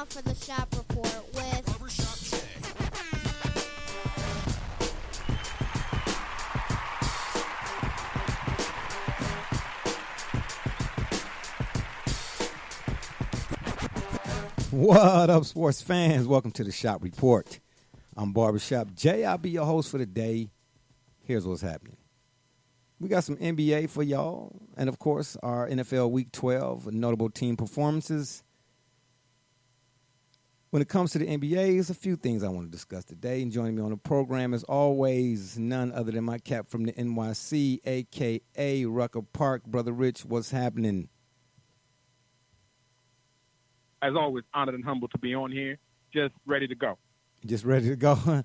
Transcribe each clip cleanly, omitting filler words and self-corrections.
for the Shop Report with Barbershop Jay. What up, sports fans? Welcome to the Shop Report. I'm Barbershop Jay. I'll be your host for the day. Here's what's happening. We got some NBA for y'all, and of course, our NFL Week 12 notable team performances. When it comes to the NBA, there's a few things I want to discuss today. And joining me on the program, as always, none other than my cap from the NYC, a.k.a. Rucker Park. Brother Rich, what's happening? As always, honored and humbled to be on here. Just ready to go. Just ready to go.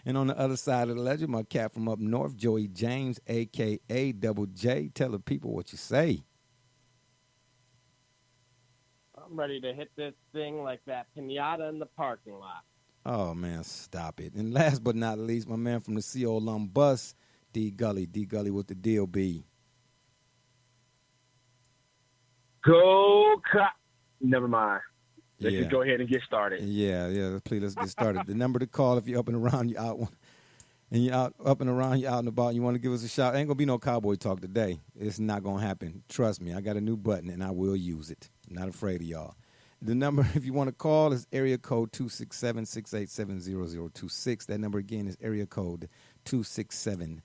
And on the other side of the ledger, my cat from up north, Joey James, a.k.a. Double J. Tell the people what you say. I'm ready to hit this thing like that pinata in the parking lot. Oh, man, stop it. And last but not least, my man from the CO Alum Bus, D. Gully. D. Gully with the deal be. Go Cop. Never mind. Let's Yeah. just go ahead and get started. Yeah. Please, let's get started. The number to call if you're up and around, you're out, and you're out up and around, you're out and about, and you want to give us a shout. Ain't gonna be no cowboy talk today. It's not gonna happen. Trust me. I got a new button and I will use it. I'm not afraid of y'all. The number, if you want to call, is area code 267-687-0026. That number again is area code 267-68.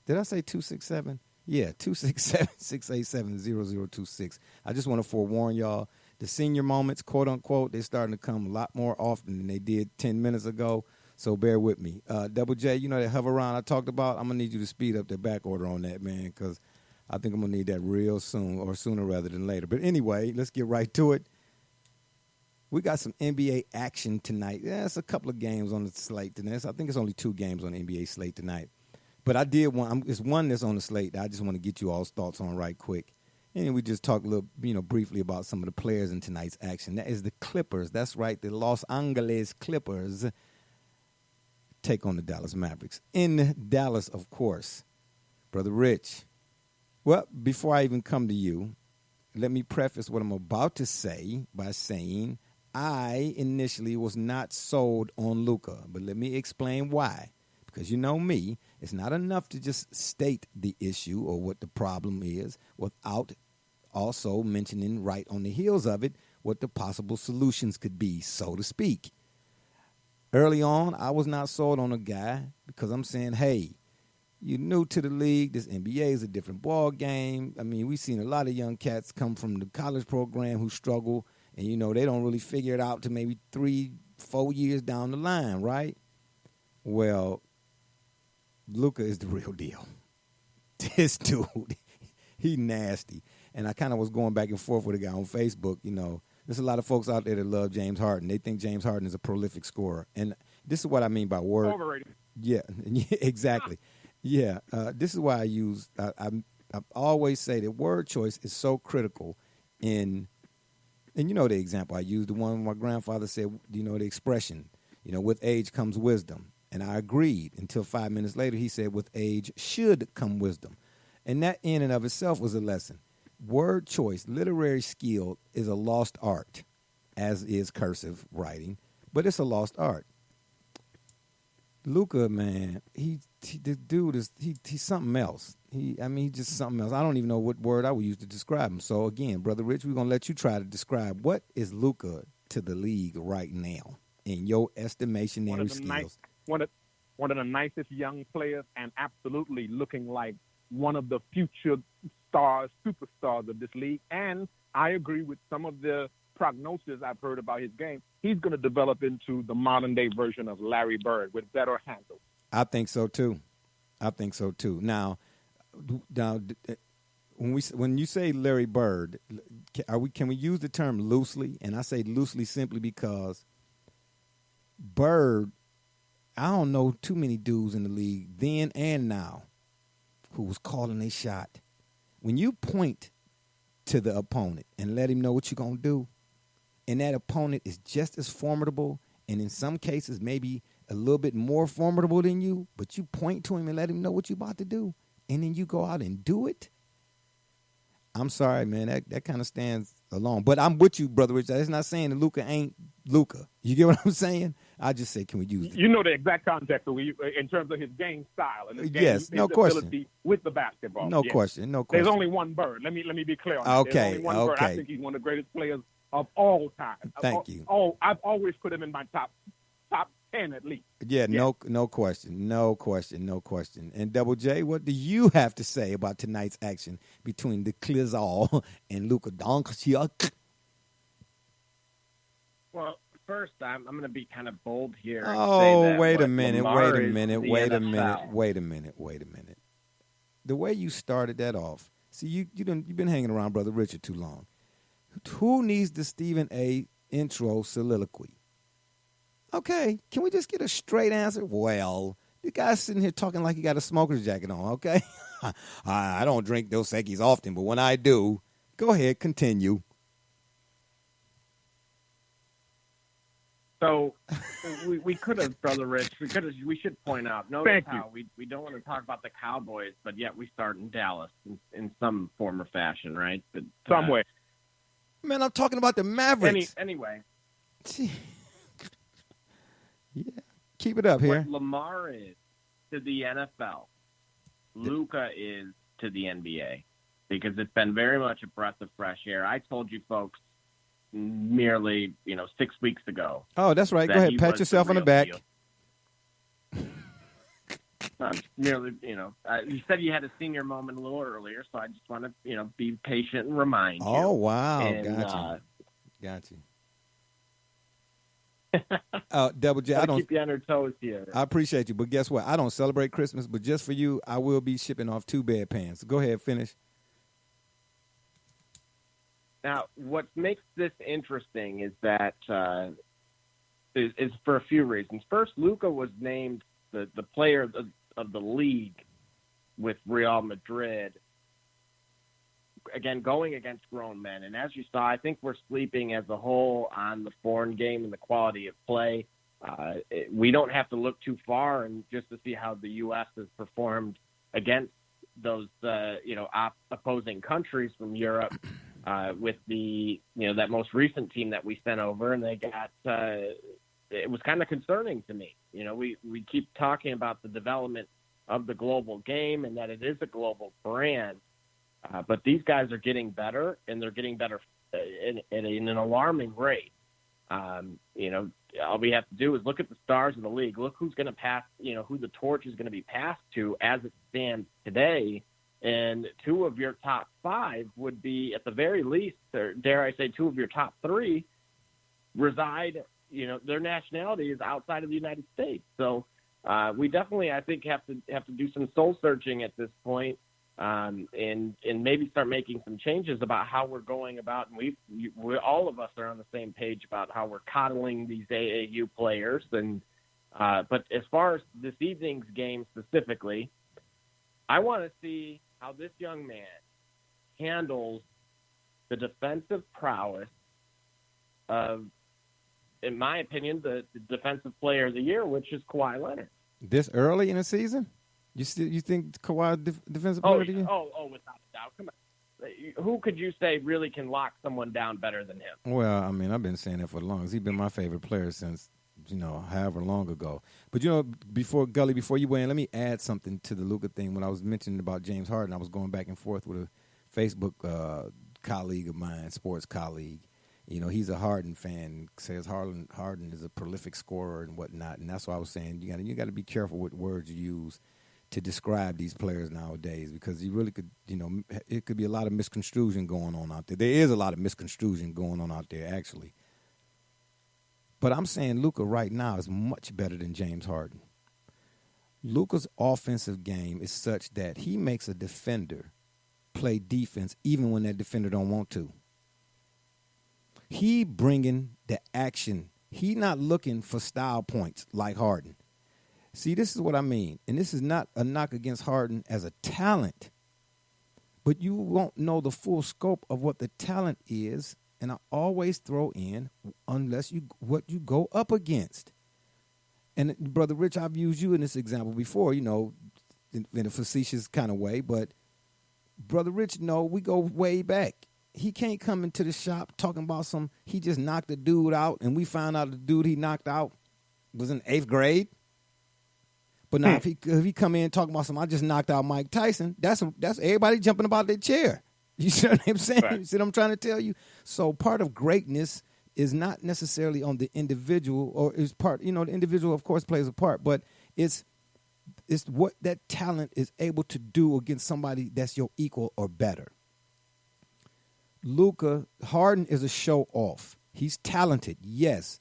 Did I say 267? Yeah, 267-687-0026. I just want to forewarn y'all, the senior moments, quote unquote, they're starting to come a lot more often than they did 10 minutes ago. So bear with me. Double J, you know that hover around I talked about? I'm going to need you to speed up the back order on that, man, because I think I'm going to need that real soon, or sooner rather than later. But anyway, let's get right to it. We got some NBA action tonight. Yeah, it's a couple of games on the slate tonight. I think it's only 2 games on the NBA slate tonight. But I did one. It's one that's on the slate that I just want to get you all's thoughts on right quick. And we just talk a little, briefly about some of the players in tonight's action. That is the Clippers. That's right, the Los Angeles Clippers take on the Dallas Mavericks. In Dallas, of course, Brother Rich. Well, before I even come to you, let me preface what I'm about to say by saying I initially was not sold on Luka. But let me explain why. Because you know me, it's not enough to just state the issue or what the problem is without also mentioning right on the heels of it what the possible solutions could be, so to speak. Early on, I was not sold on a guy because I'm saying, hey, you're new to the league. This NBA is a different ball game. I mean, we've seen a lot of young cats come from the college program who struggle, and, they don't really figure it out to maybe 3-4 years down the line, right? Well, Luka is the real deal. This dude, he nasty. And I kind of was going back and forth with a guy on Facebook. There's a lot of folks out there that love James Harden. They think James Harden is a prolific scorer. And this is what I mean by word. Overrated. Yeah, exactly. Yeah, this is why I always say that word choice is so critical and the example I used, the one my grandfather said, the expression, with age comes wisdom. And I agreed until 5 minutes later he said, with age should come wisdom. And that in and of itself was a lesson. Word choice, literary skill is a lost art, as is cursive writing, but it's a lost art. Luka, man, he's something else. He's just something else. I don't even know what word I would use to describe him. So again, Brother Rich, we're gonna let you try to describe what is Luka to the league right now in your estimationary skills. One of the nicest young players, and absolutely looking like one of the future superstars of this league. And I agree with some of the prognosis I've heard about his game. He's going to develop into the modern-day version of Larry Bird with better handles. I think so too. Now, when you say Larry Bird, can we use the term loosely? And I say loosely simply because Bird, I don't know too many dudes in the league then and now who was calling a shot. When you point to the opponent and let him know what you're going to do, and that opponent is just as formidable and in some cases maybe a little bit more formidable than you, but you point to him and let him know what you're about to do, and then you go out and do it, I'm sorry, man. That kind of stands alone. But I'm with you, Brother Rich. That's not saying that Luka ain't Luka. You get what I'm saying? I just say, can we use it? You know the exact context in terms of his game style and his game, Yes, no question. ability with the basketball. No Yes. question. No question. There's only one Bird. Let me be clear on that. Okay, There's only one Bird. I okay. think he's one of the greatest players of all time. Thank you. I've always put him in my top 10 at least. Yeah, no question. No question. And Double J, what do you have to say about tonight's action between the Clizal and Luka Doncic? Well, first, I'm going to be kind of bold here. And say Oh, that wait a what minute. Lamar is the NFL. The way you started that off, see, you've been hanging around Brother Richard too long. Who needs the Stephen A. intro soliloquy? Okay, can we just get a straight answer? Well, the guy's sitting here talking like he got a smoker's jacket on, okay? I don't drink Dos Equis often, but when I do, go ahead, continue. So we could have, Brother Rich, we should point out, notice how we don't want to talk about the Cowboys, but yet we start in Dallas in some form or fashion, right? But, Some way. Man, I'm talking about the Mavericks. Anyway. Yeah, keep it up here. What Lamar is to the NFL, Luka is to the NBA, because it's been very much a breath of fresh air. I told you folks merely, 6 weeks ago. Oh, that's right. Go ahead, pat yourself on the back. Merely, you said you had a senior moment a little earlier, so I just want to, be patient and remind you. Oh, wow. And, Got you. Double J, I don't keep you on your toes here. I appreciate you, but guess what? I don't celebrate Christmas, but just for you, I will be shipping off 2 bedpans. Go ahead, finish. Now, what makes this interesting is that is for a few reasons. First, Luka was named the player of the league with Real Madrid. Again, going against grown men. And as you saw, I think we're sleeping as a whole on the foreign game and the quality of play. We don't have to look too far and just to see how the U.S. has performed against those, opposing countries from Europe with the, that most recent team that we sent over. And they got, it was kind of concerning to me. We keep talking about the development of the global game and that it is a global brand. But these guys are getting better, and they're getting better in an alarming rate. All we have to do is look at the stars of the league. Look who's going to pass, who the torch is going to be passed to as it stands today. And 2 of your top 5 would be, at the very least, or dare I say 2 of your top 3, reside, their nationality is outside of the United States. So we definitely, I think, have to do some soul searching at this point. And maybe start making some changes about how we're going about, and we all of us are on the same page about how we're coddling these AAU players. And but as far as this evening's game specifically, I want to see how this young man handles the defensive prowess of, in my opinion, the defensive player of the year, which is Kawhi Leonard. This early in the season? You think Kawhi defensive player of the year? Oh, without a doubt. Come on. Who could you say really can lock someone down better than him? Well, I mean, I've been saying that for the longest. He's been my favorite player since, however long ago. But, before you weigh in, let me add something to the Luka thing. When I was mentioning about James Harden, I was going back and forth with a Facebook colleague of mine, sports colleague. He's a Harden fan, says Harden is a prolific scorer and whatnot. And that's why I was saying you got to be careful with words you use to describe these players nowadays, because you really could, it could be a lot of misconstruction going on out there. There is a lot of misconstruction going on out there, actually. But I'm saying Luka right now is much better than James Harden. Luka's offensive game is such that he makes a defender play defense even when that defender don't want to. He bringing the action. He not looking for style points like Harden. See, this is what I mean, and this is not a knock against Harden as a talent, but you won't know the full scope of what the talent is, and I always throw in what you go up against. And, Brother Rich, I've used you in this example before, in a facetious kind of way, but Brother Rich, no, we go way back. He can't come into the shop talking about he just knocked a dude out, and we found out the dude he knocked out was in 8th grade. But now, if he come in talking about I just knocked out Mike Tyson, that's everybody jumping about their chair. You see what I'm saying? Right. You see what I'm trying to tell you? So part of greatness is not necessarily on the individual, or is part, the individual, of course, plays a part, but it's what that talent is able to do against somebody that's your equal or better. Luka, Harden is a show off. He's talented, yes.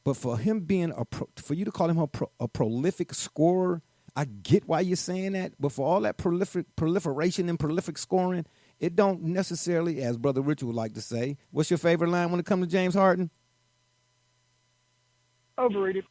But for him being for you to call him a prolific scorer, I get why you're saying that. But for all that proliferation and prolific scoring, it don't necessarily, as Brother Richard would like to say, what's your favorite line when it comes to James Harden? Overrated.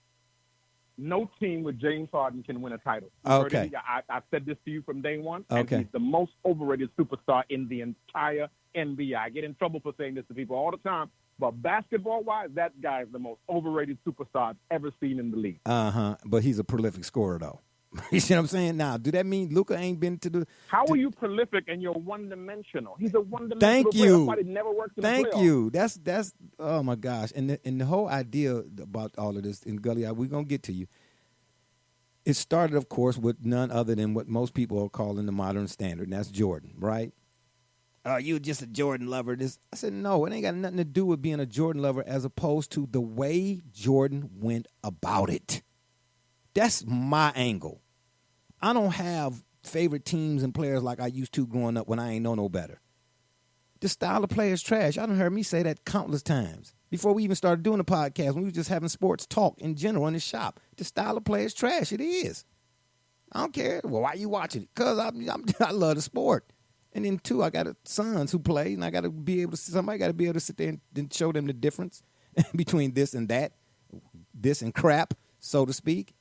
No team with James Harden can win a title. Okay. I've said this to you from day one. Okay. And he's the most overrated superstar in the entire NBA. I get in trouble for saying this to people all the time. But basketball-wise, that guy is the most overrated superstar I've ever seen in the league. But he's a prolific scorer, though. You see what I'm saying? Now, do that mean Luka ain't been to the... How are you prolific and you're one-dimensional? He's a one-dimensional Thank player. you. Somebody never works in the Thank playoffs. you. That's oh, my gosh. And the whole idea about all of this, in Gully, we're going to get to you. It started, of course, with none other than what most people are calling the modern standard, and that's Jordan, right? You just a Jordan lover. I said, no, it ain't got nothing to do with being a Jordan lover as opposed to the way Jordan went about it. That's my angle. I don't have favorite teams and players like I used to growing up when I ain't know no better. The style of play is trash. I done heard me say that countless times. Before we even started doing the podcast, when we were just having sports talk in general in the shop. The style of play is trash. It is. I don't care. Well, why you watching it? Because I love the sport. And then, two, I got sons who play, and I got to be able to, somebody got to be able to sit there and show them the difference between this and that, this and crap, so to speak.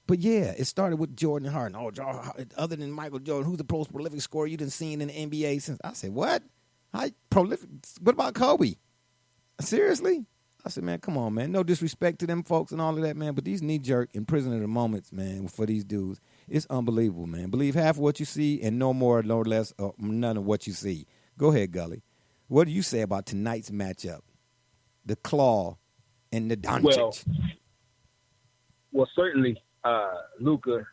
But, yeah, it started with Jordan and Harden. Oh, other than Michael Jordan, who's the most prolific scorer you done seen in the NBA since? I said, what? Prolific? What about Kobe? Seriously? I said, man, come on, man. No disrespect to them folks and all of that, man, but these knee-jerk and prisoner of the moments, man, for these dudes, it's unbelievable, man. Believe half of what you see and no more, no less, or none of what you see. Go ahead, Gully. What do you say about tonight's matchup? The Claw and the Doncic. Well, certainly Luka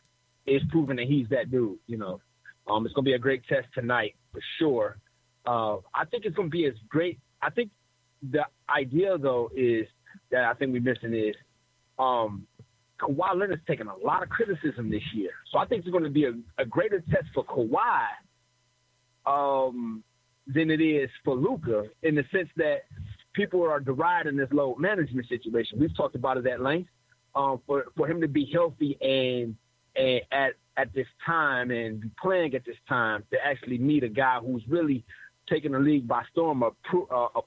is proving that he's that dude, It's going to be a great test tonight for sure. I think it's going to be as great. I think the idea, though, is that I think we mentioned is Kawhi Leonard's taken a lot of criticism this year. So I think it's going to be a greater test for Kawhi than it is for Luka, in the sense that people are deriding this load management situation. We've talked about it at length. For him to be healthy and at this time and be playing at this time, to actually meet a guy who's really taking the league by storm, a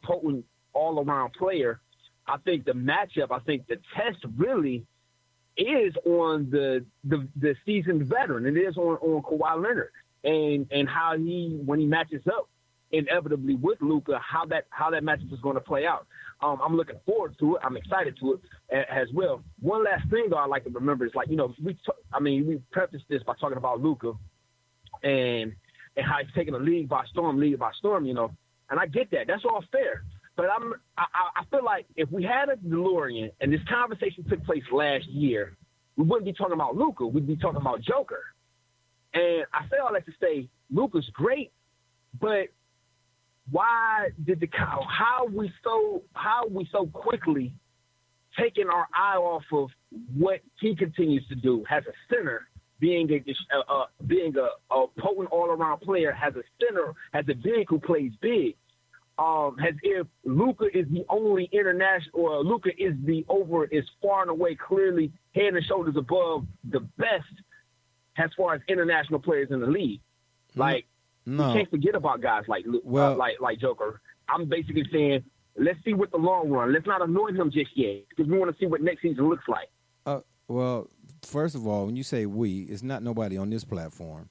potent all-around player, I think the matchup, the test really is on the seasoned veteran. It is on Kawhi Leonard and how when he matches up inevitably with Luka, how that matchup is going to play out. I'm looking forward to it. I'm excited to it as well. One last thing, though, I like to remember is, we prefaced this by talking about Luka and how he's taking the league by storm, and I get that. That's all fair. But I feel like if we had a DeLorean and this conversation took place last year, we wouldn't be talking about Luka. We'd be talking about Joker. And I say all that to say Luka's great, but why did how we so quickly taking our eye off of what he continues to do as a center, being a potent all-around player, as a center, as a big who plays big, as if Luka is the only international, or Luka is far and away clearly head and shoulders above the best as far as international players in the league. No. You can't forget about guys like Joker. I'm basically saying, let's see what the long run. Let's not anoint him just yet, because we want to see what next season looks like. Well, first of all, when you say we, it's not nobody on this platform.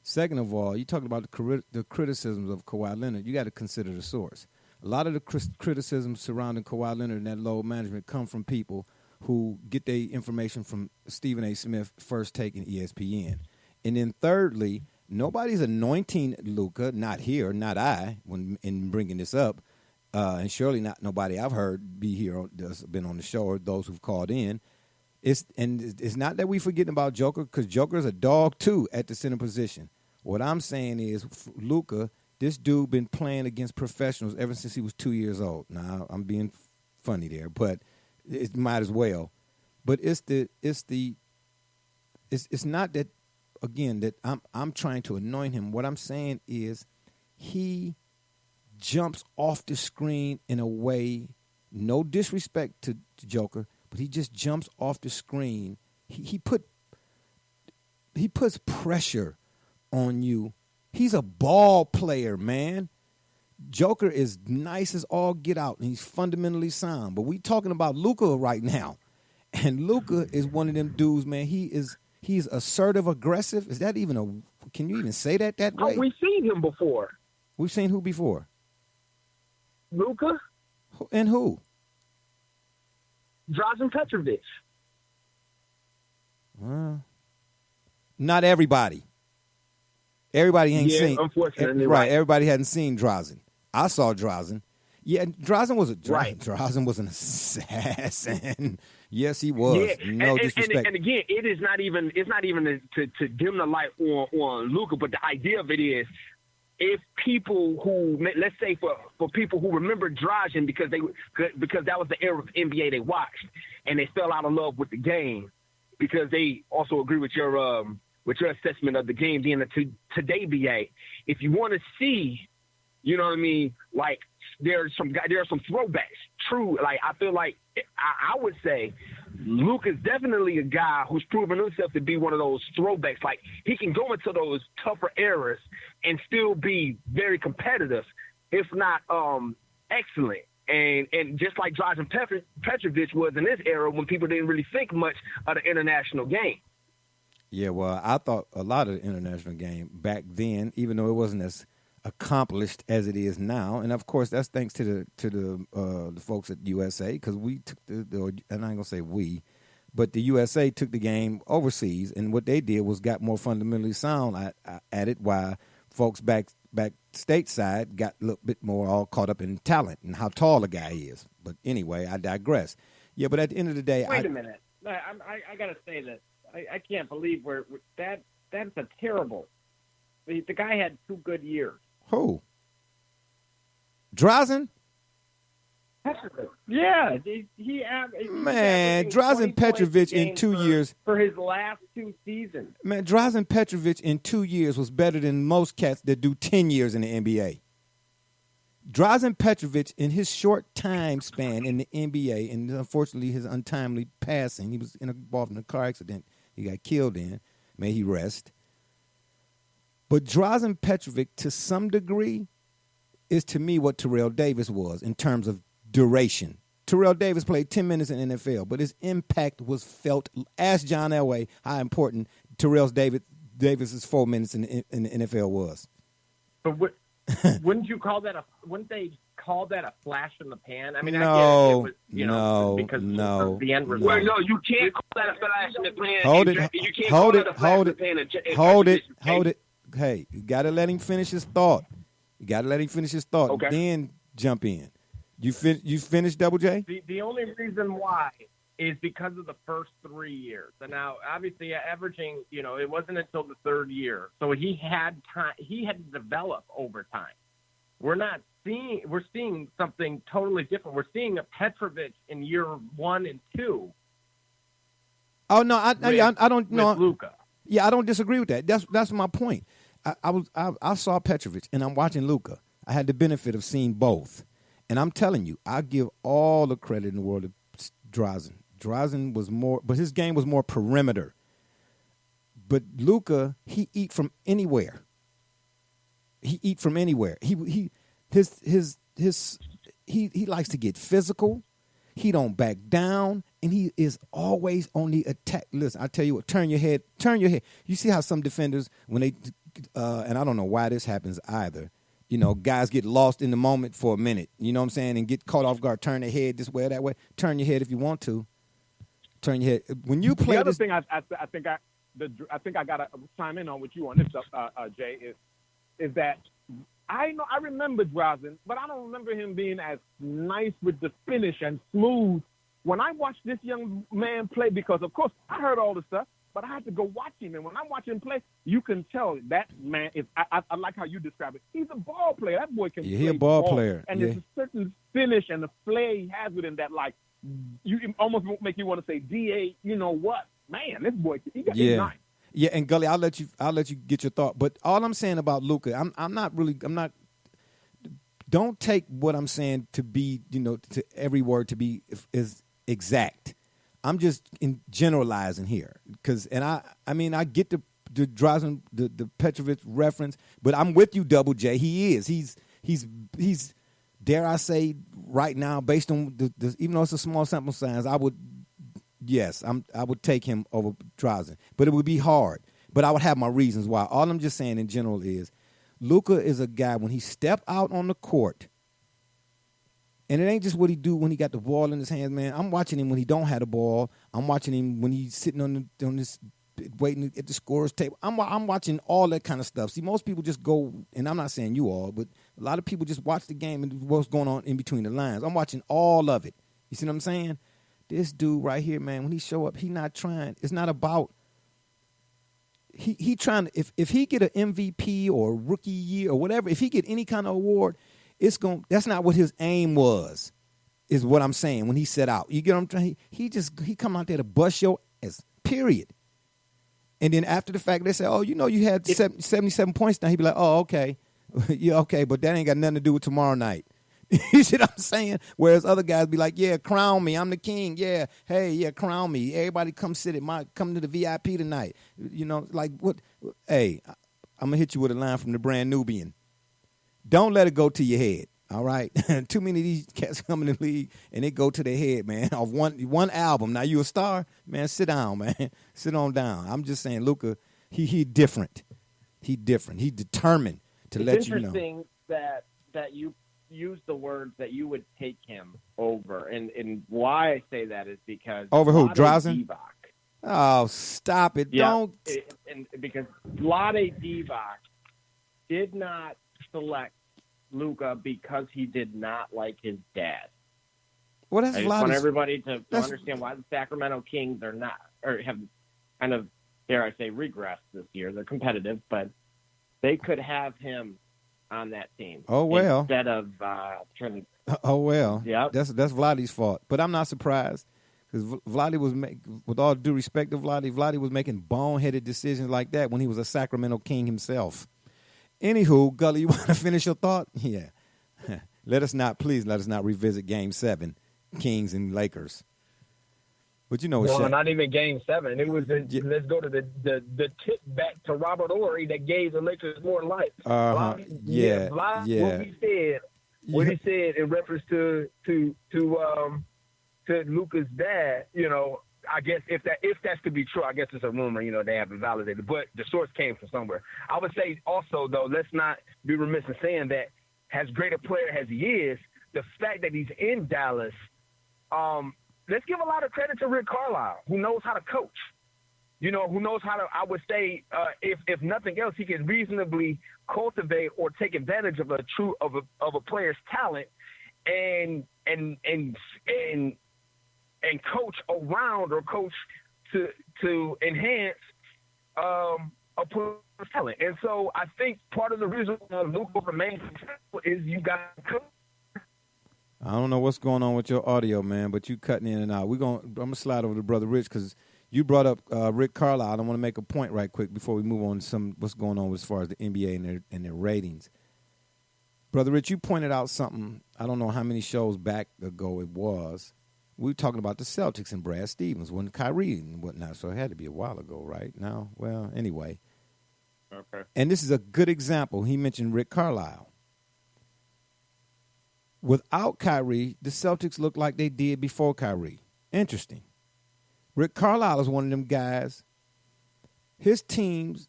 Second of all, you talking about the criticisms of Kawhi Leonard. You got to consider the source. A lot of the criticisms surrounding Kawhi Leonard and that load management come from people who get their information from Stephen A. Smith, First Take, and ESPN. And then thirdly, nobody's anointing Luka, not here, not I, when in bringing this up, and surely not nobody I've heard be here that's been on the show or those who've called in. It's not that we forgetting about Joker, because Joker's a dog too at the center position. What I'm saying is, Luka, this dude been playing against professionals ever since he was 2 years old. Now I'm being funny there, but it might as well. But it's not that, again, that I'm trying to anoint him. What I'm saying is he jumps off the screen in a way, no disrespect to Joker, but he just jumps off the screen. He puts pressure on you. He's a ball player, man. Joker is nice as all get out, and he's fundamentally sound. But we talking about Luka right now, and Luka is one of them dudes, man. He's assertive, aggressive. Is that even a? Can you even say that way? We've seen him before. We've seen who before? Luka and who? Drazen Petrovic. Not everybody. Everybody ain't seen. Unfortunately, right. Everybody hadn't seen Drazen. I saw Drazen. Yeah, Drazen was Drazen was an assassin. Yes, he was. Yeah. No disrespect. And again, it's not even to dim the light on Luka, but the idea of it is, if people who, let's say for people who remember Drazen because that was the era of NBA they watched, and they fell out of love with the game because they also agree with your assessment of the game being today BA. If you want to see, you know what I mean, like there are some throwbacks. True, like I feel like I would say Luke is definitely a guy who's proven himself to be one of those throwbacks. Like he can go into those tougher eras and still be very competitive, if not excellent. And just like Drazen Petrovic was in this era when people didn't really think much of the international game. Yeah, well, I thought a lot of the international game back then, even though it wasn't as accomplished as it is now, and of course that's thanks to the folks at USA, because we took and I ain't gonna say we, but the USA took the game overseas, and what they did was got more fundamentally sound at it, while folks back stateside got a little bit more all caught up in talent and how tall a guy is. But anyway, I digress. Yeah, but at the end of the day, wait a minute, I gotta say this. I can't believe that's a terrible. The guy had 2 good years. Who? Drazen? Yeah, man, Drazen Petrovic in 2 years for his last 2 seasons. Man, Drazen Petrovic in 2 years was better than most cats that do 10 years in the NBA. Drazen Petrovic, in his short time span in the NBA, and unfortunately his untimely passing, he was involved in a car accident he got killed in. May he rest. But Drazen Petrovic, to some degree, is to me what Terrell Davis was in terms of duration. Terrell Davis played 10 minutes in the NFL, but his impact was felt. Ask John Elway how important Terrell Davis's 4 minutes in the NFL was. But wouldn't you call that wouldn't they call that a flash in the pan? I mean, no, I get it was, because of the end result. Well, no, you can't call that a flash in the pan. Hold it. Hey, you got to let him finish his thought. Okay. Then jump in. You finished, Double J? The only reason why is because of the first 3 years. And now, obviously, averaging, it wasn't until the 3rd year. So he had time. He had to develop over time. We're seeing something totally different. We're seeing a Petrovic in year 1 and 2. Oh no, I don't know. Luka. Yeah, I don't disagree with that. That's my point. I saw Petrovic and I'm watching Luka. I had the benefit of seeing both, and I'm telling you, I give all the credit in the world to Drazen. Drazen was more, but his game was more perimeter. But Luka, he eat from anywhere. He likes to get physical. He don't back down, and he is always on the attack. Listen, I tell you what, turn your head. You see how some defenders, when they, and I don't know why this happens either, guys get lost in the moment for a minute, you know what I'm saying, and get caught off guard, turn their head this way or that way. Turn your head if you want to. Turn your head. When you play the other this, thing I think I think I got to chime in on what you on this, Jay, is that I remember Drazen, but I don't remember him being as nice with the finish and smooth. When I watched this young man play, because of course I heard all the stuff, but I had to go watch him. And when I watch him play, you can tell that man is. I like how you describe it. He's a ball player. That boy can. Yeah, play he a ball ball. player. And Yeah. there's a certain finish and the flair he has with him that, like, you almost make you want to say, DA. You know what, man? This boy, he's nice. Yeah, and Gully, I'll let you get your thought. But all I'm saying about Luka, I'm not. Don't take what I'm saying to be, to every word to be is exact. I'm just generalizing here, I get the Drazen, the Petrovic reference, but I'm with you, Double J. He is. He's dare I say right now, based on the even though it's a small sample size, I would take him over Drazen, but it would be hard. But I would have my reasons why. All I'm just saying in general is Luka is a guy when he step out on the court. And it ain't just what he do when he got the ball in his hands, man. I'm watching him when he don't have the ball. I'm watching him when he's sitting on this waiting at the scorer's table. I'm watching all that kind of stuff. See, most people just go, and I'm not saying you all, but a lot of people just watch the game and what's going on in between the lines. I'm watching all of it. You see what I'm saying? This dude right here, man, when he show up, he not trying. It's not about he trying to, if he get an MVP or rookie year or whatever, if he get any kind of award, that's not what his aim was, is what I'm saying when he set out. You get what I'm trying? He come out there to bust your ass, period. And then after the fact, they say, oh, you had 77 points now. He'd be like, oh, okay. Yeah, okay, but that ain't got nothing to do with tomorrow night. You see what I'm saying? Whereas other guys be like, yeah, crown me. I'm the king. Yeah, hey, yeah, crown me. Everybody come come to the VIP tonight. Like what? Hey, I'm going to hit you with a line from the Brand Nubian. Don't let it go to your head, all right? Too many of these cats come in the league, and they go to their head, man, off one album. Now, you a star? Man, sit down, man. Sit on down. I'm just saying, Luka, he different. He different. He determined to let you know. It's interesting that you use the words that you would take him over. And why I say that is because... Over who, Drazen? Divac. Oh, stop it. Yeah, Don't... because Vlade Divac did not select Luka because he did not like his dad. Well, that's I just want everybody to understand why the Sacramento Kings are not, or have kind of, dare I say, regressed this year. They're competitive, but they could have him on that team. Oh, well. Instead of trying to... Oh, well. Yeah. That's Vlade's fault. But I'm not surprised because Vlade was, with all due respect to Vlade was making boneheaded decisions like that when he was a Sacramento King himself. Anywho, Gully, you want to finish your thought? Yeah. Please let us not revisit Game 7, Kings and Lakers. But well, not even Game 7. It was let's go to the tip back to Robert Horry that gave the Lakers more life. What he said in reference to Luka's dad, I guess if that's to be true, I guess it's a rumor, they haven't validated, but the source came from somewhere. I would say also, though, let's not be remiss in saying that as great a player as he is, the fact that he's in Dallas, let's give a lot of credit to Rick Carlisle, who knows how to coach, who knows how to, I would say, if nothing else, he can reasonably cultivate or take advantage of a player's talent and coach around or coach to enhance a player's talent. And so I think part of the reason Luka remains successful is you got coach. I don't know what's going on with your audio, man, but you cutting in and out. I'm gonna slide over to Brother Rich because you brought up Rick Carlisle. I want to make a point right quick before we move on to what's going on as far as the NBA and their ratings. Brother Rich, you pointed out something. I don't know how many shows back ago it was. We were talking about the Celtics and Brad Stevens when Kyrie and whatnot, so it had to be a while ago, right? Now, well, anyway. Okay. And this is a good example. He mentioned Rick Carlisle. Without Kyrie, the Celtics look like they did before Kyrie. Interesting. Rick Carlisle is one of them guys. His teams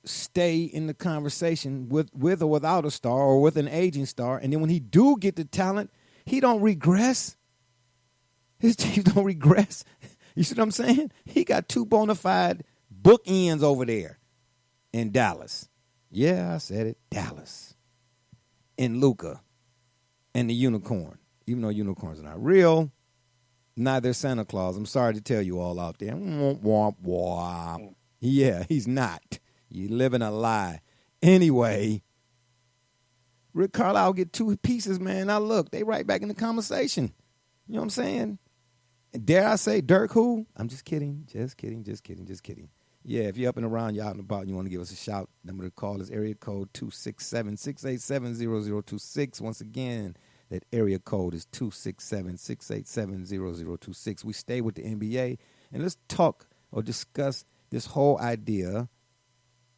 stay in the conversation with or without a star or with an aging star, and then when he do get the talent, he don't regress. His teams don't regress. You see what I'm saying? He got two bona fide bookends over there in Dallas. Yeah, I said it, Dallas. And Luka and the unicorn. Even though unicorns are not real, neither is Santa Claus. I'm sorry to tell you all out there. Womp, womp, womp. Yeah, he's not. You're living a lie. Anyway, Rick Carlisle get 2 pieces, man. Now, look, they right back in the conversation. You know what I'm saying? And dare I say Dirk who? I'm just kidding. Just kidding. Yeah, if you're up and around, you're out and about, and you want to give us a shout, number to call is area code 267-687-0026. Once again, that area code is 267-687-0026. We stay with the NBA, and let's talk or discuss this whole idea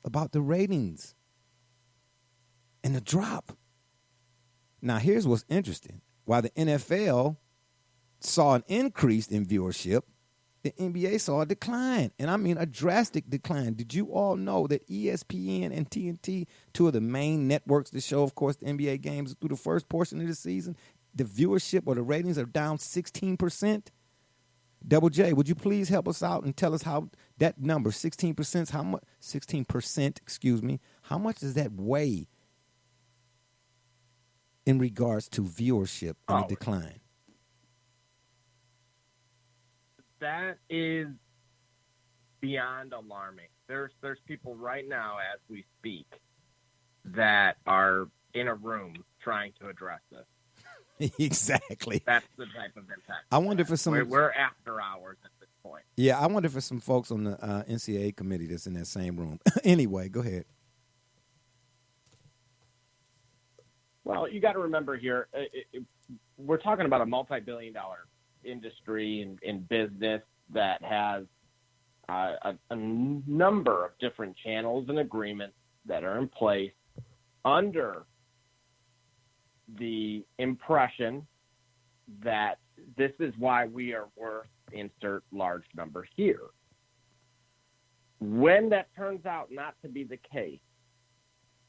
about the ratings and the drop. Now, here's what's interesting. While the NFL saw an increase in viewership, the NBA saw a decline, and I mean a drastic decline. Did you all know that ESPN and TNT, 2 of the main networks that show, of course, the NBA games through the first portion of the season, the viewership or the ratings are down 16%? Double J, would you please help us out and tell us how that number, 16%, how much? 16%, excuse me. How much does that weigh in regards to viewership and the decline? That is beyond alarming. There's people right now as we speak that are in a room trying to address this. Exactly. That's the type of impact. I wonder if it's some. We're after hours at this point. Yeah, I wonder if it's some folks on the NCAA committee that's in that same room. Anyway, go ahead. Well, you got to remember here, we're talking about a multi-billion-dollar industry and business that has a number of different channels and agreements that are in place under the impression that this is why we are worth insert large number here. When that turns out not to be the case,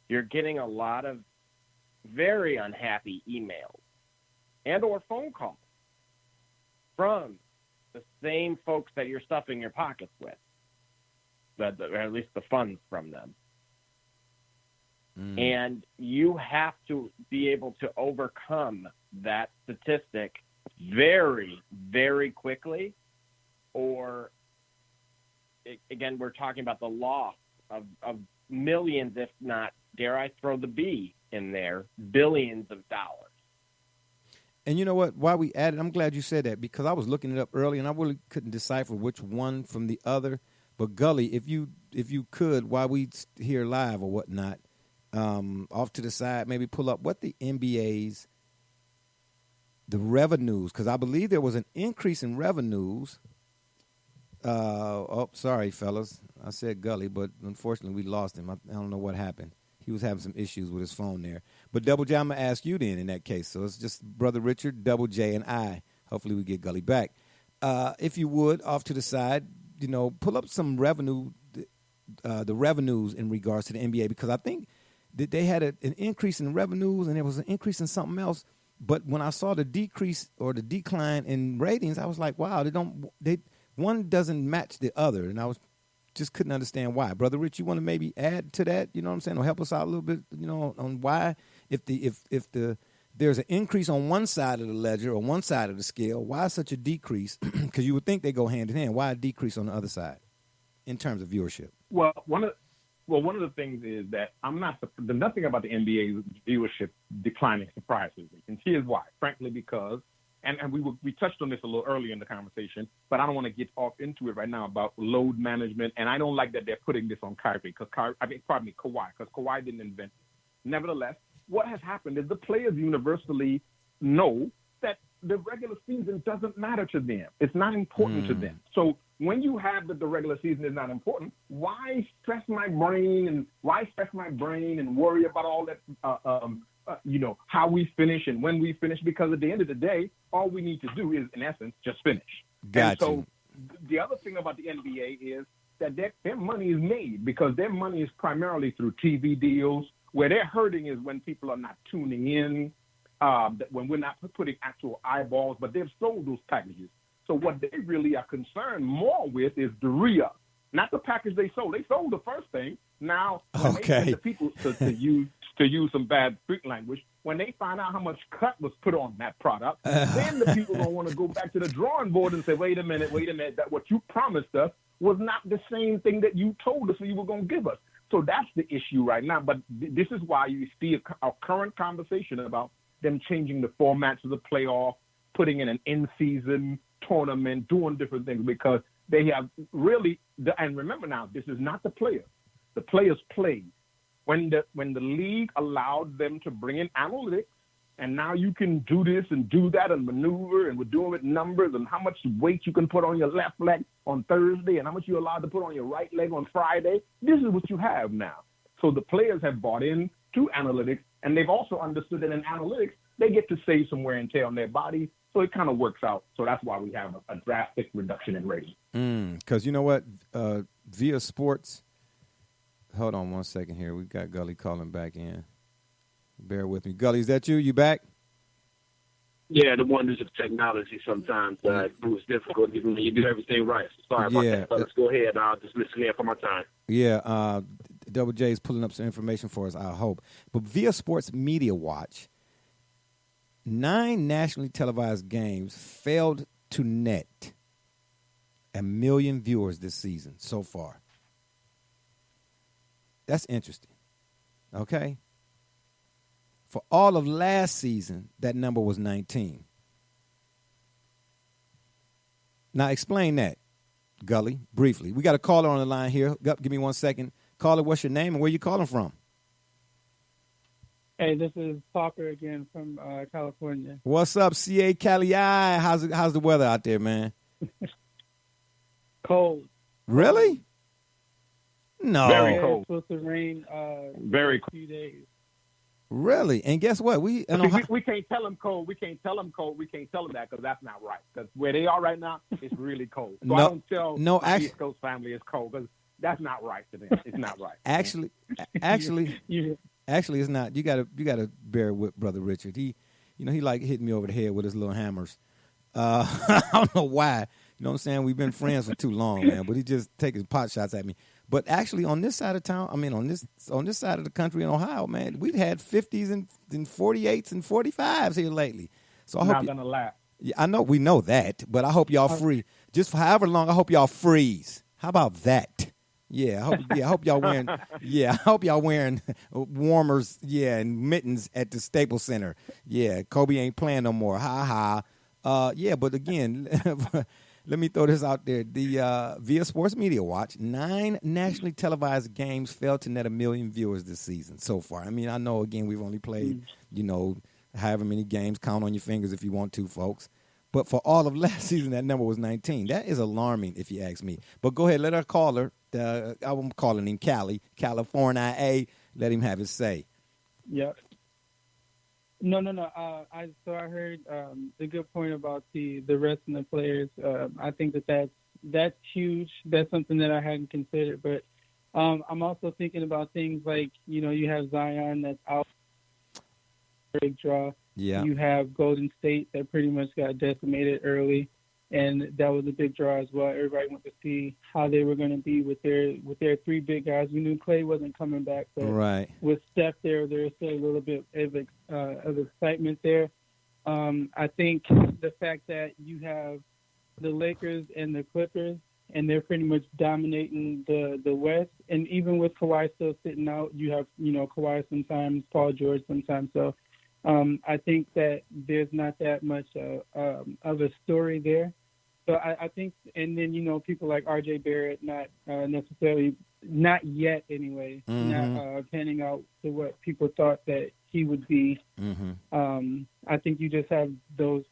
you're getting a lot of very unhappy emails and or phone calls from the same folks that you're stuffing your pockets with, or at least the funds from them. And you have to be able to overcome that statistic very, very quickly, or, again, we're talking about the loss of millions, if not, dare I throw the B in there, billions of dollars. And you know what? Why we added, I'm glad you said that, because I was looking it up early and I really couldn't decipher which one from the other. But Gully, if you could, while we here live or whatnot, off to the side, maybe pull up what the NBA's, the revenues, because I believe there was an increase in revenues. Sorry, fellas. I said Gully, but unfortunately we lost him. I don't know what happened. He was having some issues with his phone there. But Double J, I'm going to ask you then in that case. So it's just Brother Richard, Double J, and I. Hopefully we get Gully back. If you would, off to the side, pull up some revenue, the revenues in regards to the NBA, because I think that they had an increase in revenues and there was an increase in something else. But when I saw the decrease or the decline in ratings, I was like, wow, one doesn't match the other. And I just couldn't understand why. Brother Rich, you want to maybe add to that, you know what I'm saying, or help us out a little bit, on why if there's an increase on one side of the ledger or one side of the scale, why such a decrease? Because you would think they go hand in hand. Why a decrease on the other side in terms of viewership? Well, one of the things is that nothing about the NBA viewership declining surprises me, and here's why. Frankly, because and we touched on this a little earlier in the conversation, but I don't want to get off into it right now about load management, and I don't like that they're putting this on Kawhi, because Kawhi didn't invent it. Nevertheless, what has happened is the players universally know that the regular season doesn't matter to them. It's not important to them. So when you have that the regular season is not important, why stress my brain and worry about all that, how we finish and when we finish? Because at the end of the day, all we need to do is, in essence, just finish. Gotcha. So the other thing about the NBA is that their money is made, because their money is primarily through TV deals. Where they're hurting is when people are not tuning in, when we're not putting actual eyeballs, but they've sold those packages. So what they really are concerned more with is the re-up. not the package they sold. They sold the first thing. Now, when they Okay. get the people to use some bad street language, when they find out how much cut was put on that product, then the people gonna want to go back to the drawing board and say, wait a minute, that what you promised us was not the same thing that you told us you were gonna give us. So that's the issue right now. But this is why you see a current conversation about them changing the formats of the playoff, putting in an in-season tournament, doing different things, because they have really, and remember now, this is not the players. The players played. When the league allowed them to bring in analytics, and now you can do this and do that and maneuver, and we're doing with numbers and how much weight you can put on your left leg on Thursday and how much you're allowed to put on your right leg on Friday. This is what you have now. So the players have bought in to analytics, and they've also understood that in analytics, they get to save some wear and tear on their body. So it kind of works out. So that's why we have a drastic reduction in rating. Because you know what? Via Sports, hold on one second here. We got Gully calling back in. Bear with me. Gully, is that you? You back? Yeah, the wonders of technology sometimes proves difficult even when you do everything right. So sorry about that. But let's go ahead. I'll just listen here for my time. Yeah, Double J is pulling up some information for us, I hope. But via Sports Media Watch, 9 nationally televised games failed to net 1 million viewers this season so far. That's interesting. Okay? For all of last season, that number was 19. Now, explain that, Gully, briefly. We got a caller on the line here. Give me 1 second. Caller, what's your name and where you calling from? Hey, this is Parker again from California. What's up, CA Cali? How's the weather out there, man? Cold. Really? No. Very cold. It's supposed to rain Very a few days. Really? And guess what? we can't tell them cold. We can't tell them cold. We can't tell them that because that's not right. Because where they are right now, it's really cold. So I don't tell the East Coast family it's cold because that's not right to them. It's not right. Actually, it's not. You gotta bear with Brother Richard. He like hitting me over the head with his little hammers. I don't know why. You know what I'm saying? We've been friends for too long, man. But he just taking pot shots at me. But actually, on this side of town, on this side of the country in Ohio, man, we've had 50s and 48s and 45s here lately. So I hope not gonna laugh. Yeah, I know we know that, but I hope y'all free. Just for however long, I hope y'all freeze. How about that? Yeah, I hope y'all wearing. Yeah, I hope y'all wearing warmers. Yeah, and mittens at the Staples Center. Yeah, Kobe ain't playing no more. Ha ha. Yeah, but again, let me throw this out there. The via Sports Media Watch, 9 nationally televised games failed to net 1 million viewers this season so far. I mean, I know again we've only played however many games. Count on your fingers if you want to, folks. But for all of last season, that number was 19. That is alarming, if you ask me. But go ahead, let our caller, I'm calling him California, let him have his say. Yep. No. I heard the good point about the rest of the players. I think that's huge. That's something that I hadn't considered. But I'm also thinking about things like, you have Zion that's out, big draw. Yeah. You have Golden State that pretty much got decimated early, and that was a big draw as well. Everybody wanted to see how they were going to be with their 3 big guys. We knew Clay wasn't coming back, but right. With Steph there's still a little bit of excitement there. I think the fact that you have the Lakers and the Clippers, and they're pretty much dominating the West, and even with Kawhi still sitting out, you have Kawhi sometimes, Paul George sometimes. So I think that there's not that much of a story there. So I think, and then, people like R.J. Barrett, not necessarily, not yet anyway, not panning out to what people thought that he would be. Mm-hmm. I think you just have those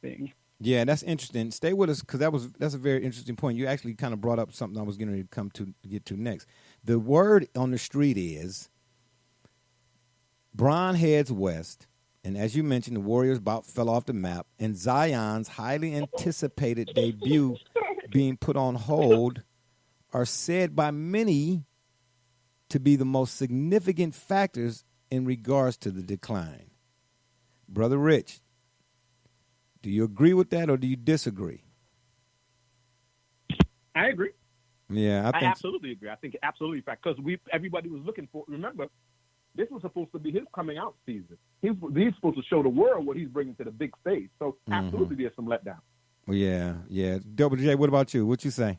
things. Yeah, that's interesting. Stay with us because that's a very interesting point. You actually kind of brought up something I was going to get to next. The word on the street is Bron heads west. And as you mentioned, the Warriors about fell off the map, and Zion's highly anticipated debut being put on hold are said by many to be the most significant factors in regards to the decline. Brother Rich, do you agree with that or do you disagree? I agree. Yeah, I absolutely agree. I think absolutely fact because everybody was looking for. Remember, this was supposed to be his coming out season. He's supposed to show the world what he's bringing to the big stage. So absolutely, there's some letdown. Well, yeah. Double J, what about you? What you say?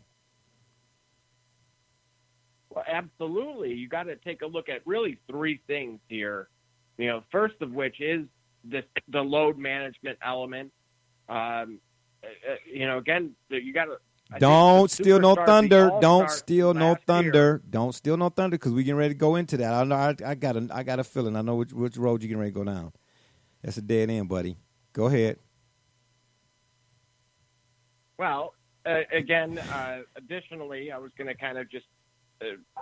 Well, absolutely. You got to take a look at really three things here. You know, first of which is the load management element. You know, again, you got to. Don't steal no thunder. Don't steal no thunder. Year. Don't steal no thunder because we're getting ready to go into that. I know. I got a feeling. I know which road you're getting ready to go down. That's a dead end, buddy. Go ahead. Well, again, additionally, I was going to kind of just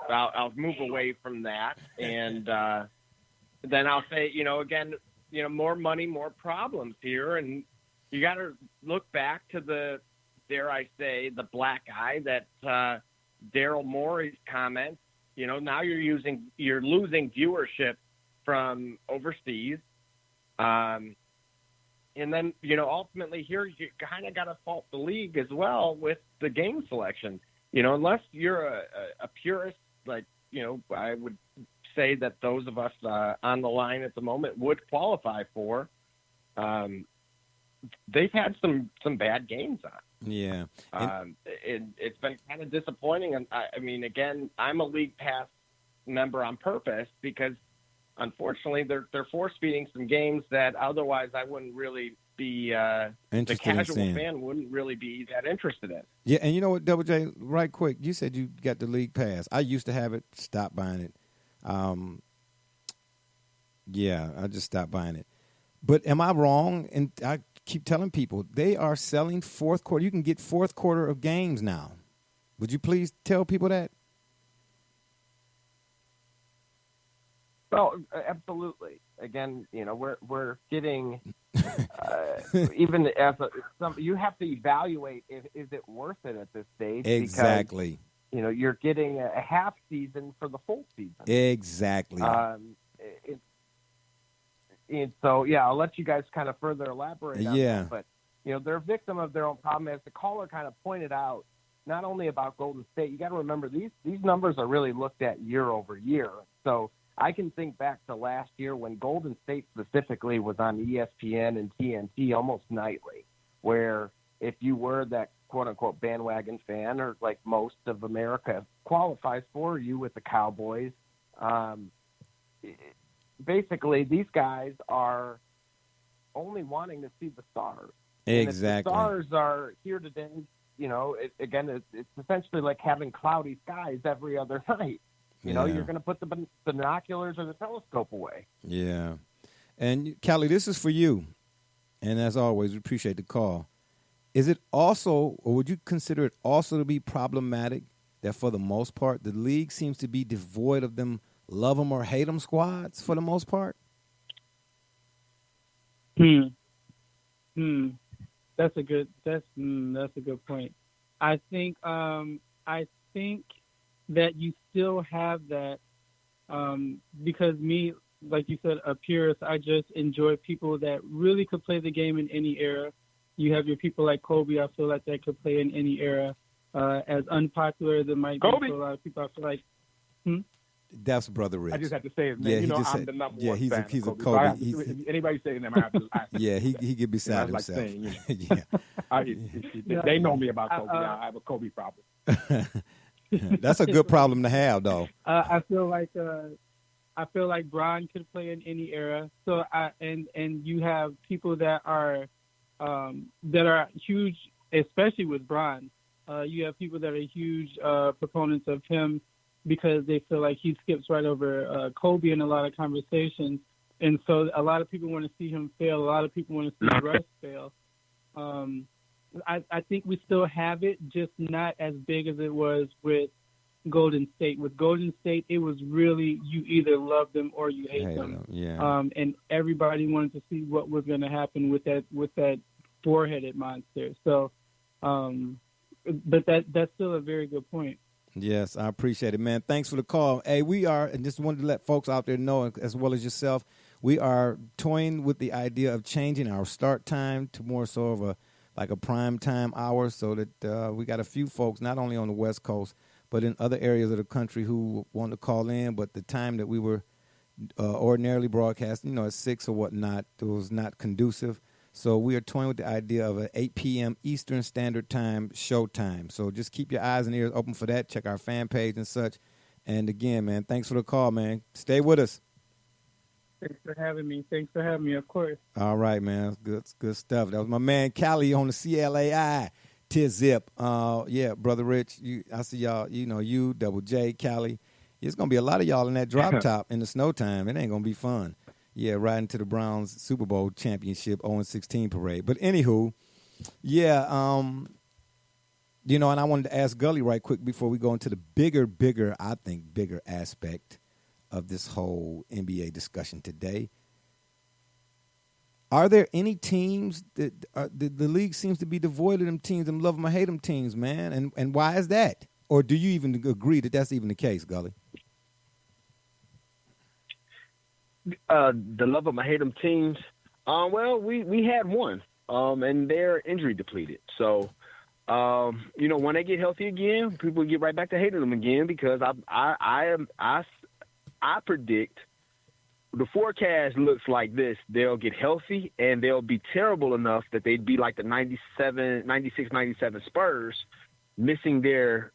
I'll move away from that, and then I'll say, you know, again, you know, more money, more problems here, and you got to look back to the, dare I say, the black eye that Daryl Morey's comments. You know, now you're losing viewership from overseas, and then, you know, ultimately here you kind of got to fault the league as well with the game selection. You know, unless you're a purist, like, you know, I would say that those of us on the line at the moment would qualify for. They've had some bad games on. Yeah. It's been kind of disappointing. And I mean, again, I'm a League Pass member on purpose because, unfortunately, they're force feeding some games that otherwise I wouldn't really be. The casual fan wouldn't really be that interested in. Yeah, and you know what, Double J, right quick, you said you got the League Pass. I used to have it, stopped buying it. Yeah, I just stopped buying it. But am I wrong? And I keep telling people they are selling fourth quarter. You can get fourth quarter of games now. Would you please tell people that? Well, absolutely. Again, you know, we're getting even as you have to evaluate is it worth it at this stage? Exactly. Because, you know, you're getting a half season for the full season. Exactly. So yeah, I'll let you guys kind of further elaborate on that. But you know, they're a victim of their own problem, as the caller kind of pointed out. Not only about Golden State, you got to remember these numbers are really looked at year over year. So I can think back to last year when Golden State specifically was on ESPN and TNT almost nightly, where if you were that quote-unquote bandwagon fan, or like most of America qualifies for, you with the Cowboys, basically these guys are only wanting to see the stars. Exactly. And if the stars are here today, you know, it's essentially like having cloudy skies every other night. You know, you're going to put the binoculars or the telescope away. Yeah. And, Callie, this is for you. And as always, we appreciate the call. Is it also, or would you consider it also to be problematic that for the most part, the league seems to be devoid of them love them or hate them squads for the most part? That's a good point. I think that you still have that because me, like you said, a purist, I just enjoy people that really could play the game in any era. You have your people like Kobe, I feel like that could play in any era. As unpopular as it might be for a lot of people, I feel like that's Brother Rich. I just have to say his name. Yeah, you know, I'm said, the number yeah, one he's fan a, he's of a Kobe. Kobe. So if anybody say his name, I have to. Yeah, he get beside himself. Like saying, yeah. They know me about Kobe. I have a Kobe problem. That's a good problem to have, though. I feel like Bron could play in any era. So and you have people that are huge, especially with Bron. You have people that are huge proponents of him because they feel like he skips right over Kobe in a lot of conversations. And so a lot of people want to see him fail. A lot of people want to see Russ fail. I think we still have it, just not as big as it was with Golden State. With Golden State, it was really you either love them or you hate them. Yeah. And everybody wanted to see what was going to happen with that four-headed monster. So, but that's still a very good point. Yes, I appreciate it, man. Thanks for the call. Hey, we are, and just wanted to let folks out there know, as well as yourself, we are toying with the idea of changing our start time to more so of a like a prime time hour, so that we got a few folks not only on the West Coast but in other areas of the country who want to call in. But the time that we were ordinarily broadcasting, at 6 or whatnot, it was not conducive. So we are toying with the idea of an 8 p.m. Eastern Standard Time showtime. So just keep your eyes and ears open for that. Check our fan page and such. And again, man, thanks for the call, man. Stay with us. Thanks for having me, of course. All right, man. Good stuff. That was my man Callie on the CLAI. Zip. Yeah, Brother Rich, I see y'all, you, Double J, Callie. It's going to be a lot of y'all in that drop top in the snow time. It ain't going to be fun. Yeah, riding to the Browns Super Bowl championship 0-16 parade. But anywho, yeah, and I wanted to ask Gully right quick before we go into the bigger aspect of this whole NBA discussion today. Are there any teams that the league seems to be devoid of them teams, them love them or hate them teams, man? And why is that? Or do you even agree that that's even the case, Gully? The love them or hate them teams. Well, we had one, and they're injury depleted. So, when they get healthy again, people get right back to hating them again because I predict the forecast looks like this. They'll get healthy and they'll be terrible enough that they'd be like the 96, 97 Spurs, missing their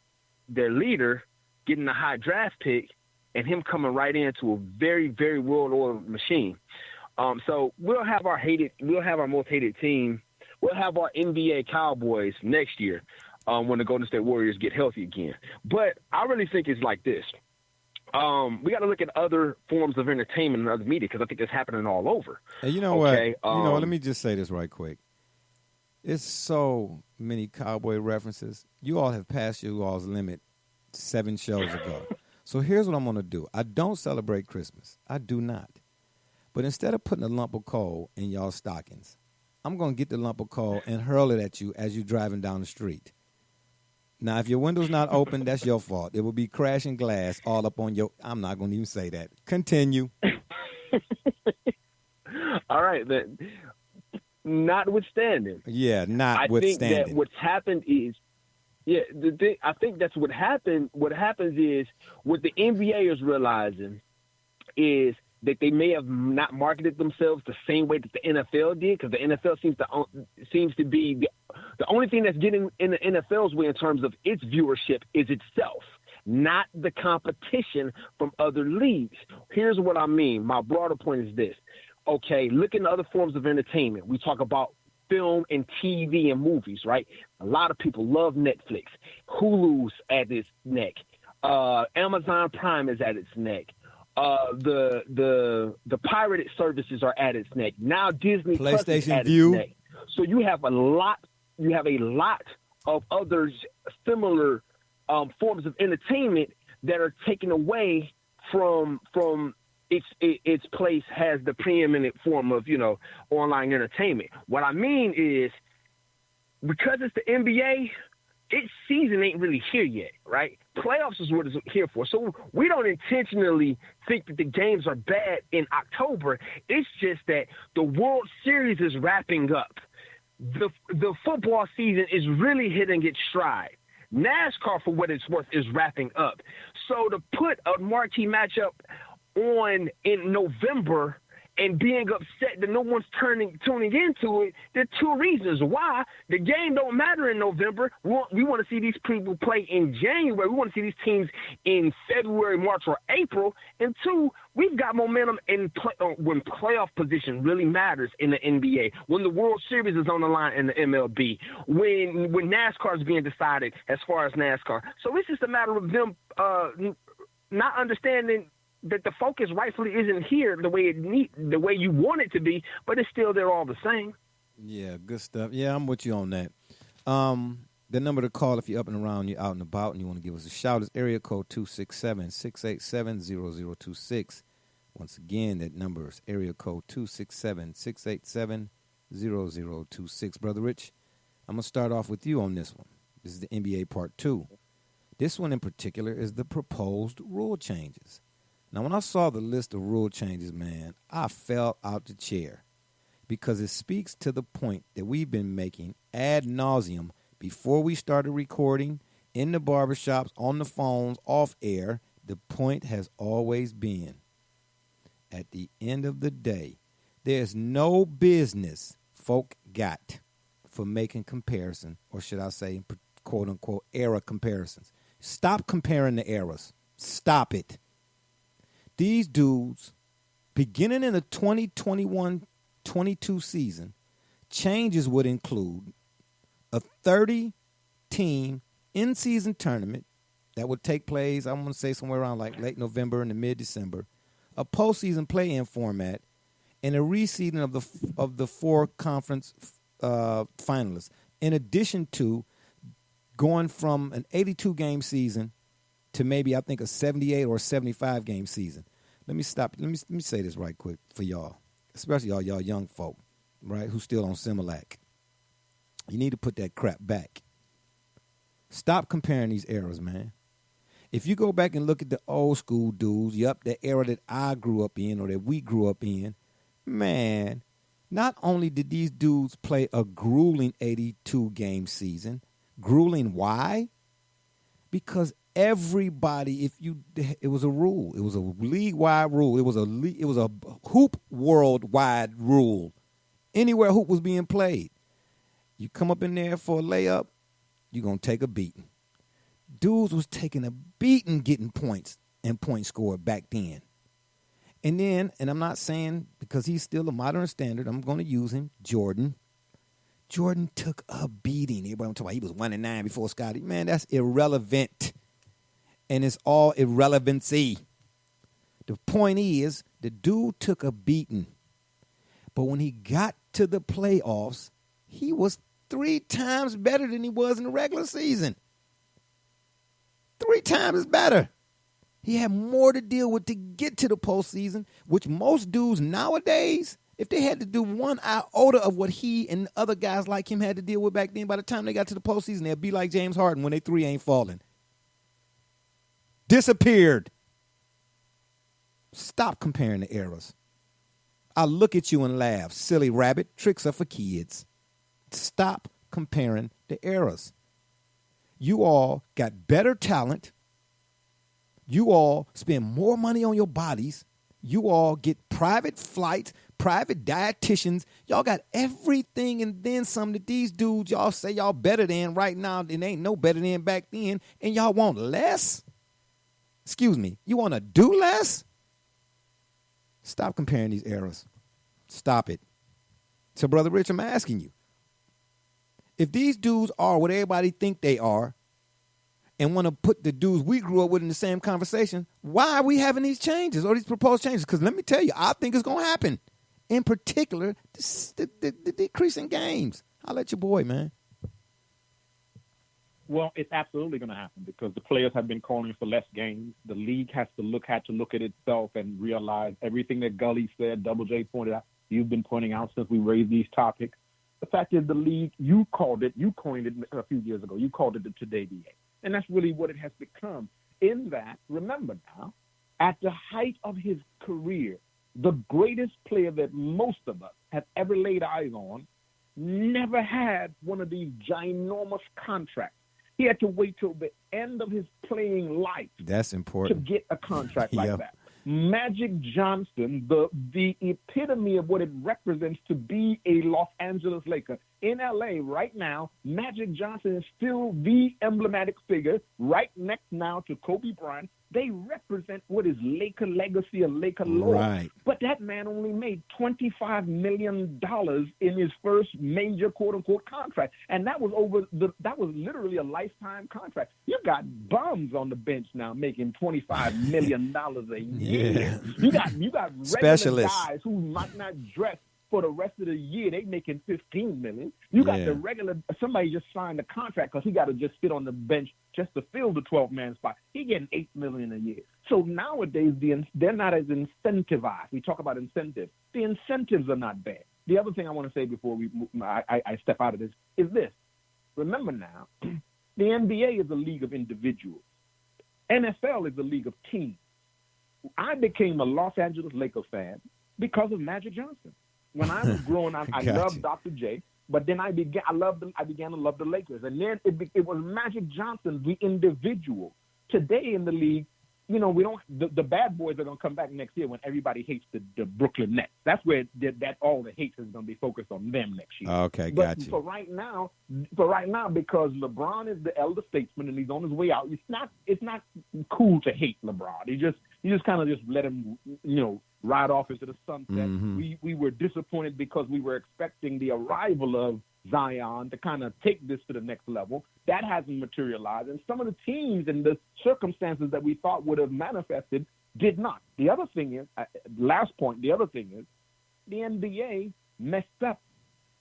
leader, getting a high draft pick, and him coming right into a very, very well-oiled machine. So we'll have our most hated team. We'll have our NBA Cowboys next year when the Golden State Warriors get healthy again. But I really think it's like this. We got to look at other forms of entertainment and other media because I think it's happening all over. And you know what? Let me just say this right quick. It's so many Cowboy references. You all have passed your all's limit 7 shows ago. So here's what I'm going to do. I don't celebrate Christmas. I do not. But instead of putting a lump of coal in y'all's stockings, I'm going to get the lump of coal and hurl it at you as you're driving down the street. Now, if your window's not open, that's your fault. It will be crashing glass all up on your... I'm not going to even say that. Continue. All right, then. Notwithstanding. Yeah, notwithstanding. I think that what's happened is... Yeah, I think that's what happened. What happens is what the NBA is realizing is that they may have not marketed themselves the same way that the NFL did, because the NFL seems to be the only thing that's getting in the NFL's way in terms of its viewership is itself, not the competition from other leagues. Here's what I mean. My broader point is this. Okay, look into other forms of entertainment. We talk about film and TV and movies, right? A lot of people love Netflix. Hulu's at its neck. Amazon Prime is at its neck. The pirated services are at its neck. Now Disney Plus is at its neck. So you have a lot of other similar forms of entertainment that are taken away from its place as the preeminent form of, online entertainment. What I mean is, because it's the NBA, its season ain't really here yet, right? Playoffs is what it's here for. So we don't intentionally think that the games are bad in October. It's just that the World Series is wrapping up. The football season is really hitting its stride. NASCAR, for what it's worth, is wrapping up. So to put a marquee matchup on in November and being upset that no one's tuning into it, there are 2 reasons why. The game don't matter in November. We want to see these people play in January. We want to see these teams in February, March, or April. And 2, we've got momentum in when playoff position really matters in the NBA, when the World Series is on the line in the MLB, when NASCAR is being decided as far as NASCAR. So it's just a matter of them not understanding that the focus rightfully isn't here the way you want it to be, but it's still there all the same. Yeah, good stuff. Yeah, I'm with you on that. The number to call if you're up and around, you're out and about, and you want to give us a shout is area code 267-687-0026. Once again, that number is area code 267-687-0026. Brother Rich, I'm going to start off with you on this one. This is the NBA Part 2. This one in particular is the proposed rule changes. Now, when I saw the list of rule changes, man, I fell out the chair. because it speaks to the point that we've been making ad nauseum before we started recording, in the barbershops, on the phones, off air. The point has always been, at the end of the day, there's no business folk got for making comparison, or should I say, quote unquote, era comparisons. Stop comparing the eras. Stop it. These dudes, beginning in the 2021-22 season, changes would include a 30-team in-season tournament that would take place, I'm going to say somewhere around like late November and mid-December, a postseason play-in format, and a reseeding of the four conference finalists, in addition to going from an 82-game season to maybe, I think, a 78 or 75-game season. Let me stop. Let me say this right quick for y'all, especially y'all young folk, right, who's still on Similac. You need to put that crap back. Stop comparing these eras, man. If you go back and look at the old school dudes, the era that I grew up in or that we grew up in, man, not only did these dudes play a grueling 82-game season, grueling why? Because everybody, it was a rule. It was a league-wide rule. It was a hoop world-wide rule. Anywhere hoop was being played, you come up in there for a layup, you're going to take a beating. Dudes was taking a beating getting points and points scored back then. And then, and I'm not saying because he's still a modern standard, I'm going to use him, Jordan. Jordan took a beating. Everybody talking about he was 1-9 before Scottie. Man, that's irrelevant. And it's all irrelevancy. The point is, the dude took a beating. But when he got to the playoffs, he was 3 times better than he was in the regular season. 3 times better. He had more to deal with to get to the postseason, which most dudes nowadays, if they had to do one iota of what he and other guys like him had to deal with back then, by the time they got to the postseason, they'd be like James Harden when they 3 ain't falling. Disappeared. Stop comparing the eras. I look at you and laugh. Silly rabbit. Tricks are for kids. Stop comparing the eras. You all got better talent. You all spend more money on your bodies. You all get private flights, private dietitians. Y'all got everything and then some that these dudes y'all say y'all better than right now. It ain't no better than back then. And y'all want less? Excuse me. You want to do less? Stop comparing these eras. Stop it. So, Brother Rich, I'm asking you. If these dudes are what everybody think they are and want to put the dudes we grew up with in the same conversation, why are we having these changes or these proposed changes? Because let me tell you, I think it's going to happen. In particular, the decrease in games. I'll let your boy, man. Well, it's absolutely going to happen because the players have been calling for less games. The league had to look at itself and realize everything that Gully said, Double J pointed out, you've been pointing out since we raised these topics. The fact is the league, you coined it a few years ago. You called it the Today DA. And that's really what it has become. In that, remember now, at the height of his career, the greatest player that most of us have ever laid eyes on never had one of these ginormous contracts. He had to wait till the end of his playing life. That's important. To get a contract like that. Magic Johnson, the epitome of what it represents to be a Los Angeles Laker. In L.A. right now, Magic Johnson is still the emblematic figure right next now to Kobe Bryant. They represent what is Laker legacy and Laker lore. Right. But that man only made $25 million in his first major quote-unquote contract. And that was that was literally a lifetime contract. You got bums on the bench now making $25 million a year. Yeah. You got regular guys who might not dress for the rest of the year. They making $15 million. You got the regular, somebody just signed a contract because he got to just sit on the bench just to fill the 12-man spot. He getting $8 million a year. So nowadays, they're not as incentivized. We talk about incentives. The incentives are not bad. The other thing I want to say before I step out of this is this. Remember now, the NBA is a league of individuals. NFL is a league of teams. I became a Los Angeles Lakers fan because of Magic Johnson. when I was growing up, I Gotcha. loved Dr. J. But then I began to love the Lakers, and then it was Magic Johnson, the individual. Today in the league, we don't. The bad boys are gonna come back next year when everybody hates the Brooklyn Nets. That's where that all the hate is gonna be focused on them next year. Okay, but gotcha. for right now, because LeBron is the elder statesman and he's on his way out, it's not cool to hate LeBron. You just kind of just let him ride off into the sunset. Mm-hmm. We were disappointed because we were expecting the arrival of Zion to kind of take this to the next level. That hasn't materialized. And some of the teams and the circumstances that we thought would have manifested did not. The other thing is, the NBA messed up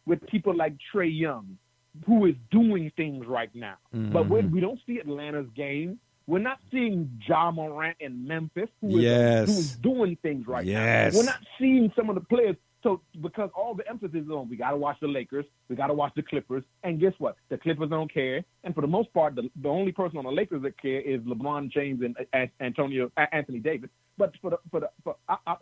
with people like Trae Young, who is doing things right now. Mm-hmm. But we don't see Atlanta's game. We're not seeing Ja Morant in Memphis, who is doing things right now. We're not seeing some of the players. So because all the emphasis is on, we got to watch the Lakers, we got to watch the Clippers, and guess what? The Clippers don't care. And for the most part, the only person on the Lakers that care is LeBron James and Anthony Davis. But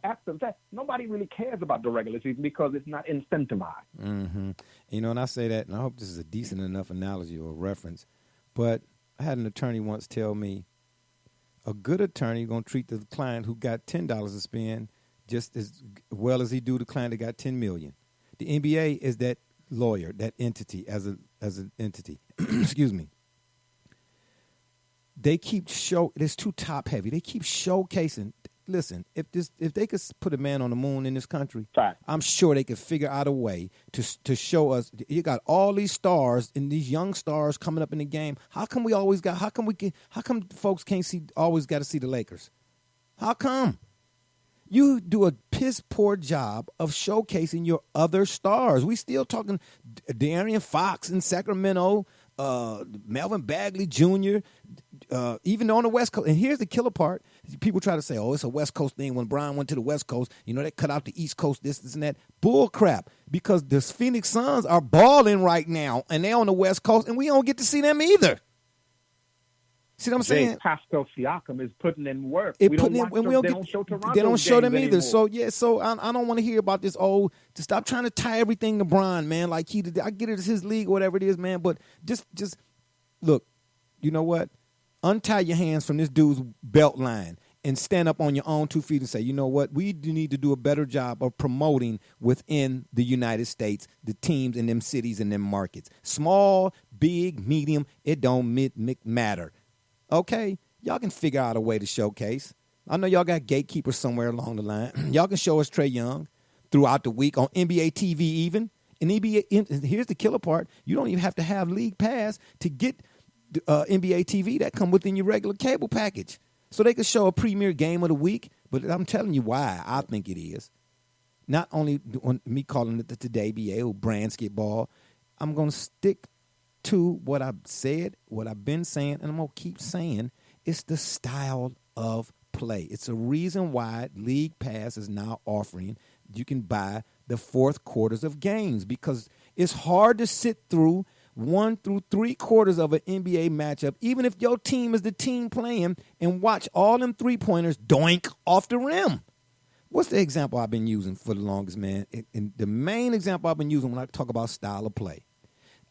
after that, nobody really cares about the regular season because it's not incentivized. Mm-hmm. And I say that, and I hope this is a decent enough analogy or reference, but I had an attorney once tell me, a good attorney going to treat the client who got $10 to spend just as well as he do the client that got $10 million. The NBA is that lawyer, that entity as an entity. Excuse me. They keep it's too top heavy. They keep showcasing. Listen, if they could put a man on the moon in this country, Fact. I'm sure they could figure out a way to show us. You got all these stars and these young stars coming up in the game. How come folks can't always got to see the Lakers? How come? You do a piss poor job of showcasing your other stars. We still talking De'Aaron Fox in Sacramento, Melvin Bagley Jr., even on the West Coast. And here's the killer part. People try to say, it's a West Coast thing. When Bron went to the West Coast, they cut out the East Coast, this and that. Bull crap. Because the Phoenix Suns are balling right now, and they're on the West Coast, and we don't get to see them either. See what I'm saying? Pascal Siakam is putting in work. They don't show Toronto. They don't show them either. Anymore. So I don't want to hear about this. To stop trying to tie everything to Bron, man. Like I get it, it's his league or whatever it is, man. But just look. You know what? Untie your hands from this dude's belt line and stand up on your own 2 feet and say, you know what? We need to do a better job of promoting within the United States the teams in them cities and them markets. Small, big, medium. It don't matter. Okay, y'all can figure out a way to showcase. I know y'all got gatekeepers somewhere along the line. Y'all can show us Trae Young throughout the week on NBA TV even. And here's the killer part. You don't even have to have League Pass to get NBA TV that come within your regular cable package. So they could show a premier game of the week. But I'm telling you why I think it is. Not only on me calling it the Today BA or Brandsketball, I'm going to stick to what I've said, what I've been saying, and I'm going to keep saying, it's the style of play. It's a reason why League Pass is now offering you can buy the fourth quarters of games because it's hard to sit through 1 through 3 quarters of an NBA matchup, even if your team is the team playing, and watch all them three-pointers doink off the rim. What's the example I've been using for the longest, man? And the main example I've been using when I talk about style of play.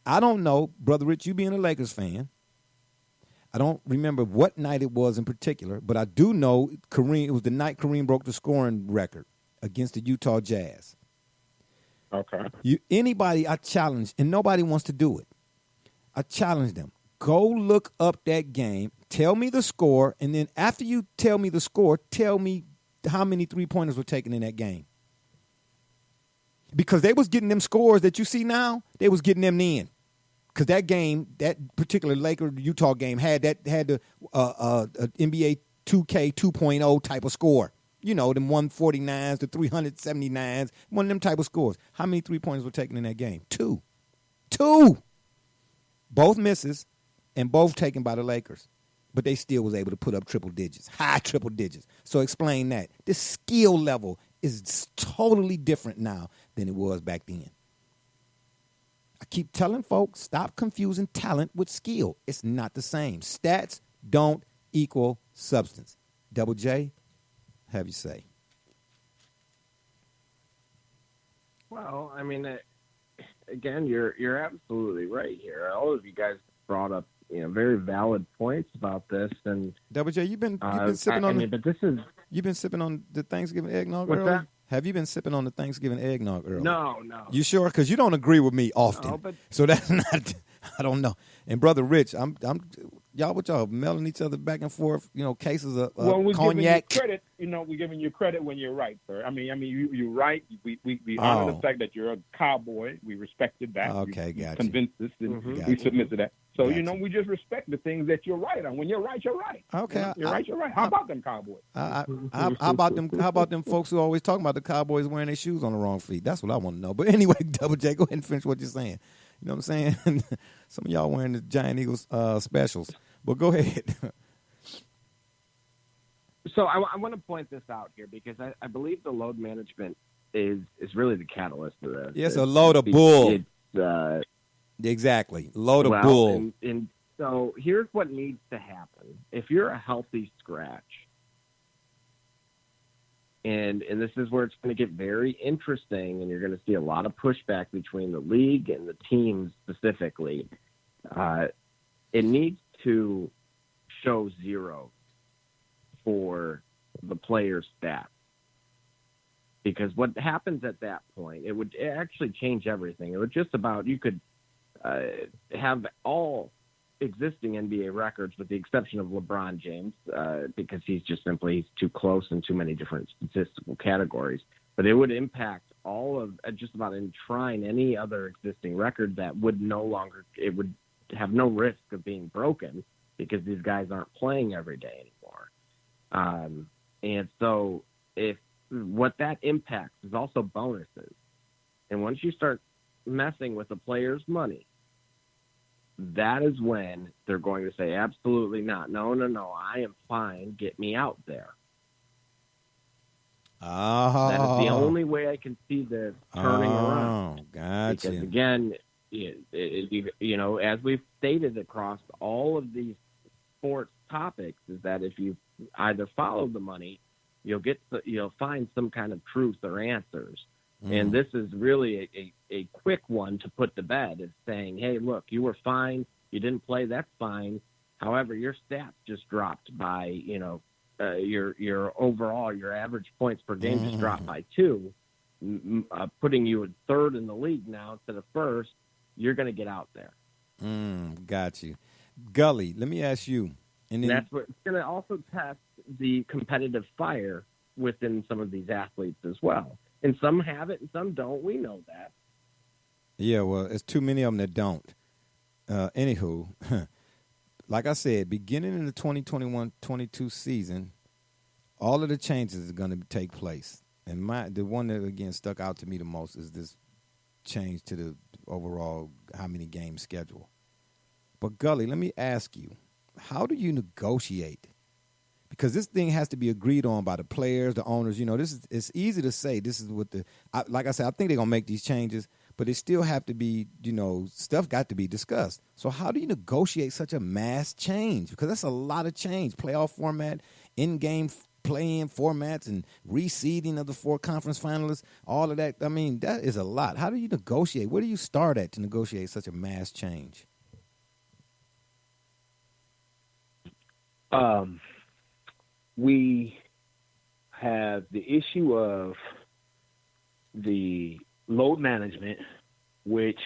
I don't know, Brother Rich, you being a Lakers fan, I don't remember what night it was in particular, but I do know it was the night Kareem broke the scoring record against the Utah Jazz. Okay. Anybody I challenge, and nobody wants to do it, I challenge them. Go look up that game, tell me the score, and then after you tell me the score, tell me how many three-pointers were taken in that game. Because they was getting them scores that you see now, they was getting them in. Because that game, that particular Laker-Utah game had the NBA 2K 2.0 type of score. Them 149s, the 379s, one of them type of scores. How many three-pointers were taken in that game? 2. Both misses and both taken by the Lakers. But they still was able to put up triple digits, high triple digits. So explain that. The skill level is totally different now than it was back then. I keep telling folks, stop confusing talent with skill. It's not the same. Stats don't equal substance. Double J, have you say. Well, I mean, again, you're absolutely right here. All of you guys brought up very valid points about this, and Double J, you've been sipping on. but this is you've been sipping on the Thanksgiving eggnog what's early. that? Have you been sipping on the Thanksgiving eggnog early? No. You sure? Because you don't agree with me often. No, but so that's not. I don't know. And Brother Rich, I'm y'all mailing each other back and forth. Cases of we're cognac. giving you credit. We're giving you credit when you're right, sir. I mean, you're right. We honor the fact that you're a cowboy. We respected that. Okay, you gotcha. Convinced us, and Gotcha. we submit to that. So Gotcha. we just respect the things that you're right on. When you're right, you're right. Okay, You're right. You're right. How about them Cowboys? How about them? How about them folks who always talking about the Cowboys wearing their shoes on the wrong feet? That's what I want to know. But anyway, Double J, go ahead and finish what you're saying. You know what I'm saying? Some of y'all wearing the Giant Eagles specials. But go ahead. So I want to point this out here because I believe the load management is really the catalyst of this. Yes, a load of bull. Exactly. Load of bull. And so here's what needs to happen. If you're a healthy scratch, and this is where it's going to get very interesting, and you're going to see a lot of pushback between the league and the teams specifically, it needs to show zero for the player's stats. Because what happens at that point, it would actually change everything. It would just about, you could have all existing NBA records with the exception of LeBron James, because he's too close in too many different statistical categories. But it would impact all of, just about enshrine any other existing record that would it would have no risk of being broken because these guys aren't playing every day anymore. And so what that impacts is also bonuses. And once you start messing with the player's money, that is when they're going to say, absolutely not. No, I am fine. Get me out there. Oh. That is the only way I can see this turning around. Gotcha. Because again, as we've stated across all of these sports topics, is that if you either follow the money, you'll find some kind of truth or answers. And this is really a quick one to put to bed. It's saying, hey, look, you were fine. You didn't play. That's fine. However, your stats just dropped by, your overall, your average points per game just dropped by 2, putting you in third in the league now instead of first. You're going to get out there. Got you. Gully, let me ask you. And that's what it's going to also test the competitive fire within some of these athletes as well. And some have it and some don't. We know that. Yeah, well, it's too many of them that don't. Anywho, like I said, beginning in the 2021-22 season, all of the changes are going to take place. And the one that, again, stuck out to me the most is this change to the overall how many games schedule. But, Gully, let me ask you, how do you negotiate? Because this thing has to be agreed on by the players, the owners. It's easy to say this is what like I said, I think they're going to make these changes, but it still have to be, stuff got to be discussed. So how do you negotiate such a mass change? Because that's a lot of change. Playoff format, in-game play-in formats, and reseeding of the 4 conference finalists, all of that. I mean, that is a lot. How do you negotiate? Where do you start at to negotiate such a mass change? We have the issue of the load management, which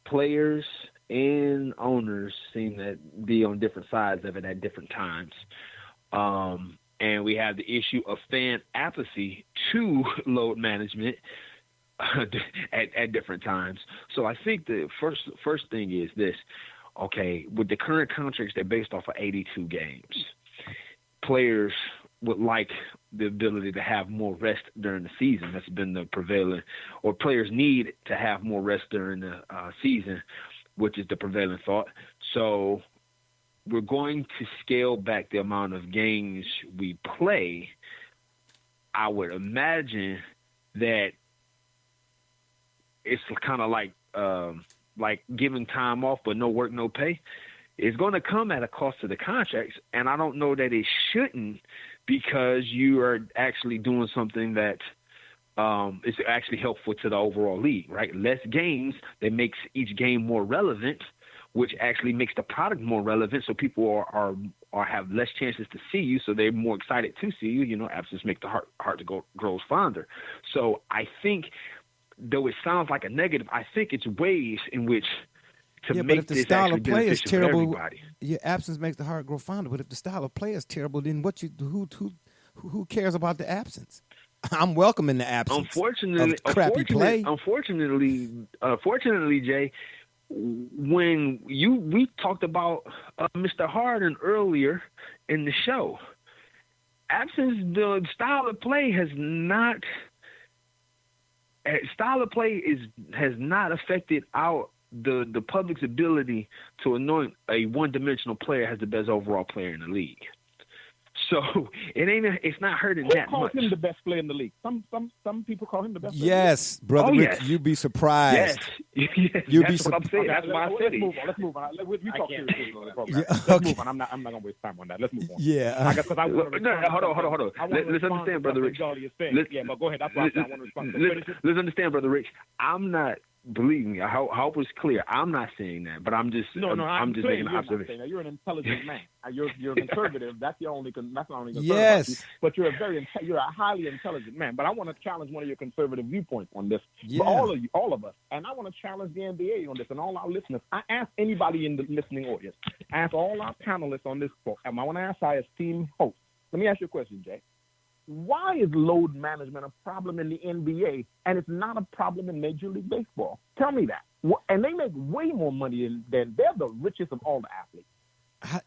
players and owners seem to be on different sides of it at different times. And we have the issue of fan apathy to load management at different times. So I think the first thing is this. Okay, with the current contracts, they're based off of 82 games. Players would like the ability to have more rest during the season. That's been the prevailing, or players need to have more rest during the season, which is the prevailing thought. So we're going to scale back the amount of games we play. I would imagine that it's kind of like giving time off but no work, no pay. It's going to come at a cost to the contracts, and I don't know that it shouldn't, because you are actually doing something that it's actually helpful to the overall league, right? Less games, that makes each game more relevant, which actually makes the product more relevant, so people are have less chances to see you, so they're more excited to see you. You know, absence makes the heart to grows fonder. So I think, though it sounds like a negative, I think it's ways in which to make but if the this style actually of play is beneficial for terrible, everybody. your absence makes the heart grow fonder. But if the style of play is terrible, then who cares about the absence? I'm welcoming the absence. Crappy play. Unfortunately, Jay, when we talked about Mr. Harden earlier in the show, the style of play has not affected the public's ability to anoint a one-dimensional player as the best overall player in the league. So it's not hurting that much. Who calls him the best player in the league? Some people call him the best player. Yes, brother. Oh, Rick, yes. You'd be surprised. Yes. You'd be That's what I'm saying. That's why I said it. Let's move on. We talk seriously on the program. Yeah, Let's move on. I'm not going to waste time on that. Let's move on. Yeah. Because I want to hold on. Let's understand, brother Rich. Yeah, but go ahead. That's why I want to respond. Let's understand, brother Rich. I'm not. Believe me, I hope it's clear. I'm not saying that, but I'm just just making an observation. You're an intelligent man. You're conservative. That's the only concern. Yes. About you. But you're a highly intelligent man. But I want to challenge one of your conservative viewpoints on this. Yeah. For all of us, and I want to challenge the NBA on this and all our listeners. I ask anybody in the listening audience, ask all our panelists on this program. I want to ask our esteemed host. Let me ask you a question, Jay. Why is load management a problem in the NBA and it's not a problem in Major League Baseball? Tell me that. And they make way more money than they're the richest of all the athletes.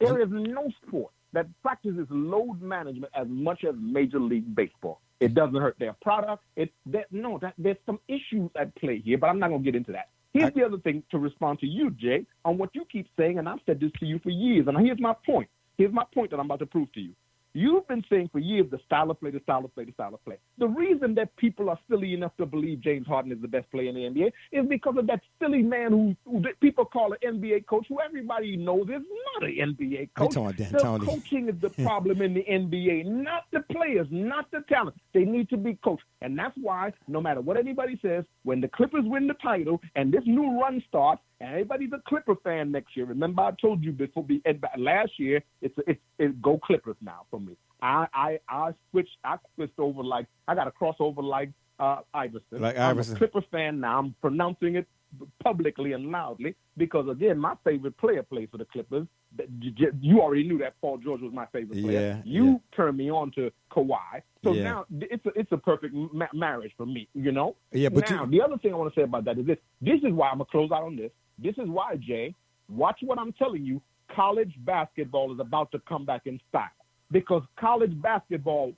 There is no sport that practices load management as much as Major League Baseball. It doesn't hurt their product. There's some issues at play here, but I'm not going to get into that. Here's the other thing to respond to you, Jay, on what you keep saying, and I've said this to you for years, and here's my point. Here's my point that I'm about to prove to you. You've been saying for years the style of play. The reason that people are silly enough to believe James Harden is the best player in the NBA is because of that silly man who people call an NBA coach, who everybody knows is not an NBA coach. The coaching is the problem in the NBA, not the players, not the talent. They need to be coached. And that's why, no matter what anybody says, when the Clippers win the title and this new run starts, and everybody's a Clipper fan next year. Remember, I told you last year, it's go Clippers now for me. I switched over like I got a crossover like Iverson. I'm a Clipper fan now. I'm pronouncing it publicly and loudly because, again, my favorite player plays for the Clippers. You already knew that Paul George was my favorite player. You turned me on to Kawhi. So now it's a perfect marriage for me, you know? Yeah, but now, the other thing I want to say about that is this. This is why I'm going to close out on this. This is why, Jay, watch what I'm telling you. College basketball is about to come back in style because college basketball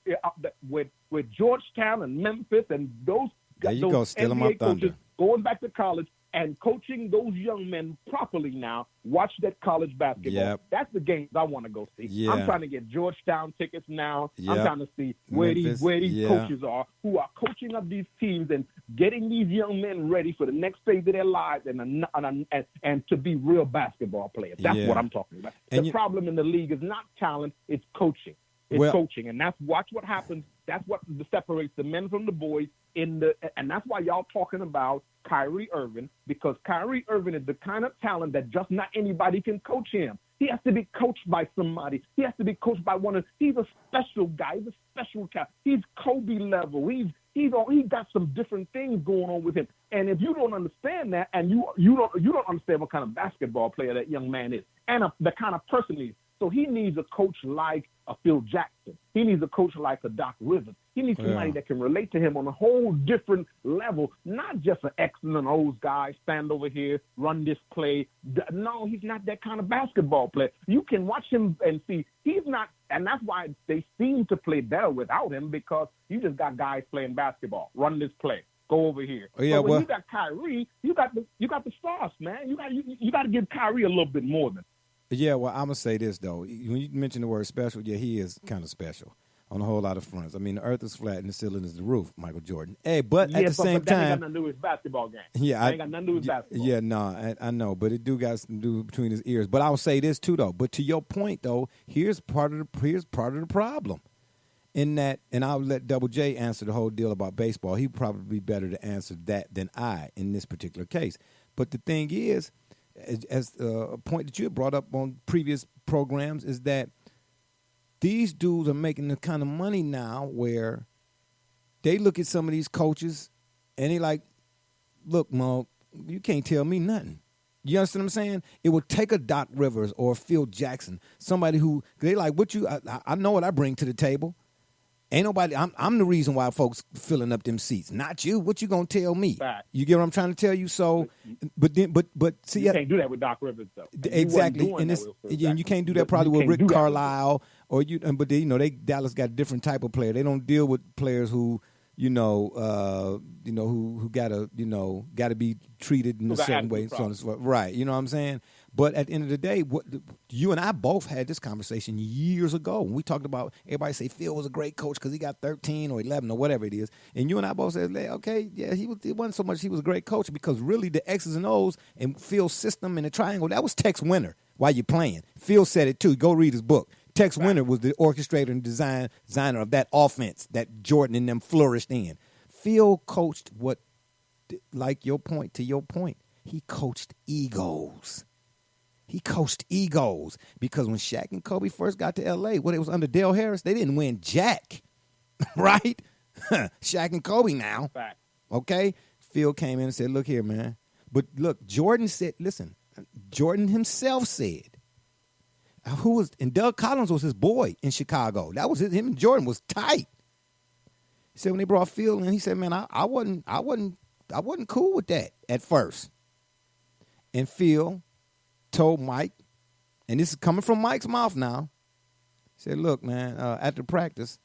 with Georgetown and Memphis and those NBA coaches going back to college and coaching those young men properly now, watch that college basketball. Yep. That's the games I want to go see. Yeah. I'm trying to get Georgetown tickets now. Yep. I'm trying to see where these coaches are who are coaching up these teams and getting these young men ready for the next phase of their lives and to be real basketball players. That's what I'm talking about. The problem in the league is not talent, it's coaching. It's coaching, and watch what happens. That's what separates the men from the boys and that's why y'all talking about Kyrie Irving, because Kyrie Irving is the kind of talent that just not anybody can coach him. He has to be coached by somebody. He has to be coached by he's a special guy. He's a special talent. He's Kobe level. He got some different things going on with him. And if you don't understand that, and you don't understand what kind of basketball player that young man is, and the kind of person he is. So he needs a coach like a Phil Jackson. He needs a coach like a Doc Rivers. He needs somebody that can relate to him on a whole different level, not just an X and an O's guy, stand over here, run this play. No, he's not that kind of basketball player. You can watch him and see he's not, and that's why they seem to play better without him, because you just got guys playing basketball. Run this play. Go over here. But when you got Kyrie, you got the stars, man. You got to give Kyrie a little bit more than. Yeah, well, I'm going to say this, though. When you mention the word special, he is kind of special on a whole lot of fronts. I mean, the earth is flat and the ceiling is the roof, Michael Jordan. Hey, but at the same time. That ain't got nothing to do with his basketball game. Yeah. Ain't got nothing to do with basketball. Yeah, no, I know, but it do got something to do between his ears. But I'll say this, too, though. But to your point, though, here's part of the problem. in that, and I'll let Double J answer the whole deal about baseball. He'd probably be better to answer that than I in this particular case. But the thing is, as a point that you had brought up on previous programs, is that these dudes are making the kind of money now where they look at some of these coaches and they like, look, Mo, you can't tell me nothing. You understand what I'm saying? It would take a Doc Rivers or a Phil Jackson, somebody who they like. I know what I bring to the table. Ain't nobody. I'm the reason why folks filling up them seats, not you. What you gonna tell me? Fact. You get what I'm trying to tell you? So, but see, you can't do that with Doc Rivers though. Exactly, and you can't do that probably with Rick Carlisle or you. But Dallas got a different type of player. They don't deal with players who who gotta be treated in a certain way. So on and so forth. Right, you know what I'm saying? But at the end of the day, you and I both had this conversation years ago when we talked about everybody say Phil was a great coach because he got 13 or 11 or whatever it is. And you and I both said, okay, yeah, it wasn't so much he was a great coach because really the X's and O's and Phil's system and the triangle, that was Tex Winter while you're playing. Phil said it too. Go read his book. Tex Winter was the orchestrator and designer of that offense that Jordan and them flourished in. Phil coached like your point to your point, he coached egos. He coached egos because when Shaq and Kobe first got to L.A., it was under Dale Harris, they didn't win jack, right? Shaq and Kobe now, Fact. Okay? Phil came in and said, look here, man. But look, Jordan said, listen, Jordan himself said, and Doug Collins was his boy in Chicago. That was him and Jordan was tight. He said when they brought Phil in, he said, man, I wasn't cool with that at first. And Phil told Mike, and this is coming from Mike's mouth now, he said, look, man, after practice,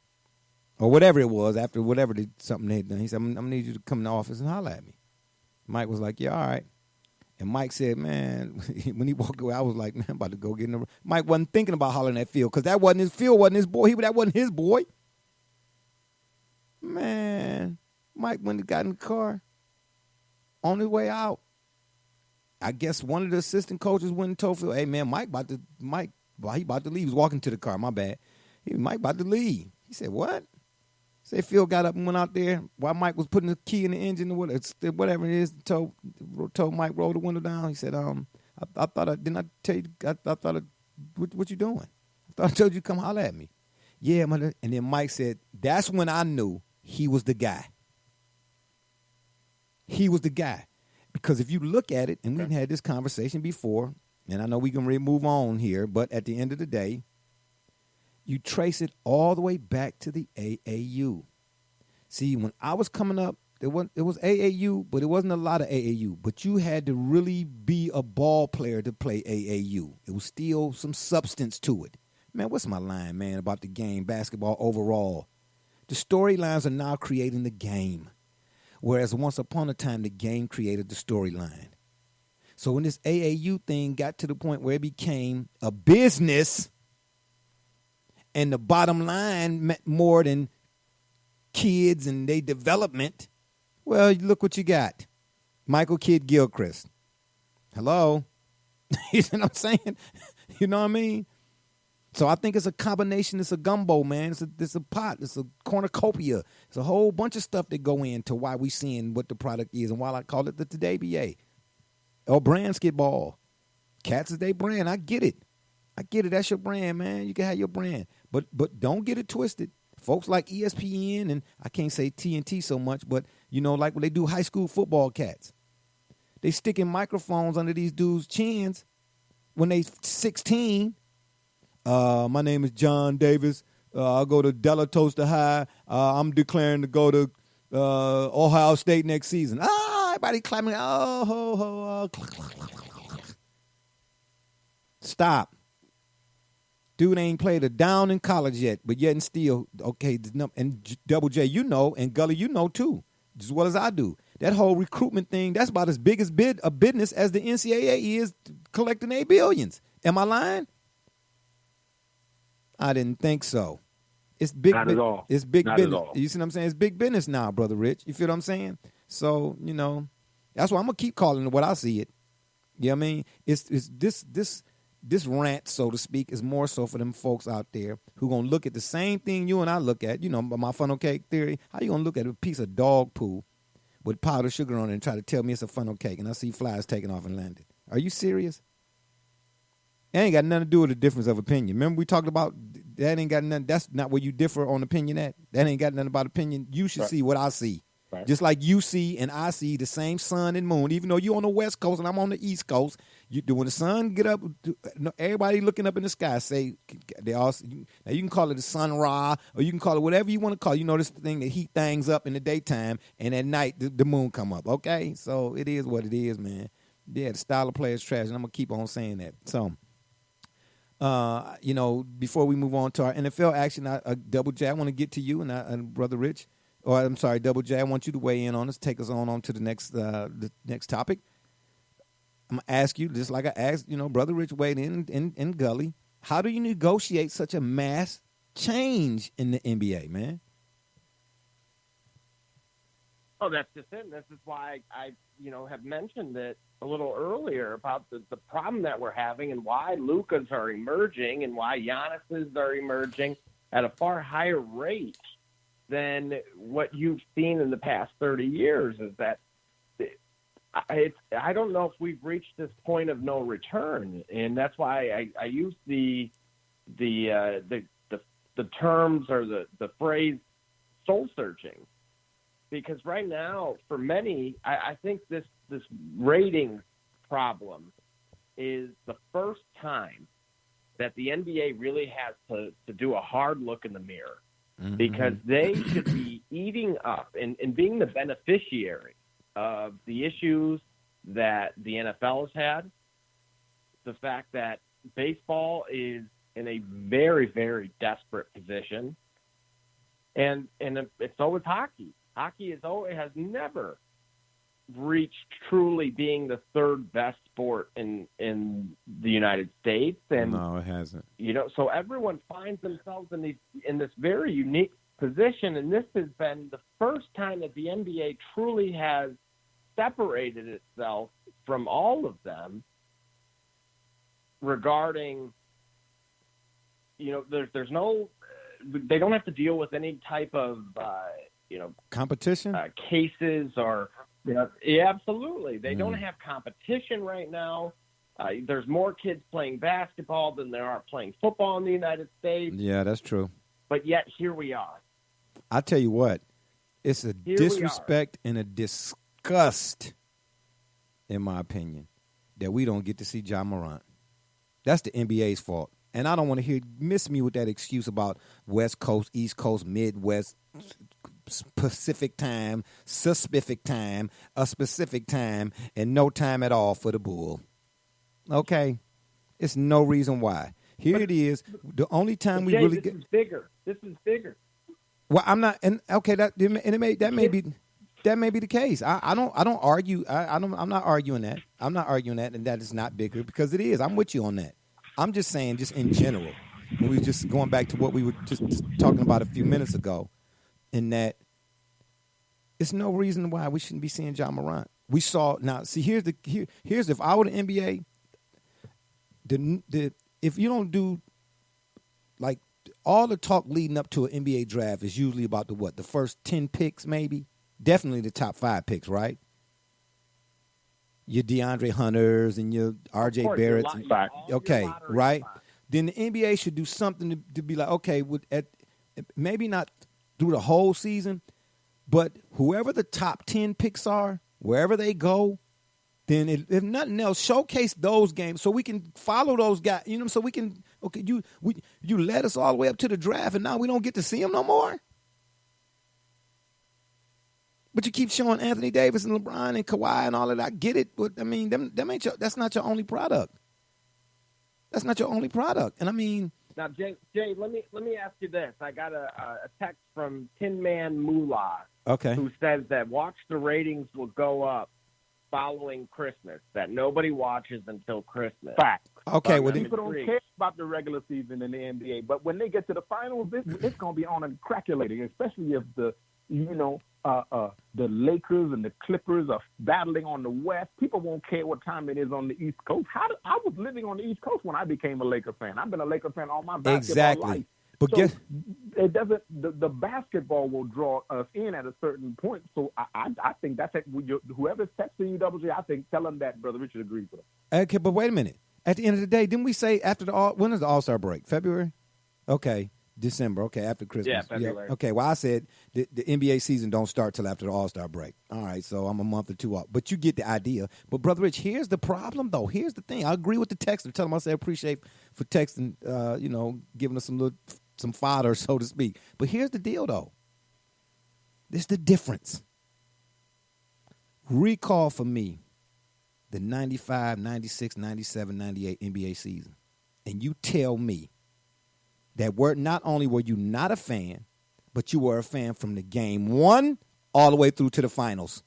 or whatever it was, after whatever something they had done, he said, I'm going to need you to come in the office and holler at me. Mike was like, yeah, all right. And Mike said, man, when he walked away, I was like, man, I'm about to go get in the. Mike wasn't thinking about hollering at Phil because Phil wasn't his boy. That wasn't his boy. Man, Mike, when he got in the car, on his way out, I guess one of the assistant coaches went and told Phil, hey, man, Mike about to leave. He was walking to the car, my bad. Mike about to leave. He said, what? Say Phil got up and went out there while Mike was putting the key in the engine or whatever it is. Told Mike roll the window down. He said, I thought what you doing? I thought I told you to come holler at me. Yeah, mother. And then Mike said, that's when I knew he was the guy. He was the guy. Because if you look at it, and we've had this conversation before, and I know we can move on here, but at the end of the day, you trace it all the way back to the AAU. See, when I was coming up, it was AAU, but it wasn't a lot of AAU. But you had to really be a ball player to play AAU. It was still some substance to it. Man, what's my line, man, about the game, basketball overall? The storylines are now creating the game, whereas once upon a time, the game created the storyline. So when this AAU thing got to the point where it became a business, and the bottom line meant more than kids and their development, well, look what you got. Michael Kidd Gilchrist. Hello? You know what I'm saying? You know what I mean? So I think it's a combination. It's a gumbo, man. It's a pot. It's a cornucopia. It's a whole bunch of stuff that go into why we seeing what the product is and why I call it the Today BA. Or brand skitball. Cats is their brand. I get it. That's your brand, man. You can have your brand. But don't get it twisted. Folks like ESPN, and I can't say TNT so much, but, like when they do high school football cats. They sticking microphones under these dudes' chins when they 16. My name is John Davis. I'll go to Delatosta High. I'm declaring to go to Ohio State next season. Everybody clapping. Oh, ho, ho, oh. Stop. Dude ain't played a down in college yet, but yet and still, okay, and Double J, and Gully, too, as well as I do. That whole recruitment thing, that's about as big a business as the NCAA is collecting $8 billion. Am I lying? I didn't think so. It's big. Not at all. It's big Not business. at all. You see what I'm saying? It's big business now, Brother Rich. You feel what I'm saying? So, that's why I'm going to keep calling it what I see it. You know what I mean? It's this this rant, so to speak, is more so for them folks out there who gonna look at the same thing you and I look at. You know, my funnel cake theory. How you gonna look at a piece of dog poo with powdered sugar on it and try to tell me it's a funnel cake, and I see flies taking off and landing? Are you serious? It ain't got nothing to do with the difference of opinion. Remember we talked about that ain't got nothing. That's not where you differ on opinion at. That ain't got nothing about opinion. You should see what I see. Right. Just like you see and I see the same sun and moon, even though you're on the West Coast and I'm on the East Coast. When the sun get up, everybody looking up in the sky say they all. Now you can call it the sun ra, or you can call it whatever you want to call it. You know this thing that heat things up in the daytime, and at night the moon come up. Okay, so it is what it is, man. Yeah, the style of play is trash, and I'm gonna keep on saying that. So. Before we move on to our NFL action, Double J, I want to get to you and Brother Rich, or I'm sorry, Double J, I want you to weigh in on us, take us on to the next topic. I'm gonna ask you, just like I asked, Brother Rich weighed in Gully. How do you negotiate such a mass change in the NBA, man? Oh, that's just it. This is why I have mentioned it a little earlier about the problem that we're having and why Lukas are emerging and why Giannis's are emerging at a far higher rate than what you've seen in the past 30 years. Is that I don't know if we've reached this point of no return, and that's why I use the terms or the phrase soul searching. Because right now, for many, I think this rating problem is the first time that the NBA really has to do a hard look in the mirror. Mm-hmm. Because they should be eating up and being the beneficiary of the issues that the NFL has had, the fact that baseball is in a very, very desperate position, and it's so is hockey. Hockey has never reached truly being the third best sport in the United States, and no, it hasn't. So everyone finds themselves in this very unique position, and this has been the first time that the NBA truly has separated itself from all of them regarding. There's no. They don't have to deal with any type of. Competition cases or absolutely. They don't have competition right now. There's more kids playing basketball than there are playing football in the United States. Yeah, that's true. But yet here we are. I tell you what, it's a disrespect and a disgust, in my opinion, that we don't get to see Ja Morant. That's the NBA's fault. And I don't want to miss me with that excuse about West Coast, East Coast, Midwest, Pacific time, a specific time, and no time at all for the bull. Okay? It's no reason why. It is. The only time we really get... This is bigger. Well, I'm not... And okay, that may be the case. I don't argue. I'm not arguing that. And that is not bigger, because it is. I'm with you on that. I'm just saying, just in general, when we were just going back to what we were just talking about a few minutes ago, in that it's no reason why we shouldn't be seeing Ja Morant. We saw now. See, here's if I were the NBA, if you don't do like all the talk leading up to an NBA draft is usually about the first 10 picks, maybe definitely the top 5 picks, right? Your DeAndre Hunters and your RJ Barretts, okay, right? Then the NBA should do something to be like, okay, maybe not through the whole season, but whoever the top 10 picks are, wherever they go, then if nothing else, showcase those games so we can follow those guys. So we can. Okay, you led us all the way up to the draft, and now we don't get to see them no more. But you keep showing Anthony Davis and LeBron and Kawhi and all of that. I get it, but I mean, them ain't that's not your only product. That's not your only product, and I mean. Now, Jay, let me ask you this. I got a text from Tin Man Moolah, who says that watch the ratings will go up following Christmas, that nobody watches until Christmas. Fact. Okay, well, people don't care about the regular season in the NBA, but when they get to the finals, it's going to be on and crackulating, especially if the the Lakers and the Clippers are battling on the West. People won't care what time it is on the East Coast. I was living on the East Coast when I became a Laker fan. I've been a Laker fan all my basketball life. But so it doesn't. The basketball will draw us in at a certain point. So I think that's it. Whoever's texting you, Double J, I think tell them that Brother Richard agrees with him. Okay, but wait a minute. At the end of the day, didn't we say after when is the All-Star break? February? Okay. December, okay, after Christmas. Yeah, February. Yeah. Okay, well, I said the NBA season don't start till after the All-Star break. All right, so I'm a month or two off. But you get the idea. But, Brother Rich, here's the problem, though. Here's the thing. I agree with the texter. Tell him I say appreciate for texting, giving us some fodder, so to speak. But here's the deal, though. This is the difference. Recall for me the 95, 96, 97, 98 NBA season. And you tell me that not only were you not a fan, but you were a fan from the game one all the way through to the finals.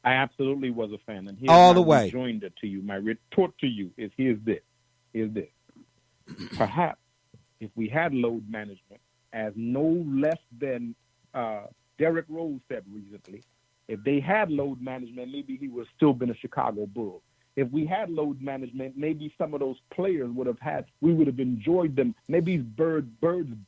I absolutely was a fan. And here's all the my way. Rejoinder to you, my retort to you is here's this. Perhaps if we had load management, as no less than Derrick Rose said recently, if they had load management, maybe he would have still been a Chicago Bull. If we had load management, maybe some of those players we would have enjoyed them. Maybe Bird's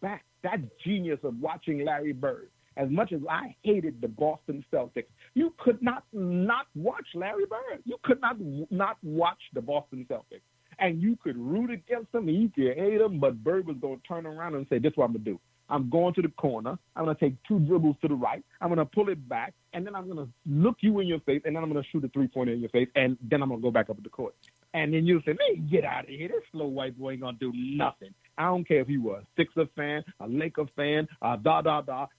back. That genius of watching Larry Bird. As much as I hated the Boston Celtics, you could not watch Larry Bird. You could not watch the Boston Celtics. And you could root against them and you could hate them, but Bird was going to turn around and say, this is what I'm going to do. I'm going to the corner. I'm going to take 2 dribbles to the right. I'm going to pull it back, and then I'm going to look you in your face, and then I'm going to shoot a 3-pointer in your face, and then I'm going to go back up to the court. And then you'll say, hey, get out of here. This slow white boy ain't going to do nothing. I don't care if you were a Sixer fan, a Laker fan,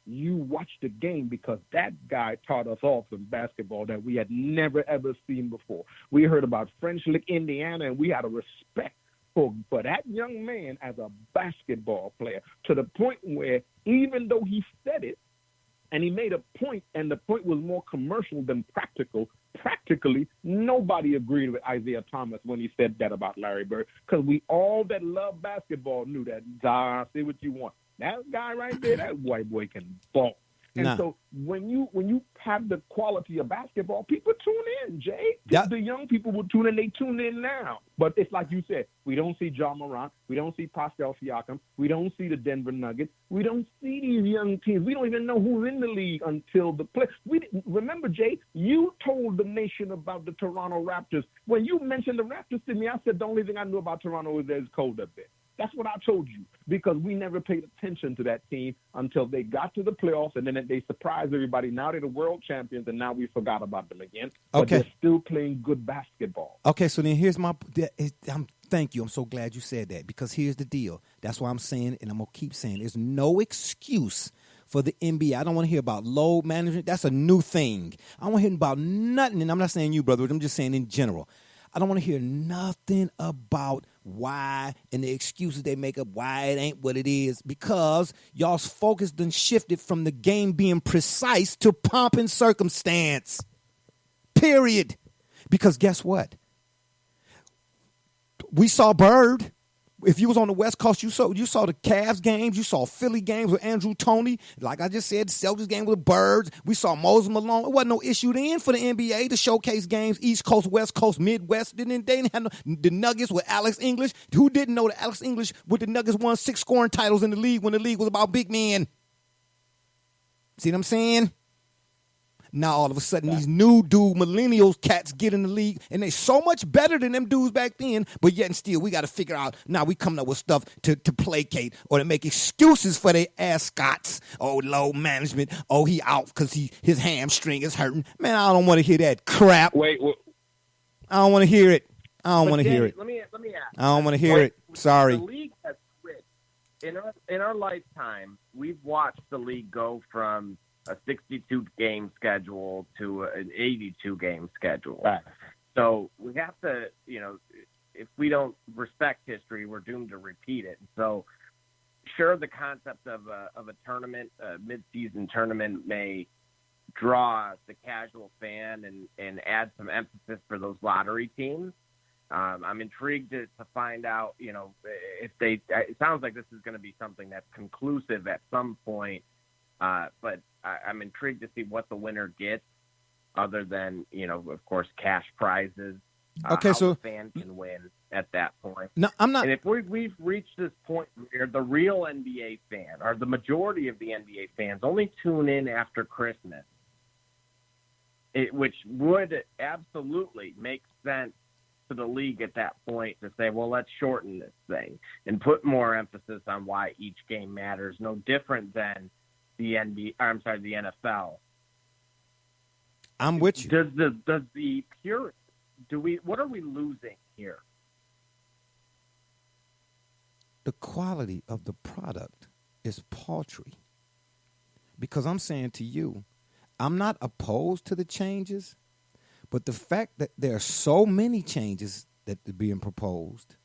You watch the game because that guy taught us all some basketball that we had never, ever seen before. We heard about French Lick, Indiana, and we had a respect for that young man as a basketball player to the point where even though he said it and he made a point and the point was more commercial than practically nobody agreed with Isaiah Thomas when he said that about Larry Bird because we all that love basketball knew that. I say what you want. That guy right there, that white boy can ball. And so when you have the quality of basketball, people tune in, Jay. The young people will tune in. They tune in now. But it's like you said, we don't see Ja Morant. We don't see Pascal Siakam. We don't see the Denver Nuggets. We don't see these young teams. We don't even know who's in the league until the play. Remember, Jay, you told the nation about the Toronto Raptors. When you mentioned the Raptors to me, I said the only thing I knew about Toronto is that it's cold up there. That's what I told you because we never paid attention to that team until they got to the playoffs and then they surprised everybody. Now they're the world champions and now we forgot about them again. But they're still playing good basketball. Okay, so then here's thank you. I'm so glad you said that because here's the deal. That's why I'm saying and I'm going to keep saying there's no excuse for the NBA. I don't want to hear about load management. That's a new thing. I don't want to hear about nothing. And I'm not saying you, brother. I'm just saying in general. I don't want to hear nothing about why and the excuses they make up why it ain't what it is because y'all's focus done shifted from the game being precise to pomp and circumstance. Period. Because guess what? We saw Bird. If you was on the West Coast, you saw the Cavs games. You saw Philly games with Andrew Toney. Like I just said, the Celtics game with the Birds. We saw Moses Malone. It wasn't no issue then for the NBA to showcase games, East Coast, West Coast, Midwest. They didn't have the Nuggets with Alex English. Who didn't know that Alex English with the Nuggets won 6 scoring titles in the league when the league was about big men? See what I'm saying? Now, all of a sudden, these new dude millennials cats get in the league, and they so much better than them dudes back then, but yet and still, we got to figure out, now we coming up with stuff to placate or to make excuses for their ascots. Oh, low management. Oh, he out because his hamstring is hurting. Man, I don't want to hear that crap. Wait. I don't want to hear it. I don't want to hear it. Let me ask. I don't want to hear it. Sorry. The league has switched. In our lifetime, we've watched the league go from a 62-game schedule to an 82-game schedule. Right. So we have to, if we don't respect history, we're doomed to repeat it. So sure, the concept of a tournament, a mid-season tournament may draw the casual fan and add some emphasis for those lottery teams. I'm intrigued to find out, if it sounds like this is going to be something that's conclusive at some point. But I'm intrigued to see what the winner gets, other than, of course, cash prizes. Okay, how so the fan can win at that point. No, I'm not. And if we've reached this point where the real NBA fan, or the majority of the NBA fans, only tune in after Christmas, which would absolutely make sense to the league at that point to say, well, let's shorten this thing and put more emphasis on why each game matters. No different than the NFL. I'm with you. Does the pure what are we losing here? The quality of the product is paltry. Because I'm saying to you, I'm not opposed to the changes, but the fact that there are so many changes that are being proposed,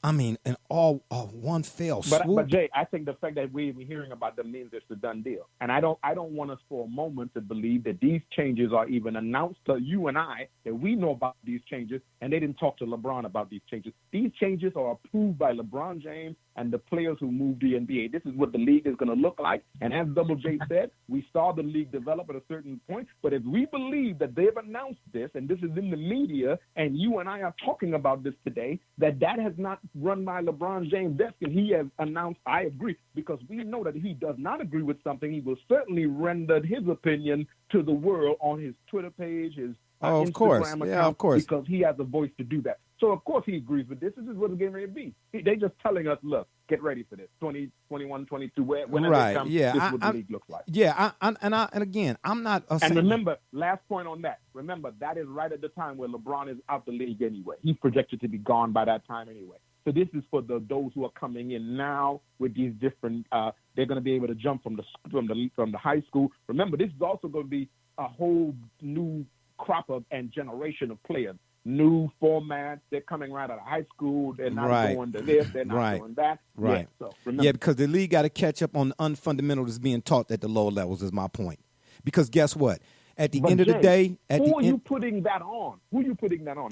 I mean, in all one fell swoop. But Jay, I think the fact that we're hearing about them means it's a done deal, and I don't want us for a moment to believe that these changes are even announced to you and I, that we know about these changes, and they didn't talk to LeBron about these changes. These changes are approved by LeBron James and the players who moved the NBA. This is what the league is going to look like, and as Double J said, we saw the league develop at a certain point. But if we believe that they've announced this, and this is in the media, and you and I are talking about this today, that has not run by LeBron James' desk, and he has announced, I agree, because we know that he does not agree with something. He will certainly render his opinion to the world on his Twitter page, his of Instagram course. account, Yeah, of course, because he has a voice to do that. So, of course, he agrees with this. This is what it's getting ready to be. They're just telling us, look, get ready for this. 2021, 22, whenever right. it comes, Yeah, this is what the league looks like. Yeah, and again, I'm not. And remember, last point on that. Remember, that is right at the time where LeBron is out the league anyway. He's projected to be gone by that time anyway. So this is for those who are coming in now with these different. They're going to be able to jump from the high school. Remember, this is also going to be a whole new crop of and generation of players. New formats. They're coming right out of high school. They're not going to this. They're not doing that. Right. Yeah, so remember, because the league got to catch up on the unfundamentals being taught at the lower levels. Is my point. Because guess what? At the end of the day, who are you putting that on? Who are you putting that on?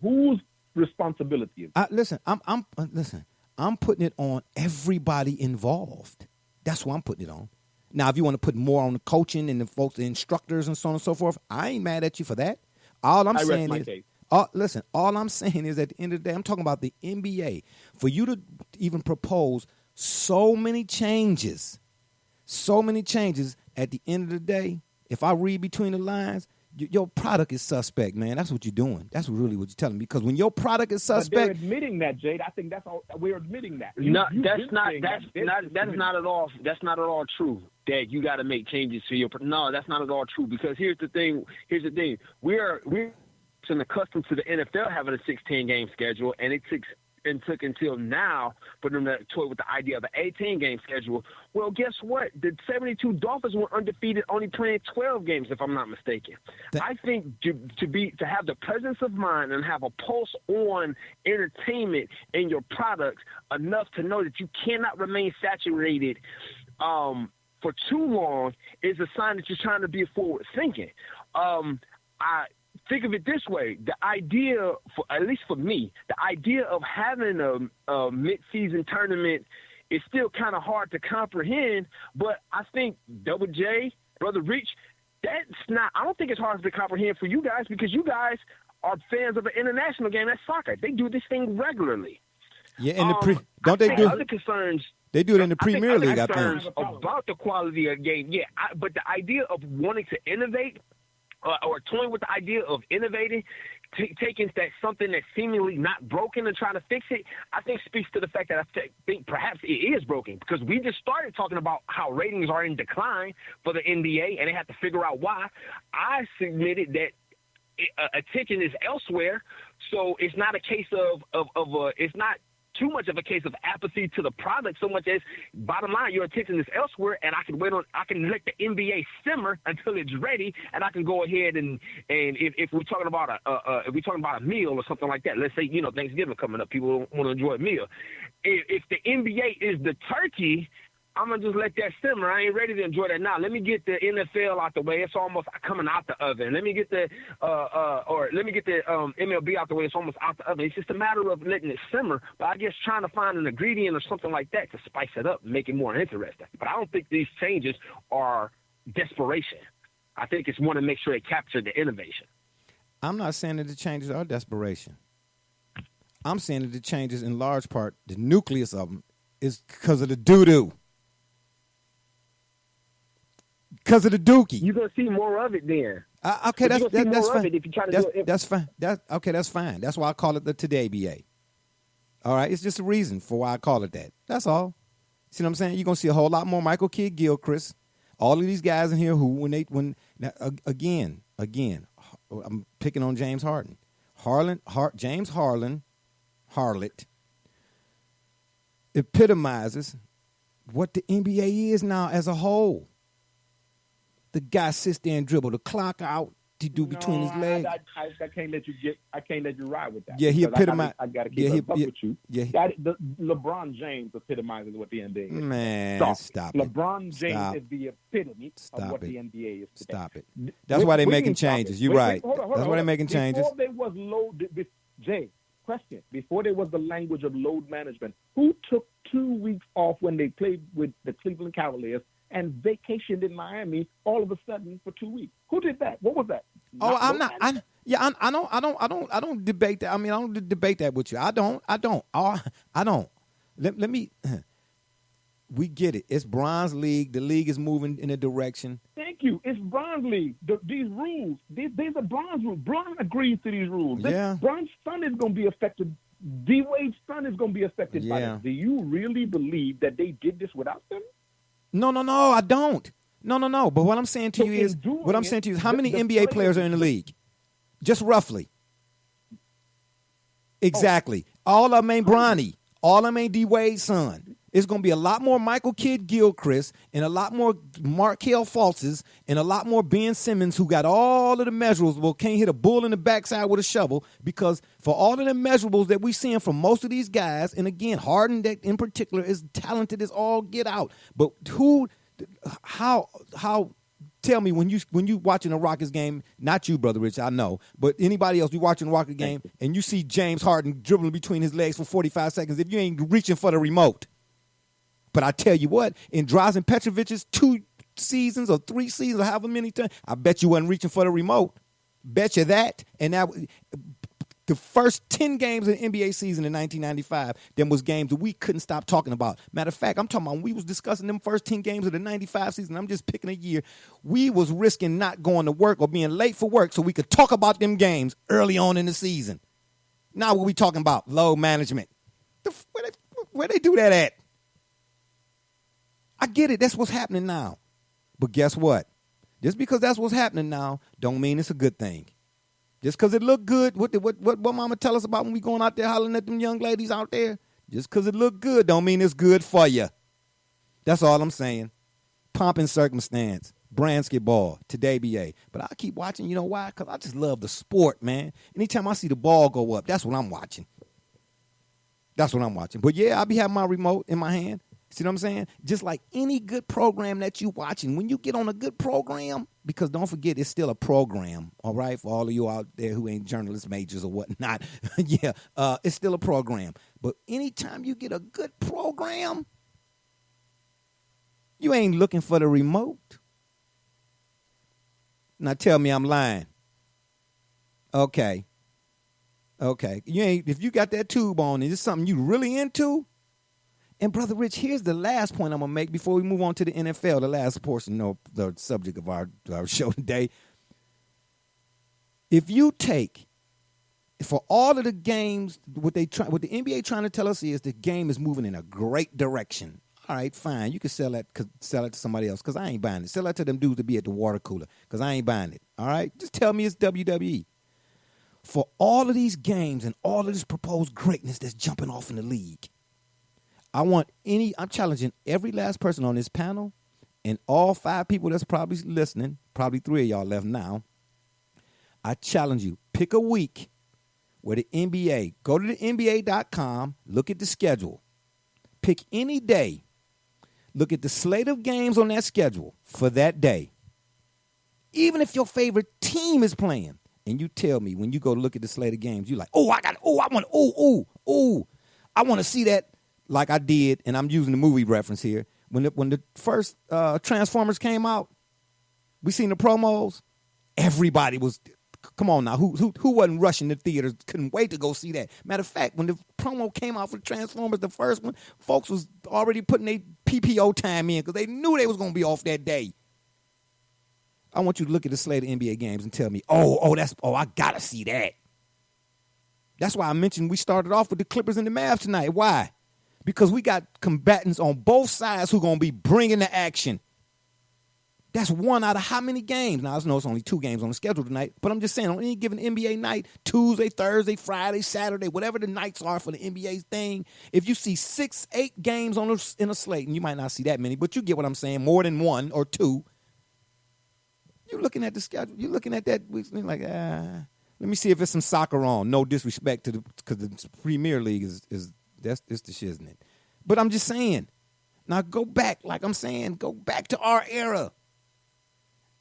Whose responsibility is it? Listen, I'm putting it on everybody involved. That's who I'm putting it on. Now, if you want to put more on the coaching and the folks, the instructors and so on and so forth, I ain't mad at you for that. All I'm saying is, all I'm saying is at the end of the day, I'm talking about the NBA. For you to even propose so many changes, at the end of the day, if I read between the lines, your product is suspect, man. That's what you're doing. That's really what you're telling me. Because when your product is suspect, but they're admitting that, Jade. I think that's all. We're admitting that. That's not at all true. That you got to make changes to your. No, that's not at all true. Because here's the thing. We're accustomed to the NFL having a 16 game schedule, and it took until now for them to toy with the idea of an 18-game schedule. Well, guess what? The 72 Dolphins were undefeated, only playing 12 games, if I'm not mistaken. I think to have the presence of mind and have a pulse on entertainment in your products enough to know that you cannot remain saturated for too long is a sign that you're trying to be forward thinking. I think of it this way: the idea, at least for me, the idea of having a mid-season tournament is still kind of hard to comprehend. But I think Double J, Brother Rich, that's not. I don't think it's hard to comprehend for you guys because you guys are fans of an international game. That's soccer. They do this thing regularly. Yeah, and don't they do other concerns? They do it in the Premier League, I think. About the quality of the game, yeah. But the idea of wanting to innovate or toying with the idea of innovating, taking something that's seemingly not broken and trying to fix it, I think speaks to the fact that I think perhaps it is broken because we just started talking about how ratings are in decline for the NBA and they have to figure out why. I submitted that attention is elsewhere, so it's not a case it's not too much of a case of apathy to the product so much as bottom line your attention is elsewhere and I can let the NBA simmer until it's ready and I can go ahead and if we're talking about a meal or something like that, let's say Thanksgiving coming up, people want to enjoy a meal. If the NBA is the turkey, I'm gonna just let that simmer. I ain't ready to enjoy that now. Let me get the NFL out the way. It's almost coming out the oven. Let me get the MLB out the way. It's almost out the oven. It's just a matter of letting it simmer. But I guess trying to find an ingredient or something like that to spice it up and make it more interesting. But I don't think these changes are desperation. I think it's want to make sure they capture the innovation. I'm not saying that the changes are desperation. I'm saying that the changes, in large part, the nucleus of them, is because of the doo-doo. Because of the dookie. You're going to see more of it then. Okay, that's fine. If you try to do it. That's fine. That's fine. That's why I call it the Today BA. All right? It's just a reason for why I call it that. That's all. See what I'm saying? You're going to see a whole lot more Michael Kidd-Gilchrist. All of these guys in here who, again, I'm picking on James Harden. James Harlot epitomizes what the NBA is now as a whole. The guy sits there and dribble the clock out to do between his legs. I can't let you ride with that. Yeah, he epitomized. I got to keep up with you. Yeah, LeBron James epitomizes what the NBA is. Man, stop it. LeBron James is the epitome of what the NBA is today. Stop it. That's why they're making changes. You're right. That's why they're making changes. Before there was before there was the language of load management, who took 2 weeks off when they played with the Cleveland Cavaliers and vacationed in Miami all of a sudden for 2 weeks? Who did that? What was that? I don't debate that. I mean, I don't debate that with you. I don't. Let me. We get it. It's Bron's league. The league is moving in a direction. Thank you. It's Bron's league. These rules, these are Bron's rules. Bron agrees to these rules. Yeah. Bron's son is going to be affected. D-Wade's son is going to be affected by this. Do you really believe that they did this without them? No, I don't. No. But what I'm saying to you is, how many NBA players are in the league? Just roughly. Exactly. All of them ain't Bronny. All of them ain't D-Wade's son. It's going to be a lot more Michael Kidd-Gilchrist and a lot more Markelle Fultzes and a lot more Ben Simmons who got all of the measurables, but can't hit a bull in the backside with a shovel, because for all of the measurables that we're seeing from most of these guys, and again, Harden that in particular is talented as all get out. But how tell me when you watching a Rockets game, not you, Brother Rich, I know, but anybody else, you watching a Rockets game and you see James Harden dribbling between his legs for 45 seconds, if you ain't reaching for the remote. But I tell you what, in Drazen Petrovic's 2 seasons or 3 seasons or however many times, I bet you wasn't reaching for the remote. Bet you that. And that the first 10 games of the NBA season in 1995, them was games that we couldn't stop talking about. Matter of fact, I'm talking about when we was discussing them first 10 games of the 95 season, I'm just picking a year, we was risking not going to work or being late for work so we could talk about them games early on in the season. Now what we talking about? Load management. Where they do that at? I get it. That's what's happening now. But guess what? Just because that's what's happening now don't mean it's a good thing. Just because it look good, what mama tell us about when we going out there hollering at them young ladies out there? Just because it look good don't mean it's good for you. That's all I'm saying. Pomp and circumstance. Bransky ball. Today BA. But I keep watching. You know why? Because I just love the sport, man. Anytime I see the ball go up, that's what I'm watching. But yeah, I'll be having my remote in my hand. See what I'm saying? Just like any good program that you watching, when you get on a good program, because don't forget, it's still a program, all right, for all of you out there who ain't journalist majors or whatnot. Yeah, it's still a program. But anytime you get a good program, you ain't looking for the remote. Now tell me I'm lying. Okay. You ain't, if you got that tube on, is it something you really into? And, Brother Rich, here's the last point I'm going to make before we move on to the NFL, the last portion of the subject of our show today. If you take, for all of the games, what the NBA trying to tell us is the game is moving in a great direction. All right, fine. You can sell it to somebody else because I ain't buying it. Sell that to them dudes to be at the water cooler because I ain't buying it. All right? Just tell me it's WWE. For all of these games and all of this proposed greatness that's jumping off in the league, I'm challenging every last person on this panel and all 5 people that's probably listening, probably 3 of y'all left now. I challenge you, pick a week where the NBA, go to the NBA.com, look at the schedule, pick any day. Look at the slate of games on that schedule for that day. Even if your favorite team is playing, and you tell me when you go look at the slate of games, you're like, I want to see that like I did, and I'm using the movie reference here. When the first Transformers came out, we seen the promos. Everybody was, come on now, who wasn't rushing the theaters? Couldn't wait to go see that. Matter of fact, when the promo came out for Transformers, the first one, folks was already putting their PPO time in because they knew they was going to be off that day. I want you to look at the slate of NBA games and tell me, I gotta see that. That's why I mentioned we started off with the Clippers and the Mavs tonight. Why? Because we got combatants on both sides who going to be bringing the action. That's one out of how many games? Now, I know it's only 2 games on the schedule tonight, but I'm just saying on any given NBA night, Tuesday, Thursday, Friday, Saturday, whatever the nights are for the NBA thing, if you see 6, 8 games in a slate, and you might not see that many, but you get what I'm saying, more than 1 or 2, you're looking at the schedule. You're looking at that like, let me see if there's some soccer on. No disrespect to because the Premier League is the shiznit. But I'm just saying. Now go back, like I'm saying, go back to our era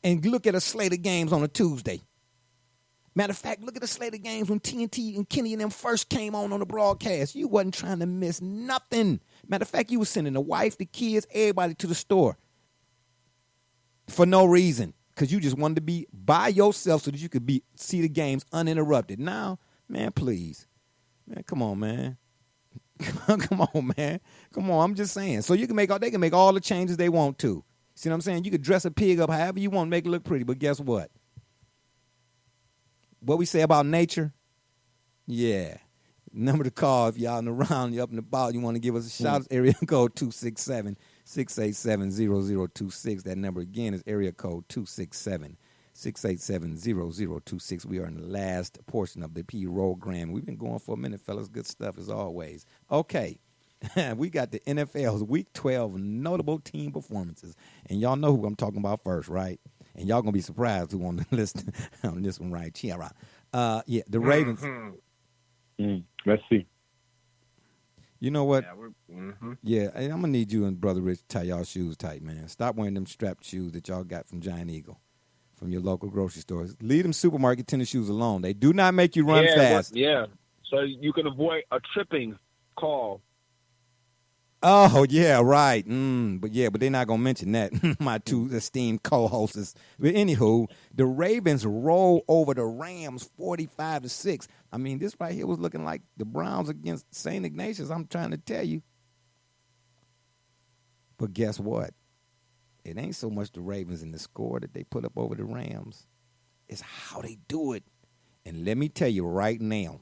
and look at a slate of games on a Tuesday. Matter of fact, look at the slate of games when TNT and Kenny and them first came on the broadcast. You wasn't trying to miss nothing. Matter of fact, you was sending the wife, the kids, everybody to the store for no reason. Because you just wanted to be by yourself so that you could see the games uninterrupted. Now, man, please. Man, come on, man. Come on, man. Come on, I'm just saying. So they can make all the changes they want to. See what I'm saying? You could dress a pig up however you want, make it look pretty, but guess what? What we say about nature? Yeah. Number to call if y'all in the round, you're up and about, you want to give us a shout, area code 267-687-0026. That number again is area code 267-687-0026. We are in the last portion of the program. We've been going for a minute, fellas. Good stuff as always. Okay. We got the NFL's Week 12 notable team performances. And y'all know who I'm talking about first, right? And y'all going to be surprised who on the list on this one right here. The Ravens. Let's see. You know what? Yeah, I'm going to need you and Brother Rich to tie y'all shoes tight, man. Stop wearing them strapped shoes that y'all got from Giant Eagle, from your local grocery stores. Leave them supermarket tennis shoes alone. They do not make you run fast. So you can avoid a tripping call. Oh, yeah, right. But they're not going to mention that, my two esteemed co-hosts. But anywho, the Ravens roll over the Rams 45-6. I mean, this right here was looking like the Browns against St. Ignatius, I'm trying to tell you. But guess what? It ain't so much the Ravens and the score that they put up over the Rams. It's how they do it. And let me tell you right now,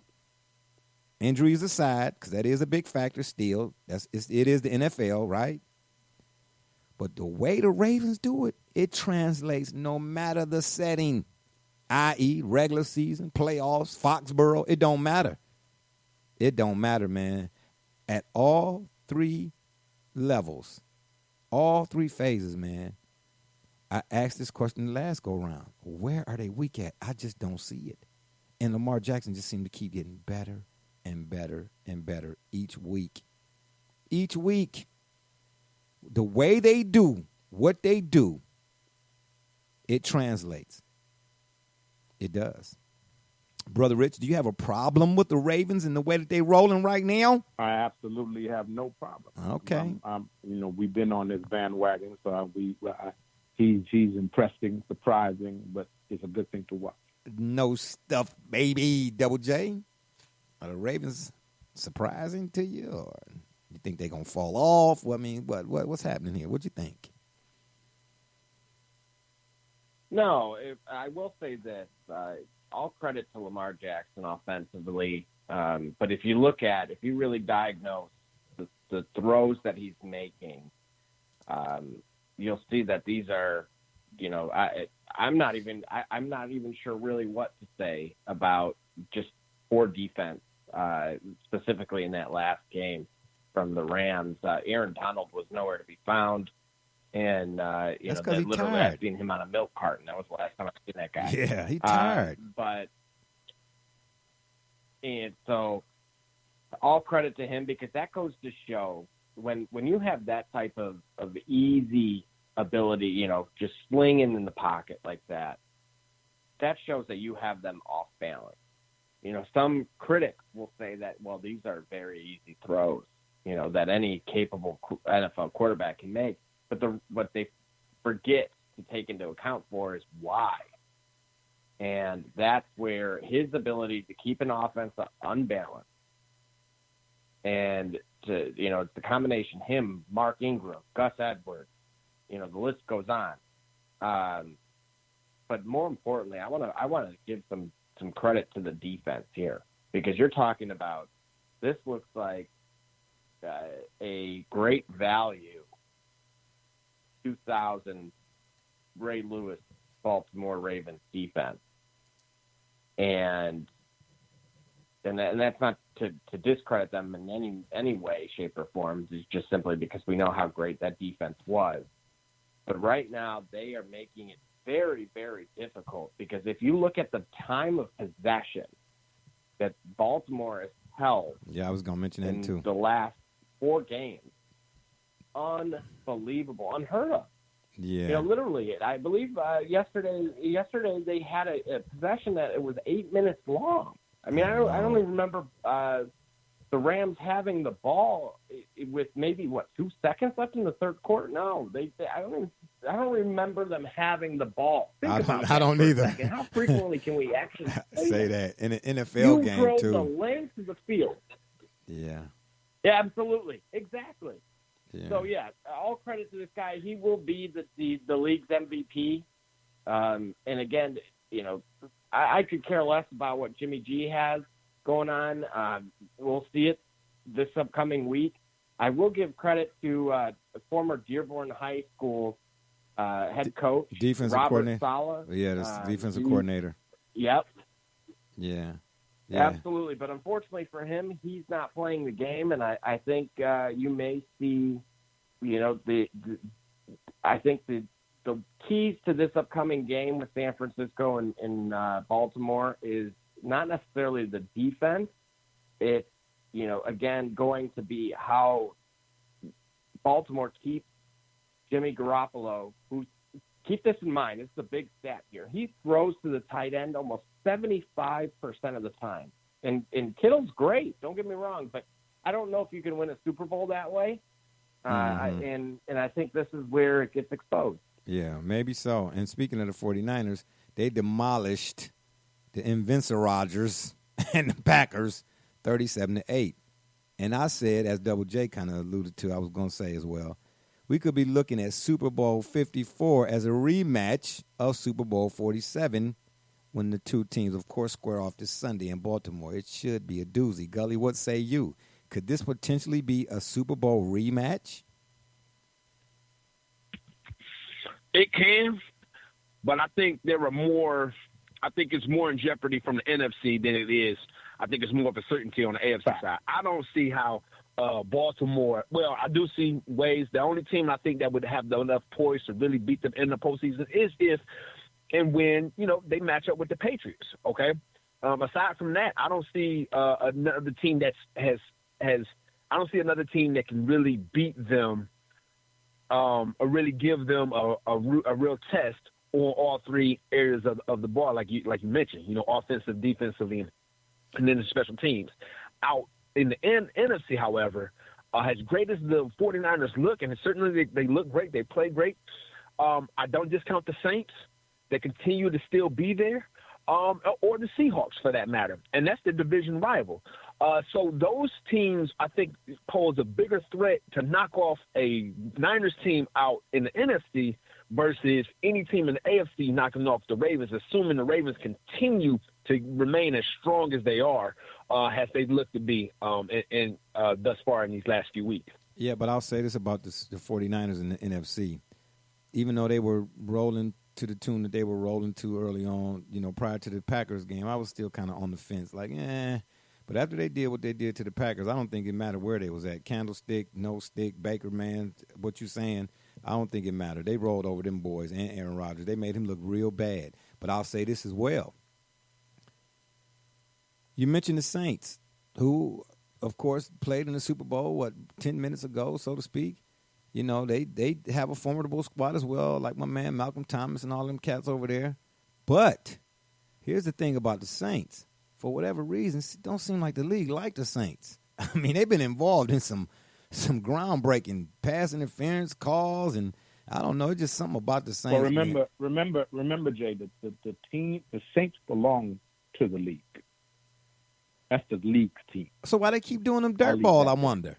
injuries aside, because that is a big factor still. It is the NFL, right? But the way the Ravens do it, it translates no matter the setting, i.e. regular season, playoffs, Foxborough. It don't matter. It don't matter, man. At all 3 levels, all 3 phases, man. I asked this question the last go-round. Where are they weak at? I just don't see it. And Lamar Jackson just seemed to keep getting better and better and better each week. Each week, the way they do what they do, it translates. It does. Brother Rich, do you have a problem with the Ravens and the way that they're rolling right now? I absolutely have no problem. Okay. We've been on this bandwagon, so he's impressing, surprising, but it's a good thing to watch. No stuff, baby. Double J. Are the Ravens surprising to you, or you think they're gonna fall off? I mean, what's happening here? What you think? No, I will say this. All credit to Lamar Jackson offensively, but if you really diagnose the throws that he's making, you'll see that these are, I'm not even sure really what to say about just poor defense. Specifically in that last game from the Rams, Aaron Donald was nowhere to be found, and literally I've seen him on a milk carton. That was the last time I've seen that guy. Yeah, he's tired. And so, all credit to him because that goes to show when you have that type of easy ability, just slinging in the pocket like that, that shows that you have them off balance. Some critics will say that, well, these are very easy throws, that any capable NFL quarterback can make. But what they forget to take into account for is why. And that's where his ability to keep an offense unbalanced and to, the combination, him, Mark Ingram, Gus Edwards, the list goes on. But more importantly, I want to give some credit to the defense here, because you're talking about, this looks like a great value 2000 Ray Lewis Baltimore Ravens defense. And that's not to discredit them in any way, shape, or form. It's just simply because we know how great that defense was. But right now, they are making it very, very difficult, because if you look at the time of possession that Baltimore has held, I was going to mention that too, the last 4 games, unbelievable, unheard of. Yeah, literally, I believe yesterday they had a possession that it was 8 minutes long. I mean, I don't even remember the Rams having the ball with maybe 2 seconds left in the third quarter. No, I don't remember them having the ball. I don't either. How frequently can we actually say that in an NFL game drove too? The length of the field. Yeah. Yeah, absolutely, exactly. Yeah. So all credit to this guy. He will be the league's MVP. And again, I could care less about what Jimmy G has going on. We'll see it this upcoming week. I will give credit to former Dearborn High School head coach, defensive Robert coordinator. Sala. Yeah, that's defensive coordinator. Yep. Yeah. Absolutely. But unfortunately for him, he's not playing the game, and I think you may see, I think the keys to this upcoming game with San Francisco and Baltimore is not necessarily the defense. It's, again, going to be how Baltimore keeps Jimmy Garoppolo, who, keep this in mind, it's a big stat here. He throws to the tight end almost 75% of the time. And Kittle's great, don't get me wrong, but I don't know if you can win a Super Bowl that way. And I think this is where it gets exposed. Yeah, maybe so. And speaking of the 49ers, they demolished the Invincible Rodgers and the Packers 37-8. And I said, as Double J kind of alluded to, I was going to say as well, we could be looking at Super Bowl 54 as a rematch of Super Bowl 47 when the two teams, of course, square off this Sunday in Baltimore. It should be a doozy. Gully, what say you? Could this potentially be a Super Bowl rematch? It can, but I think it's more in jeopardy from the NFC than it is. I think it's more of a certainty on the AFC side. I don't see how Baltimore, well, I do see ways. The only team I think that would have enough poise to really beat them in the postseason is if and when, they match up with the Patriots, okay? Aside from that, I don't see another team I don't see another team that can really beat them or really give them a real test on all 3 areas of the ball, like you mentioned, offensive, defensive, and then the special teams. Out in the NFC, however, as great as the 49ers look, and certainly they look great, they play great, I don't discount the Saints. They continue to still be there, or the Seahawks for that matter, and that's the division rival. So those teams, I think, pose a bigger threat to knock off a Niners team out in the NFC versus any team in the AFC knocking off the Ravens, assuming the Ravens continue to remain as strong as they are, as they look to be thus far in these last few weeks. Yeah, but I'll say this about the 49ers in the NFC. Even though they were rolling to the tune that they were rolling to early on, prior to the Packers game, I was still kind of on the fence, like, But after they did what they did to the Packers, I don't think it mattered where they was at. Candlestick, no stick, Baker, man, what you saying, I don't think it mattered. They rolled over them boys and Aaron Rodgers. They made him look real bad. But I'll say this as well. You mentioned the Saints, who of course, played in the Super Bowl, 10 minutes ago, so to speak. You know, they have a formidable squad as well, like my man Malcolm Thomas and all them cats over there. But here's the thing about the Saints. For whatever reason, it don't seem like the league like the Saints. I mean, they've been involved in some groundbreaking pass interference calls, and I don't know, just something about the Saints. Well, remember, Jay, that the team, the Saints belong to the league. That's the league's team. So why they keep doing them dirt ball, I wonder?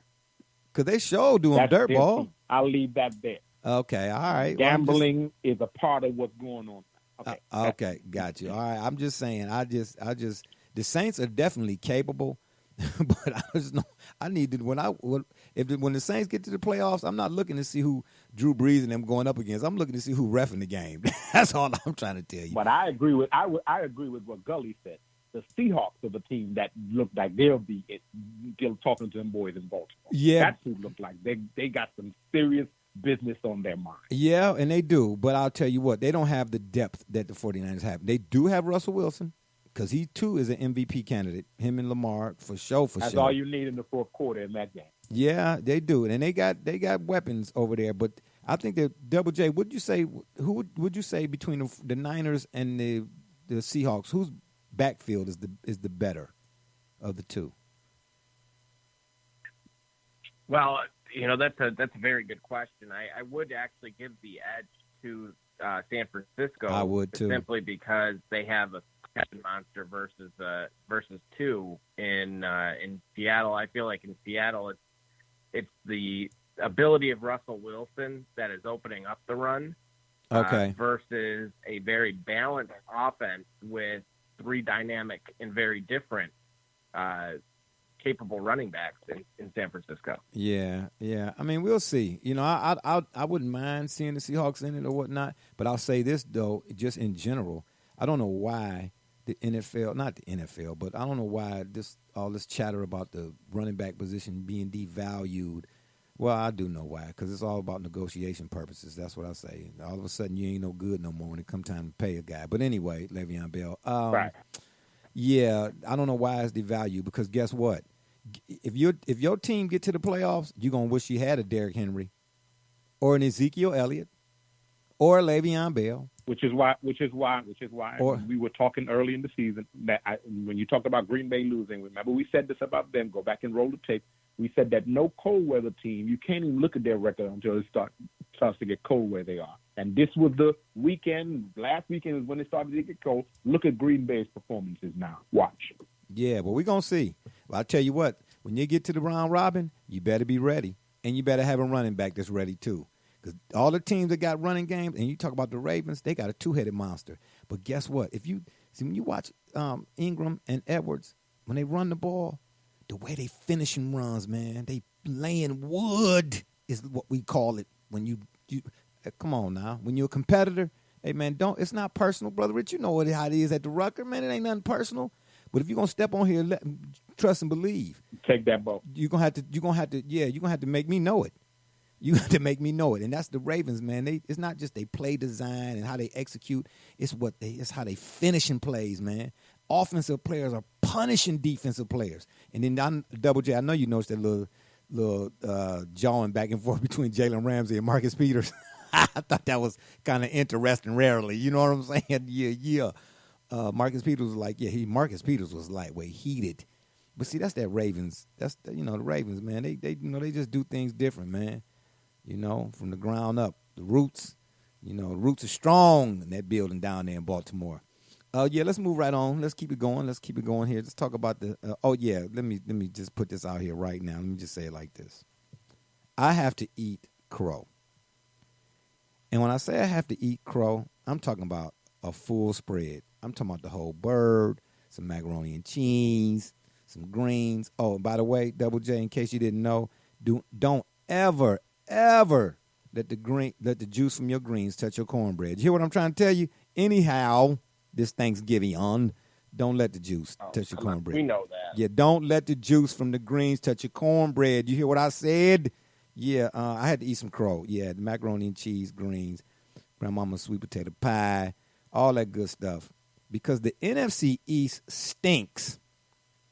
Because they sure do them dirt ball. Team. I'll leave that there. Okay, all right. Gambling is a part of what's going on. Okay, okay, got you. All right, I'm just saying, the Saints are definitely capable, but I need to when the Saints get to the playoffs, I'm not looking to see who Drew Brees and them going up against. I'm looking to see who reffing the game. That's all I'm trying to tell you. But I agree with what Gully said. The Seahawks are the team that look like they'll be still talking to them boys in Baltimore. Yeah, that's who look like they got some serious business on their mind. Yeah, and they do. But I'll tell you what, they don't have the depth that the 49ers have. They do have Russell Wilson, because he, too, is an MVP candidate. Him and Lamar, for sure. That's all you need in the fourth quarter in that game. Yeah, they do. And they got weapons over there. But I think that, Double J, who would you say between the Niners and the Seahawks, whose backfield is the better of the two? Well, that's a very good question. I would actually give the edge to San Francisco. I would too, simply because they have a catching monster versus two in Seattle. I feel like in Seattle, it's the ability of Russell Wilson that is opening up the run. Okay. Versus a very balanced offense with three dynamic and very different capable running backs in San Francisco. Yeah. I mean, we'll see. I wouldn't mind seeing the Seahawks in it or whatnot, but I'll say this, though, just in general, I don't know why the NFL, not the NFL, but I don't know why all this chatter about the running back position being devalued. Well, I do know why, because it's all about negotiation purposes. That's what I say. All of a sudden, you ain't no good no more when it come time to pay a guy. But anyway, Le'Veon Bell. Right. Yeah, I don't know why it's devalued, because guess what? If your team get to the playoffs, you're going to wish you had a Derrick Henry or an Ezekiel Elliott or a Le'Veon Bell. Which is why we were talking early in the season that when you talked about Green Bay losing, remember we said this about them, go back and roll the tape. We said that no cold weather team, you can't even look at their record until it starts to get cold where they are. And this was the weekend. Last weekend is when it started to get cold. Look at Green Bay's performances now. Watch. Yeah, but we're going to see. Well, I'll tell you what, when you get to the round robin, you better be ready. And you better have a running back that's ready, too. Because all the teams that got running games, and you talk about the Ravens, they got a two-headed monster. But guess what? When you watch Ingram and Edwards, when they run the ball, the way they finishing runs, man, they laying wood is what we call it. When you come on now, when you're a competitor, hey man, it's not personal, brother Rich. You know how it is at the Rucker, man. It ain't nothing personal. But if you're gonna step on here, trust and believe. Take that ball. You're gonna have to make me know it. You have to make me know it, and that's the Ravens, man. It's not just they play design and how they execute. It's how they finishing plays, man. Offensive players are punishing defensive players. And then Double J, I know you noticed that little jawing back and forth between Jalen Ramsey and Marcus Peters. I thought that was kind of interesting rarely. You know what I'm saying? Yeah. Marcus Peters was like, Marcus Peters was lightweight, heated. But see, that's that Ravens. That's the Ravens, man. They just do things different, man. From the ground up. The roots, the roots are strong in that building down there in Baltimore. Let's move right on. Let's keep it going. Here. Let's talk about the. Let me just put this out here right now. Let me just say it like this. I have to eat crow, and when I say I have to eat crow, I'm talking about a full spread. I'm talking about the whole bird, some macaroni and cheese, some greens. Oh, and by the way, Double J, in case you didn't know, don't ever let the juice from your greens touch your cornbread. You hear what I'm trying to tell you? Anyhow. This Thanksgiving don't let the juice touch your cornbread. We know that. Yeah, don't let the juice from the greens touch your cornbread. You hear what I said? Yeah, I had to eat some crow. Yeah, the macaroni and cheese, greens, grandmama's sweet potato pie, all that good stuff. Because the NFC East stinks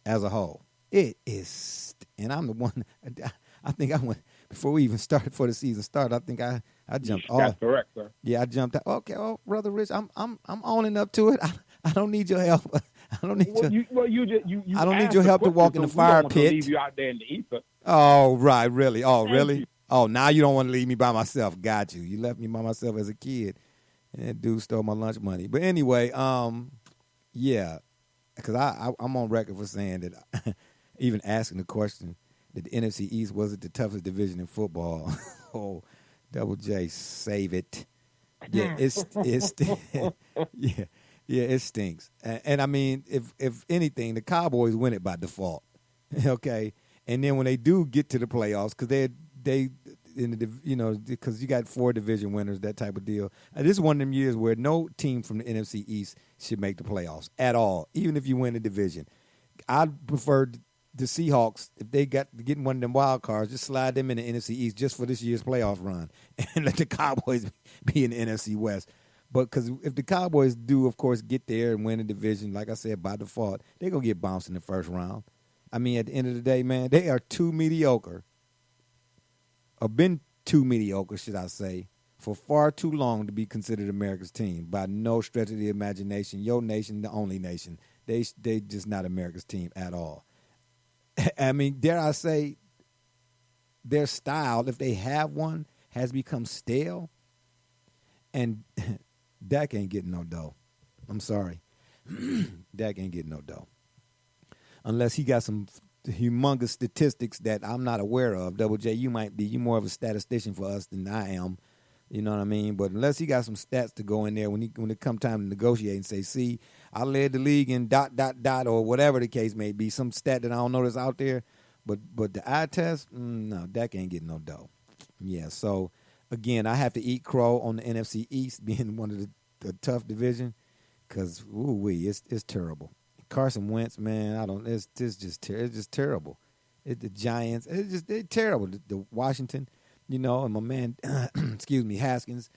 as a whole. It is and I'm the one. I think I went before we even started for the season started. I think I jumped off. That's correct, sir. Yeah, I jumped out. Okay, brother Rich, I'm owning up to it. I don't need your help. I don't need I don't need your help to walk in the fire pit. To leave you out there in the ether. Oh, right, really? Oh, Thank really? you. Oh, now you don't want to leave me by myself. Got you. You left me by myself as a kid, and that dude stole my lunch money. But anyway, yeah, because I'm on record for saying that, even asking the question that the NFC East wasn't the toughest division in football. Oh, Double J, save it. Yeah, it's yeah, it stinks. And I mean, if anything, the Cowboys win it by default. Okay, and then when they do get to the playoffs, because they in the because you got 4 division winners, that type of deal. This is one of them years where no team from the NFC East should make the playoffs at all, even if you win the division. I'd prefer the Seahawks, if they getting one of them wild cards, just slide them in the NFC East just for this year's playoff run, and let the Cowboys be in the NFC West. But because if the Cowboys do, of course, get there and win the division, like I said, by default, they're going to get bounced in the first round. I mean, at the end of the day, man, they are too mediocre, or been too mediocre, should I say, for far too long to be considered America's team. By no stretch of the imagination, your nation, the only nation, they just not America's team at all. I mean, dare I say, their style, if they have one, has become stale, and Dak ain't getting no dough. I'm sorry. Dak ain't getting no dough. Unless he got some humongous statistics that I'm not aware of. Double J, you more of a statistician for us than I am. You know what I mean? But unless he got some stats to go in there when it come time to negotiate and say, see, I led the league in ... or whatever the case may be, some stat that I don't know that's out there. But the eye test, no, Dak ain't getting no dough. Yeah, so again, I have to eat crow on the NFC East being one of the tough division because it's terrible. Carson Wentz, man, it's just terrible. The Giants, they're terrible. The Washington, and my man, excuse me, Haskins,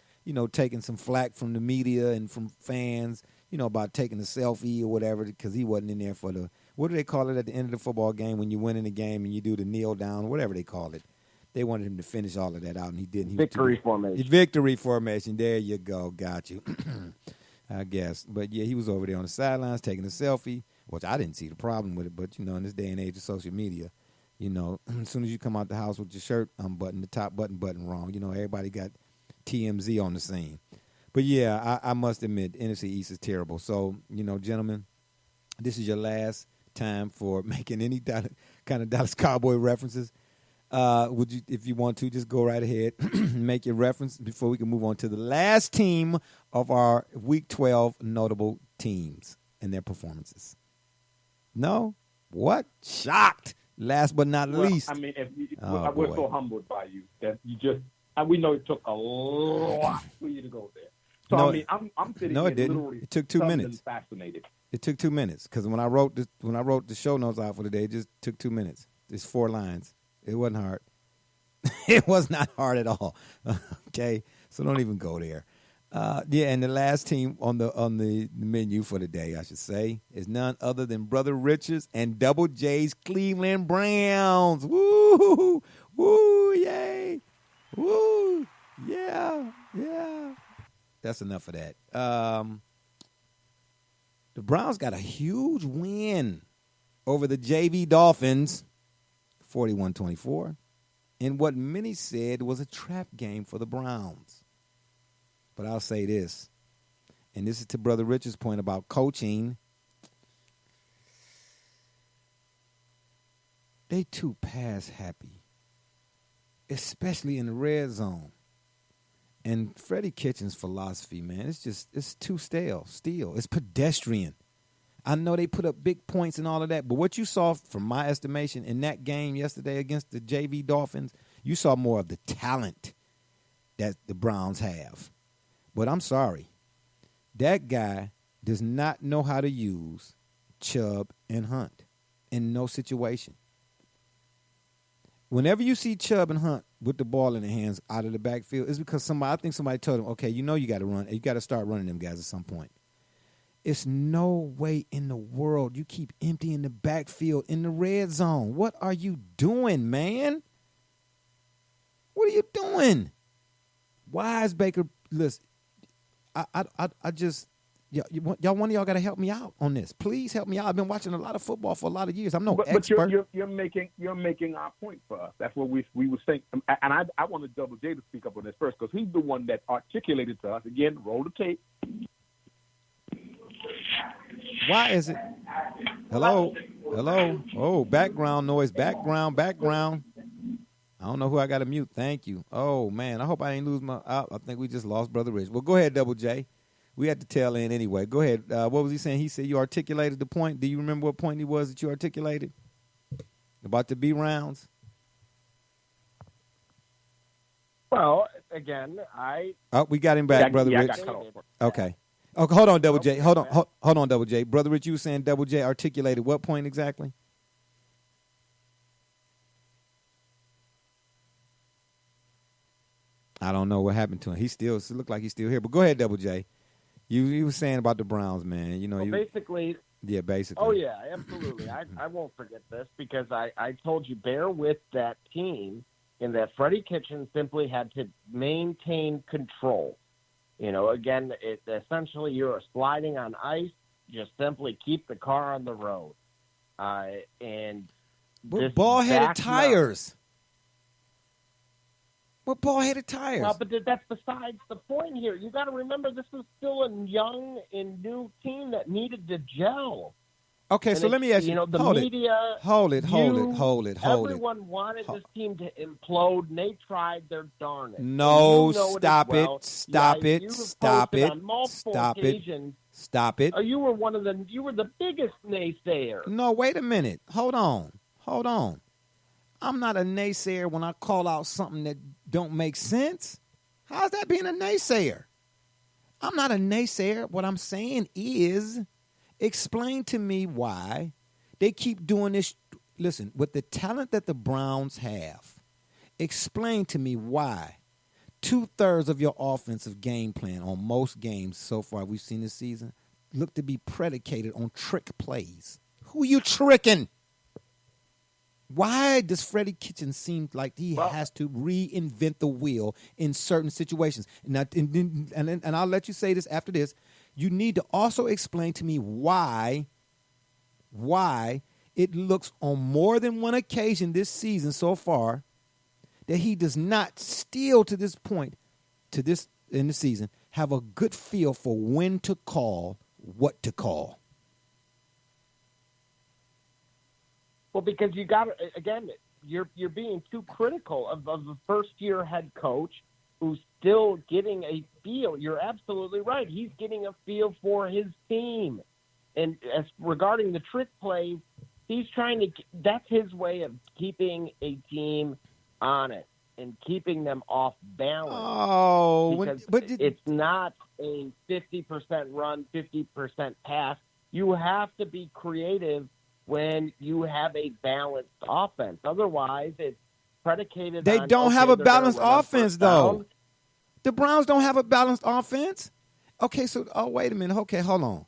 taking some flack from the media and from fans, about taking a selfie or whatever because he wasn't in there for what do they call it at the end of the football game when you win in the game and you do the kneel down, whatever they call it. They wanted him to finish all of that out, and he didn't. Victory formation. Victory formation. There you go. Got you. I guess. But, yeah, he was over there on the sidelines taking a selfie, which I didn't see the problem with it. But, in this day and age of social media, as soon as you come out the house with your shirt unbuttoned, the top button wrong, everybody got TMZ on the scene. But, yeah, I must admit, NFC East is terrible. So, gentlemen, this is your last time for making any kind of Dallas Cowboy references. Would you, if you want to, just go right ahead and make your reference before we can move on to the last team of our Week 12 notable teams and their performances? No? What? Shocked. Last but not least. I mean, we're so humbled by you that you just, we know it took a lot for you to go there. So, no, I mean, I'm sitting here literally it took 2 minutes. Fascinated. It took 2 minutes because when I wrote the show notes out for the day, it just took 2 minutes. It's 4 lines. It wasn't hard. It was not hard at all. Okay, so don't even go there. And the last team on the menu for the day, I should say, is none other than Brother Richards and Double J's Cleveland Browns. Woo, woo, yay, woo, yeah. That's enough of that. The Browns got a huge win over the JV Dolphins. 41-24, in what many said was a trap game for the Browns. But I'll say this, and this is to Brother Richard's point about coaching. They too pass happy, especially in the red zone. And Freddie Kitchens' philosophy, man, it's too stale. It's pedestrian. I know they put up big points and all of that, but what you saw, from my estimation, in that game yesterday against the JV Dolphins, you saw more of the talent that the Browns have. But I'm sorry. That guy does not know how to use Chubb and Hunt in no situation. Whenever you see Chubb and Hunt with the ball in their hands out of the backfield, it's because I think somebody told him, okay, you got to run. You got to start running them guys at some point. It's no way in the world you keep emptying the backfield in the red zone. What are you doing, man? What are you doing? Why is Baker? Listen, I just y'all one of y'all got to help me out on this. Please help me out. I've been watching a lot of football for a lot of years. I'm no expert. But you're making our point for us. That's what we were saying. And I want to Double J to speak up on this first because he's the one that articulated to us. Again, roll the tape. Why is it? Hello? Oh, background noise. Background. I don't know who I got to mute. Thank you. Oh, man. I hope I ain't lose my. I think we just lost Brother Rich. Well, go ahead, Double J. We had to tail in anyway. Go ahead. What was he saying? He said you articulated the point. Do you remember what point he was that you articulated? About the B rounds? Well, again, Oh, we got him back, Brother Rich. Okay. Okay, hold on, Double J. Hold on, Double J. Brother Rich, you were saying Double J articulated what point exactly? I don't know what happened to him. It looked like he's still here. But go ahead, Double J. You were saying about the Browns, man. You know, basically. Yeah, basically. Oh yeah, absolutely. I won't forget this because I told you bear with that team in that Freddie Kitchens simply had to maintain control. You know, again, essentially you're sliding on ice. Just simply keep the car on the road. And what ball-headed tires? What ball-headed tires? Well, but that's besides the point here. You got to remember this is still a young and new team that needed to gel. Okay, so let me ask you. The media. Hold it. Everyone wanted this team to implode, and they tried their darnest. No, stop it. You were the biggest naysayer. No, wait a minute. Hold on. I'm not a naysayer when I call out something that don't make sense. How's that being a naysayer? I'm not a naysayer. What I'm saying is, explain to me why they keep doing this. Listen, with the talent that the Browns have, explain to me why 2/3 of your offensive game plan on most games so far we've seen this season look to be predicated on trick plays. Who you tricking? Why does Freddie Kitchens seem like he has to reinvent the wheel in certain situations? And I'll let you say this after this. You need to also explain to me why it looks on more than one occasion this season so far that he does not still to this point, in the season, have a good feel for when to call, what to call. Well, because you got to, again, you're being too critical of the first-year head coach who's still getting a feel. You're absolutely right. He's getting a feel for his team. And as regarding the trick plays, he's that's his way of keeping a team honest and keeping them off balance. Oh, it's not a 50% run, 50% pass. You have to be creative when you have a balanced offense. Otherwise, it's predicated They on... don't have a balanced offense, though. down. The Browns don't have a balanced offense? Okay, so, wait a minute. Okay, hold on.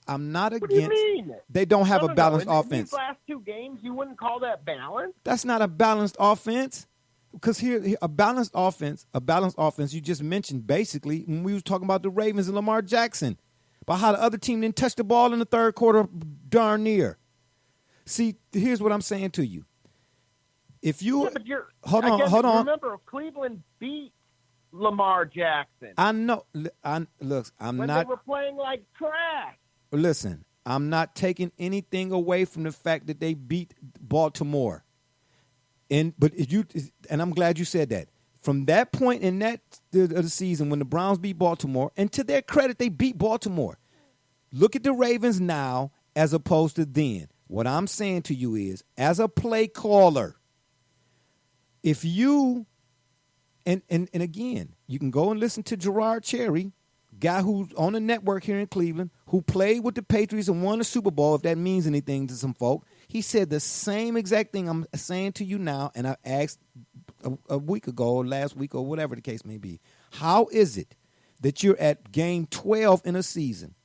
I'm not What against... do you mean? They don't have a balanced In offense. these last two games, you wouldn't call that balanced? That's not a balanced offense. Because here, a balanced offense, you just mentioned basically when we were talking about the Ravens and Lamar Jackson, about how the other team didn't touch the ball in the third quarter darn near. See, here's what I'm saying to you. If you hold on. Remember, Cleveland beat Lamar Jackson. I know. I'm when not. They were playing like trash. Listen, I'm not taking anything away from the fact that they beat Baltimore. And I'm glad you said that. From that point in that of the season when the Browns beat Baltimore, and to their credit, they beat Baltimore. Look at the Ravens now as opposed to then. What I'm saying to you is, as a play caller, if you and again, you can go and listen to Gerard Cherry, guy who's on the network here in Cleveland, who played with the Patriots and won a Super Bowl, if that means anything to some folk. He said the same exact thing I'm saying to you now, and I asked a week ago, or last week, or whatever the case may be. How is it that you're at game 12 in a season,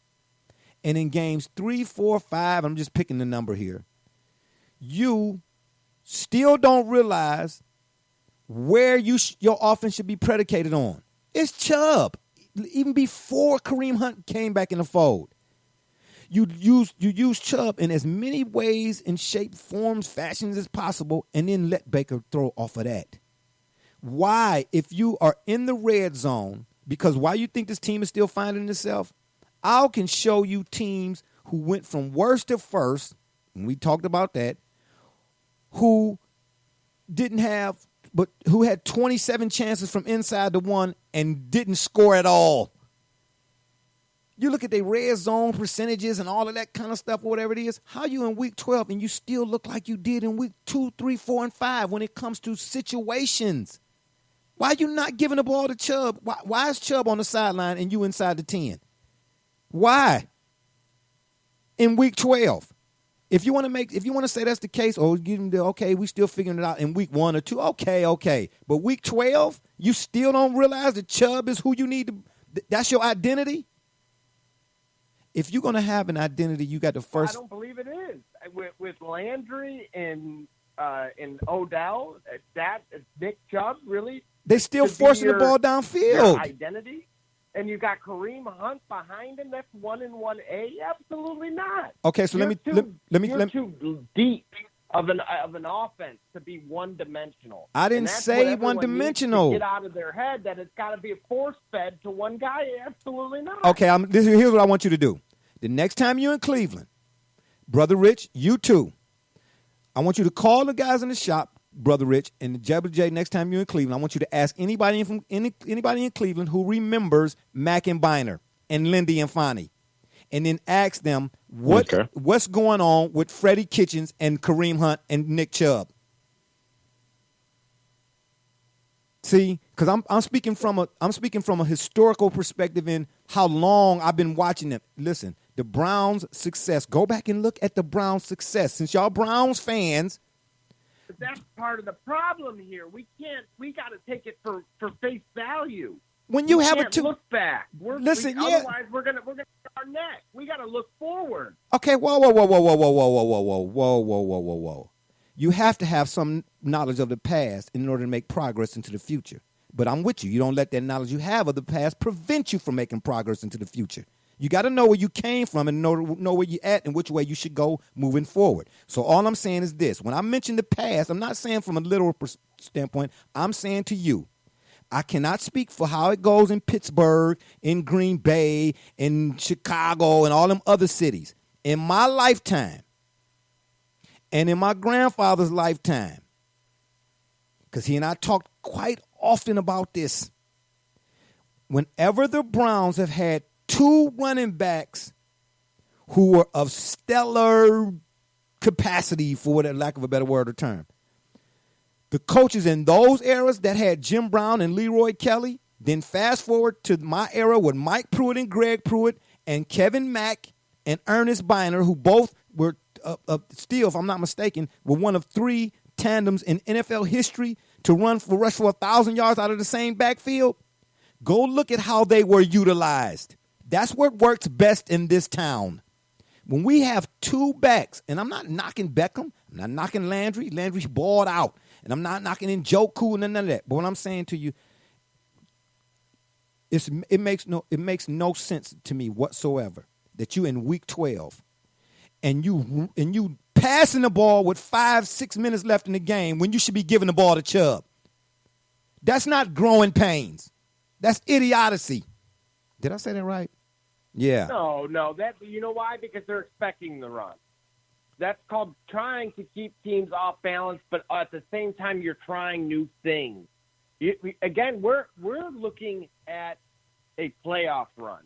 And in games 3, 4, 5, I'm just picking the number here, you still don't realize where your offense should be predicated on. It's Chubb. Even before Kareem Hunt came back in the fold, you use Chubb in as many ways and shape, forms, fashions as possible, and then let Baker throw off of that. Why, if you are in the red zone, because why you think this team is still finding itself, I can show you teams who went from worst to first, and we talked about that, who who had 27 chances from inside the one and didn't score at all. You look at their red zone percentages and all of that kind of stuff, or whatever it is. How you in week 12 and you still look like you did in week 2, 3, 4, and 5 when it comes to situations? Why are you not giving the ball to Chubb? Why is Chubb on the sideline and you inside the 10? Why? In week 12. If you want to say that's the case, or give them okay, we still figuring it out in week 1 or 2. Okay. But week 12, you still don't realize that Chubb is who you need to. That's your identity. If you're going to have an identity, you got the first. I don't believe it is. With Landry and Odell, that Nick Chubb really. They still forcing the ball downfield. Your identity. And you got Kareem Hunt behind him. That's 1 and 1A. Absolutely not. Okay, so let me too deep of an offense to be one dimensional. I didn't say one dimensional. Get out of their head that it's got to be force fed to one guy. Absolutely not. Okay, here's what I want you to do. The next time you're in Cleveland, Brother Rich, you too. I want you to call the guys in the shop, Brother Rich, and the Jebba J. Next time you're in Cleveland, I want you to ask anybody in Cleveland who remembers Mack and Biner and Lindy and Fonnie, and then ask them what's going on with Freddie Kitchens and Kareem Hunt and Nick Chubb. See, because I'm speaking from a historical perspective in how long I've been watching them. Listen, the Browns' success. Go back and look at the Browns' success. Since y'all Browns fans. But that's part of the problem here. We got to take it for face value. When you have look back. Otherwise, we're gonna hit our neck. We got to look forward. Okay, whoa. You have to have some knowledge of the past in order to make progress into the future. But I'm with you. You don't let that knowledge you have of the past prevent you from making progress into the future. You got to know where you came from and know where you're at and which way you should go moving forward. So all I'm saying is this. When I mention the past, I'm not saying from a literal standpoint. I'm saying to you, I cannot speak for how it goes in Pittsburgh, in Green Bay, in Chicago, and all them other cities. In my lifetime, and in my grandfather's lifetime, because he and I talked quite often about this, whenever the Browns have had 2 running backs who were of stellar capacity, for lack of a better word or term, the coaches in those eras that had Jim Brown and Leroy Kelly, then fast forward to my era with Mike Pruitt and Greg Pruitt and Kevin Mack and Ernest Biner, who both were still, if I'm not mistaken, were one of 3 tandems in NFL history to rush for 1,000 yards out of the same backfield. Go look at how they were utilized. That's what works best in this town. When we have 2 backs, and I'm not knocking Beckham, I'm not knocking Landry. Landry's balled out. And I'm not knocking in Joku and none of that. But what I'm saying to you, it makes no sense to me whatsoever that you in week 12 and you passing the ball with 5-6 minutes left in the game when you should be giving the ball to Chubb. That's not growing pains. That's idiocy. Did I say that right? Yeah. No. That, you know why? Because they're expecting the run. That's called trying to keep teams off balance, but at the same time, you're trying new things. Again, we're looking at a playoff run,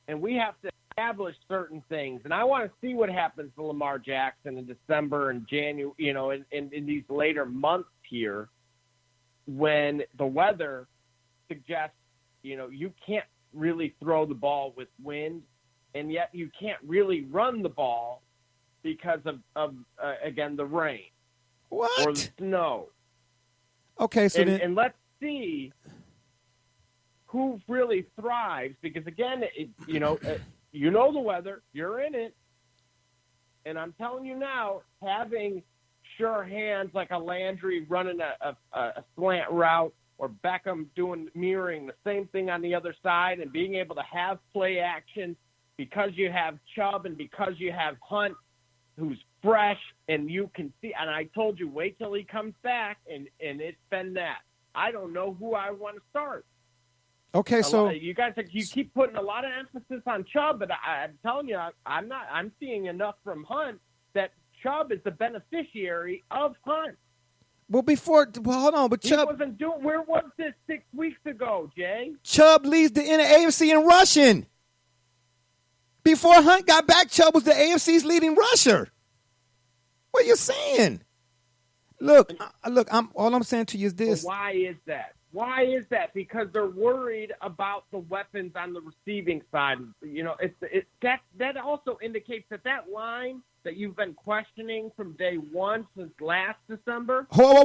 and we have to establish certain things. And I want to see what happens to Lamar Jackson in December and January, in these later months here, when the weather suggests, you can't really throw the ball with wind, and yet you can't really run the ball because of again, the rain. What? Or the snow. Okay, so and let's see who really thrives, because again, you know the weather. You're in it. And I'm telling you now, having sure hands like a Landry running a slant route or Beckham mirroring the same thing on the other side and being able to have play action because you have Chubb and because you have Hunt, who's fresh, and you can see. And I told you, wait till he comes back, and it's been that. I don't know who I want to start. Okay, so you guys, you keep putting a lot of emphasis on Chubb, but I'm telling you, I'm seeing enough from Hunt that Chubb is the beneficiary of Hunt. Well, hold on, but Chubb wasn't doing. Where was this 6 weeks ago, Jay? Chubb leads the AFC in rushing. Before Hunt got back, Chubb was the AFC's leading rusher. What are you saying? Look. All I'm saying to you is this. But why is that? Why is that? Because they're worried about the weapons on the receiving side. You know, that also indicates that line that you've been questioning from day one since last December. Whoa.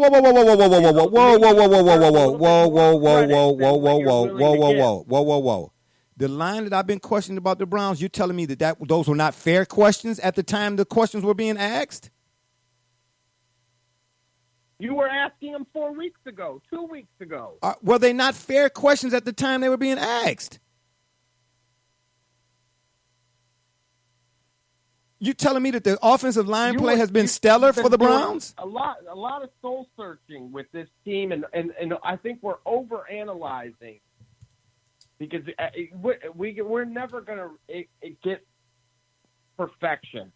The line that I've been questioning about the Browns, you're telling me that those were not fair questions at the time the questions were being asked? You were asking them 4 weeks ago, 2 weeks ago. Were they not fair questions at the time they were being asked? You telling me that the offensive line play has been stellar for the Browns? A lot of soul searching with this team, and I think we're overanalyzing because we're never going to get perfection.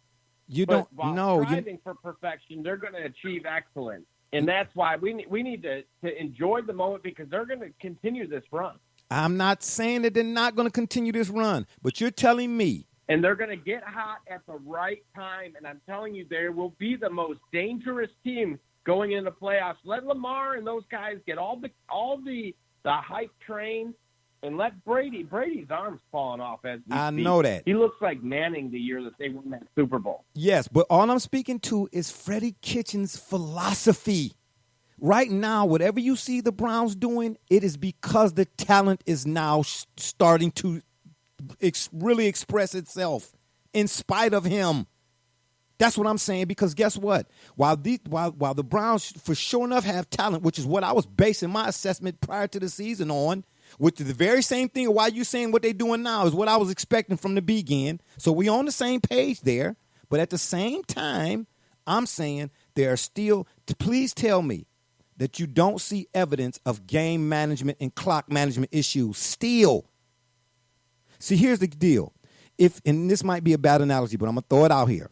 You don't know. Striving for perfection, they're going to achieve excellence. And that's why we need to enjoy the moment because they're going to continue this run. I'm not saying that they're not going to continue this run, but you're telling me. And they're going to get hot at the right time. And I'm telling you, they will be the most dangerous team going into playoffs. Let Lamar and those guys get all the hype train and let Brady's arms falling off as we I speak. know that. He looks like Manning the year that they won that Super Bowl. Yes, but all I'm speaking to is Freddie Kitchens' philosophy. Right now, whatever you see the Browns doing, it is because the talent is now starting to really express itself in spite of him. That's what I'm saying, because guess what? While the Browns for sure enough have talent, which is what I was basing my assessment prior to the season on, which is the very same thing why you saying what they're doing now is what I was expecting from the begin. So we on the same page there. But at the same time, I'm saying there are still, please tell me that you don't see evidence of game management and clock management issues still. See, here's the deal. And this might be a bad analogy, but I'm going to throw it out here.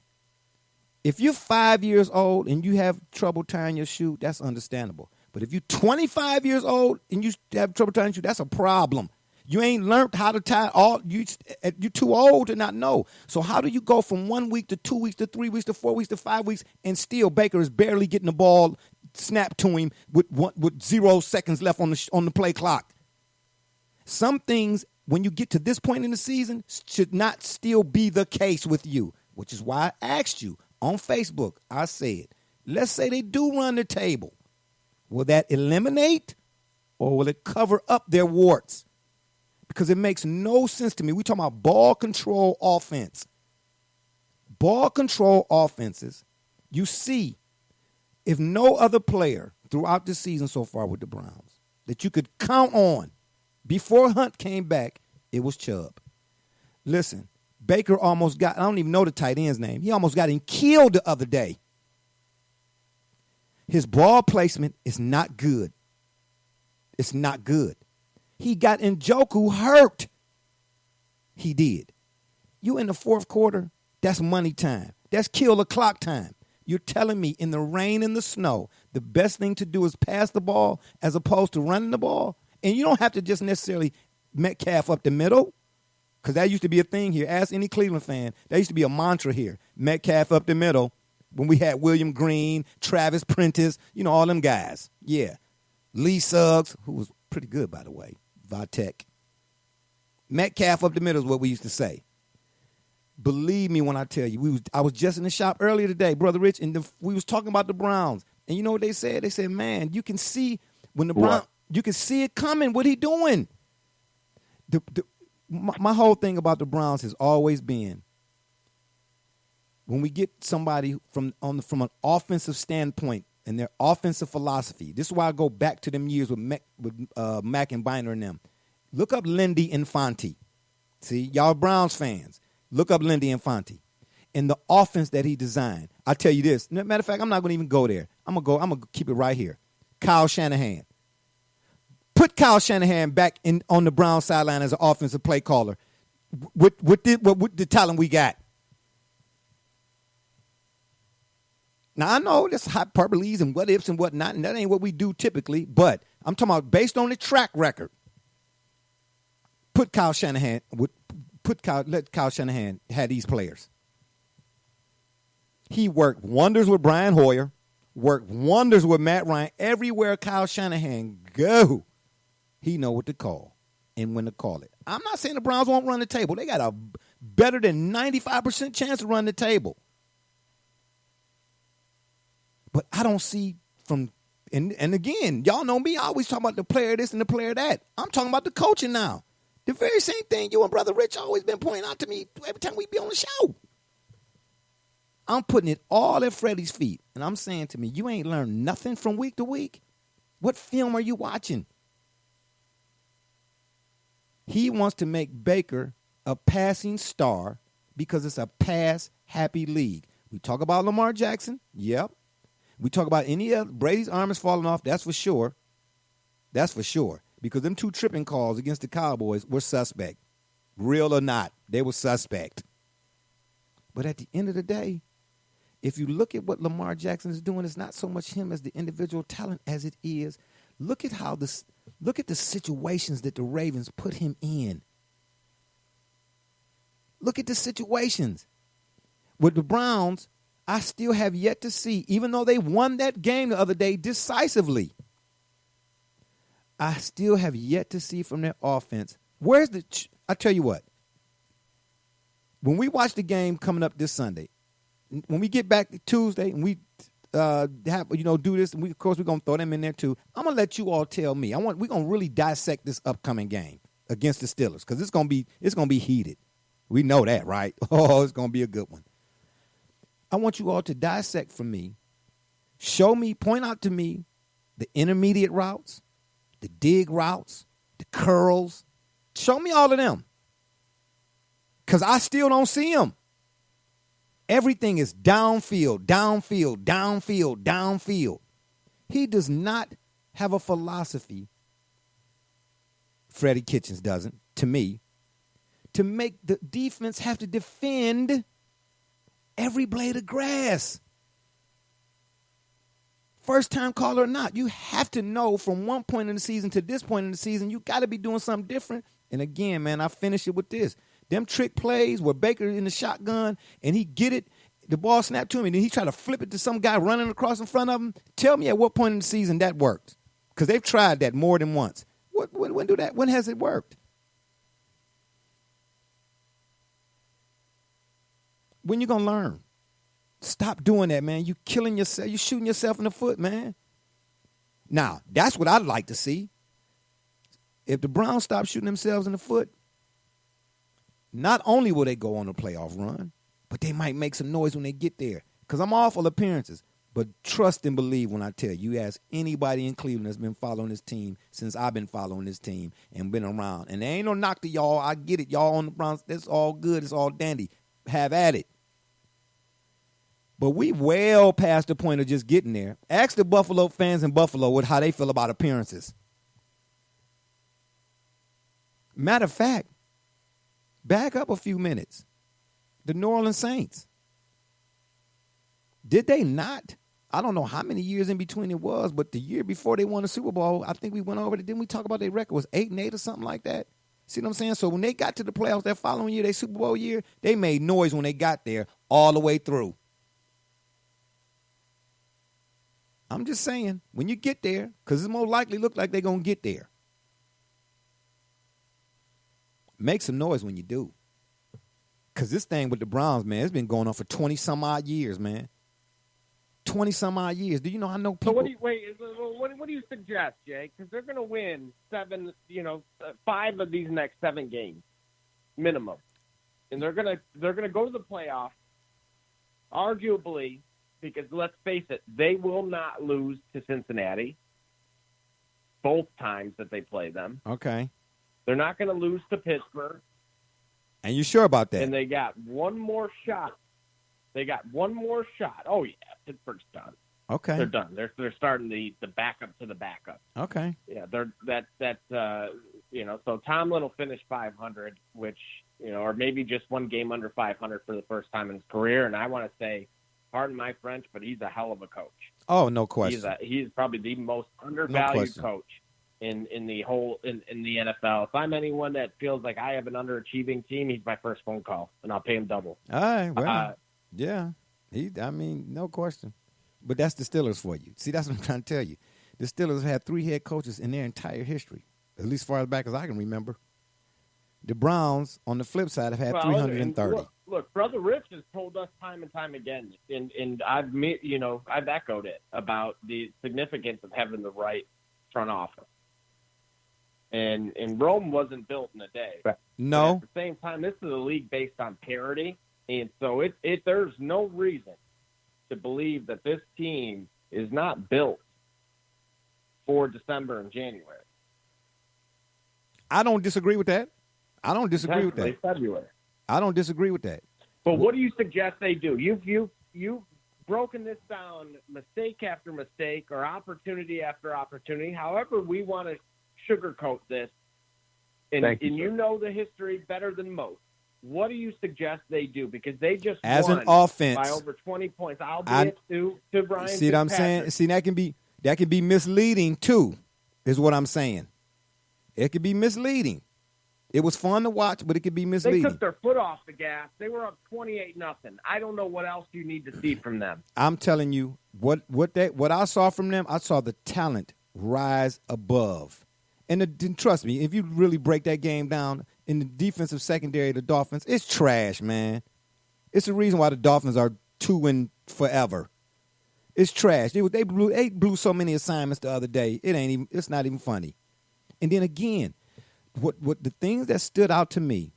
If you're 5 years old and you have trouble tying your shoe, that's understandable. But if you're 25 years old and you have trouble tying your shoe, that's a problem. You ain't learned how to tie you're too old to not know. So how do you go from 1 week to 2 weeks to 3 weeks to 4 weeks to 5 weeks and still Baker is barely getting the ball snapped to him with 0 seconds left on the play clock? Some things, when you get to this point in the season, should not still be the case with you, which is why I asked you on Facebook. I said, let's say they do run the table. Will that eliminate or will it cover up their warts? Because it makes no sense to me. We're talking about ball control offense. Ball control offenses, you see, if no other player throughout the season so far with the Browns that you could count on before Hunt came back, it was Chubb. Listen, Baker almost got, I don't even know the tight end's name. He almost got him killed the other day. His ball placement is not good. It's not good. He got Njoku hurt. He did. You in the fourth quarter, that's money time. That's kill the clock time. You're telling me in the rain and the snow, the best thing to do is pass the ball as opposed to running the ball? And you don't have to just necessarily Metcalf up the middle, because that used to be a thing here. Ask any Cleveland fan. That used to be a mantra here. Metcalf up the middle when we had William Green, Travis Prentice, all them guys. Yeah. Lee Suggs, who was pretty good, by the way, Vitek. Metcalf up the middle is what we used to say. Believe me when I tell you, I was just in the shop earlier today, Brother Rich, and we was talking about the Browns. And you know what they said? They said, man, you can see when the Browns, you can see it coming, what he doing. my whole thing about the Browns has always been when we get somebody from an offensive standpoint and their offensive philosophy. This is why I go back to them years with Mack and Biner and them. Look up Lindy Infante. See, y'all Browns fans, look up Lindy Infante and the offense that he designed. I tell you this. Matter of fact, I'm not going to even go there. I'm gonna keep it right here. Kyle Shanahan. Put Kyle Shanahan back on the Browns sideline as an offensive play caller with the talent we got. Now, I know there's hyperboles and what ifs and whatnot, and that ain't what we do typically, but I'm talking about based on the track record. Let Kyle Shanahan have these players. He worked wonders with Brian Hoyer, worked wonders with Matt Ryan. Everywhere Kyle Shanahan go, he know what to call and when to call it. I'm not saying the Browns won't run the table. They got a better than 95% chance to run the table. But I don't see and again, y'all know me, I always talk about the player this and the player that. I'm talking about the coaching now. The very same thing you and Brother Rich always been pointing out to me every time we be on the show. I'm putting it all at Freddie's feet. And I'm saying to me, you ain't learned nothing from week to week. What film are you watching? He wants to make Baker a passing star because it's a pass-happy league. We talk about Lamar Jackson. Yep. We talk about any other. Brady's arm is falling off. That's for sure. That's for sure. Because them 2 tripping calls against the Cowboys were suspect. Real or not, they were suspect. But at the end of the day, if you look at what Lamar Jackson is doing, it's not so much him as the individual talent as it is. Look at the situations that the Ravens put him in. Look at the situations. With the Browns, I still have yet to see, even though they won that game the other day decisively, I still have yet to see from their offense. I tell you what, when we watch the game coming up this Sunday, when we get back Tuesday and we do this, and of course we're gonna throw them in there too. I'm gonna let you all tell me. We're gonna really dissect this upcoming game against the Steelers because it's gonna be heated. We know that, right? Oh, it's gonna be a good one. I want you all to dissect for me, point out to me the intermediate routes, the dig routes, the curls. Show me all of them. Because I still don't see them. Everything is downfield, downfield, downfield, downfield. He does not have a philosophy, Freddie Kitchens doesn't, to me, to make the defense have to defend every blade of grass. First time caller or not, you have to know from one point in the season to this point in the season, you got to be doing something different. And again, man, I finish it with this. Them trick plays where Baker in the shotgun and he get it, the ball snapped to him, and then he try to flip it to some guy running across in front of him. Tell me at what point in the season that worked. Because they've tried that more than once. When do that? When has it worked? When you going to learn? Stop doing that, man. You killing yourself. You shooting yourself in the foot, man. Now, that's what I'd like to see. If the Browns stop shooting themselves in the foot, not only will they go on a playoff run, but they might make some noise when they get there. Because I'm all for appearances. But trust and believe when I tell you, ask anybody in Cleveland that's been following this team since I've been following this team and been around. And there ain't no knock to y'all. I get it. Y'all on the Browns, that's all good. It's all dandy. Have at it. But we well past the point of just getting there. Ask the Buffalo fans in Buffalo how they feel about appearances. Matter of fact, back up a few minutes. The New Orleans Saints. Did they not? I don't know how many years in between it was, but the year before they won the Super Bowl, I think we went over it. Didn't we talk about their record? It was 8-8 or something like that? See what I'm saying? So when they got to the playoffs that following year, their Super Bowl year, they made noise when they got there all the way through. I'm just saying, when you get there, because it's more likely look like they're going to get there. Make some noise when you do. Because this thing with the Browns, man, it's been going on for 20-some-odd years, man. 20-some-odd years. Do you know I know people? So what do you suggest, Jay? Because they're going to win 5 of these next 7 games. minimum, and they're gonna go to the playoffs, arguably, because let's face it, they will not lose to Cincinnati both times that they play them. Okay. They're not going to lose to Pittsburgh. And you sure about that? And they got one more shot. Oh, yeah, Pittsburgh's done. Okay. They're done. They're starting the backup to the backup. Okay. Yeah, so Tomlin will finish 500, which, or maybe just one game under 500 for the first time in his career. And I want to say, pardon my French, but he's a hell of a coach. Oh, no question. He's probably the most undervalued coach in the NFL. If I'm anyone that feels like I have an underachieving team, he's my first phone call, and I'll pay him double. All right, well, yeah. No question. But that's the Steelers for you. See, that's what I'm trying to tell you. The Steelers had 3 head coaches in their entire history, at least as far back as I can remember. The Browns, on the flip side, have had 330. Look, Brother Rich has told us time and time again, and I've echoed it about the significance of having the right front office. And Rome wasn't built in a day. No. But at the same time, this is a league based on parity, and so there's no reason to believe that this team is not built for December and January. I don't disagree with that. I don't disagree with that. February. I don't disagree with that. But what do you suggest they do? You've broken this down mistake after mistake or opportunity after opportunity, however we want to sugarcoat this, and you know the history better than most. What do you suggest they do? Because they just as won an offense by over 20 points. Albeit to Brian. See what I'm saying? See, that can be misleading too, is what I'm saying. It could be misleading. It was fun to watch, but it could be misleading. They took their foot off the gas. They were up 28-0. I don't know what else you need to see from them. I'm telling you, what I saw from them, I saw the talent rise above. And trust me, if you really break that game down in the defensive secondary of the Dolphins, it's trash, man. It's the reason why the Dolphins are 2-0 forever. It's trash. They blew so many assignments the other day. It's not even funny. And then again, what the things that stood out to me,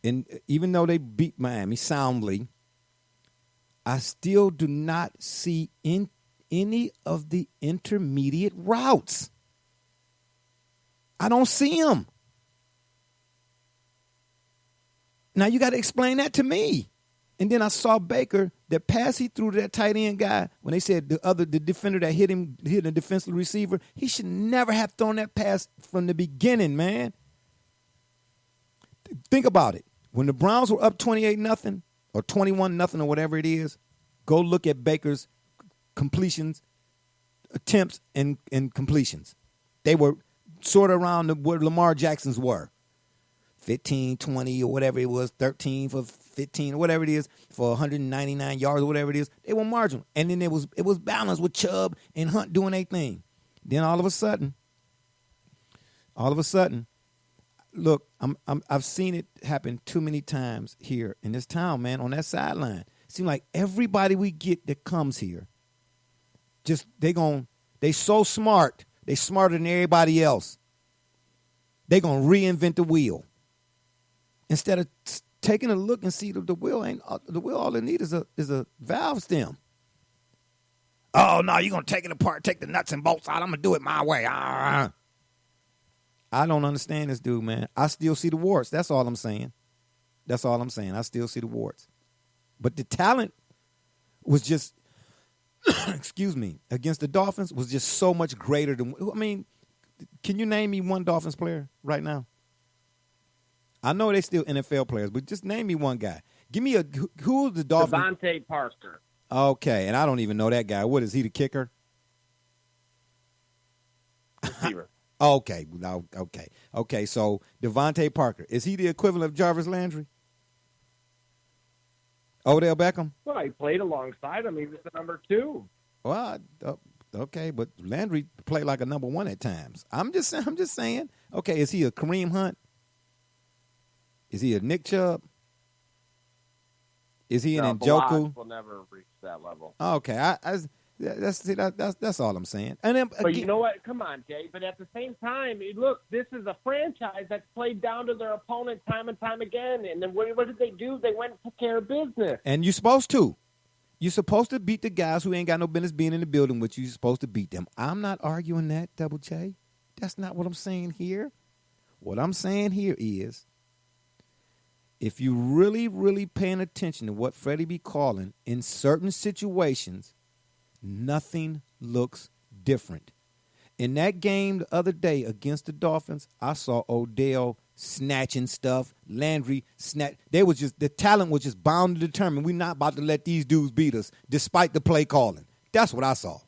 and even though they beat Miami soundly, I still do not see in any of the intermediate routes. I don't see them. Now you got to explain that to me. And then I saw Baker, that pass he threw to that tight end guy, when they said the defender that hit a defensive receiver, he should never have thrown that pass from the beginning, man. Think about it. When the Browns were up 28-0 or 21-0 or whatever it is, go look at Baker's completions, attempts, and completions. They were sort of around where Lamar Jackson's were. 15, 20, or whatever it was, 13 for 15, or whatever it is, for 199 yards, or whatever it is. They were marginal. And then it was balanced with Chubb and Hunt doing their thing. Then all of a sudden, look, I've seen it happen too many times here in this town, man, on that sideline. It seems like everybody we get that comes here, they so smart. They smarter than everybody else. They going to reinvent the wheel. Instead of taking a look and see the wheel all it needs is a valve stem. Oh, no, you're going to take it apart, take the nuts and bolts out. I'm going to do it my way. I don't understand this dude, man. I still see the warts. That's all I'm saying. I still see the warts. But the talent was just, excuse me, against the Dolphins was just so much greater than, I mean, can you name me one Dolphins player right now? I know they still NFL players, but just name me one guy. Give me who's the Dolphins? Devontae Parker. Okay, and I don't even know that guy. What is he, the kicker? Receiver. Okay. So Devontae Parker, is he the equivalent of Jarvis Landry? Odell Beckham? Well, he played alongside him. He was the number 2. Well, okay, but Landry played like a number 1 at times. I'm just saying. Okay, is he a Kareem Hunt? Is he a Nick Chubb? Is he an Njoku? Will never reach that level. Okay, That's all I'm saying. And then, but you know what? Come on, Jay. But at the same time, look, this is a franchise that's played down to their opponent time and time again. And then what did they do? They went and took care of business. And you're supposed to. You're supposed to beat the guys who ain't got no business being in the building with you. You're supposed to beat them. I'm not arguing that, Double J. That's not what I'm saying here. What I'm saying here is, if you really, really paying attention to what Freddie be calling in certain situations, nothing looks different. In that game the other day against the Dolphins, I saw Odell snatching stuff, Landry snatch. The talent was just bound to determine we're not about to let these dudes beat us despite the play calling. That's what I saw.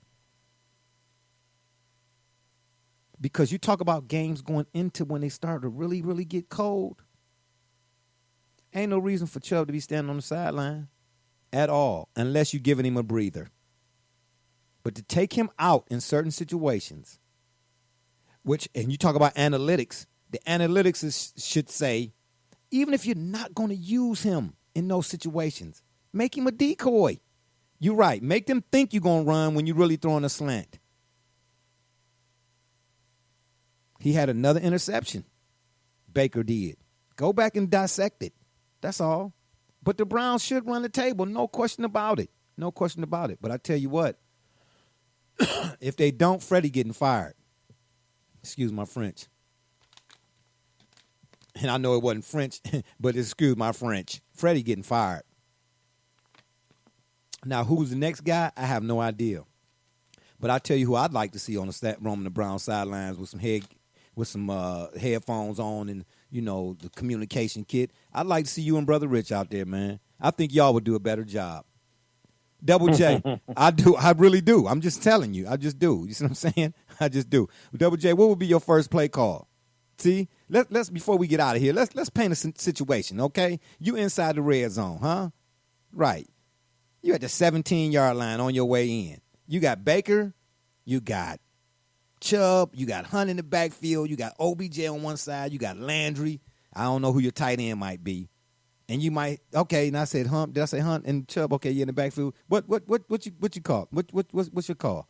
Because you talk about games going into when they start to really, really get cold. Ain't no reason for Chubb to be standing on the sideline at all unless you're giving him a breather. But to take him out in certain situations, and you talk about analytics, the analytics should say, even if you're not going to use him in those situations, make him a decoy. You're right. Make them think you're going to run when you're really throwing a slant. He had another interception. Baker did. Go back and dissect it. That's all. But the Browns should run the table. No question about it. No question about it. But I tell you what, if they don't, Freddie getting fired. Excuse my French. And I know it wasn't French, but excuse my French. Freddie getting fired. Now, who's the next guy? I have no idea. But I tell you who I'd like to see on the roaming the Brown sidelines with some headphones on and, the communication kit. I'd like to see you and Brother Rich out there, man. I think y'all would do a better job. Double J, I do. I really do. I'm just telling you. I just do. You see what I'm saying? I just do. Double J, what would be your first play call? See, let's before we get out of here, let's paint a situation, okay? You inside the red zone, huh? Right. You at the 17-yard line on your way in. You got Baker, you got Chubb, you got Hunt in the backfield, you got OBJ on one side, you got Landry. I don't know who your tight end might be. And you might, okay, and I said Hunt. Did I say Hunt and Chubb? Okay, you in the backfield. What you call? What's your call?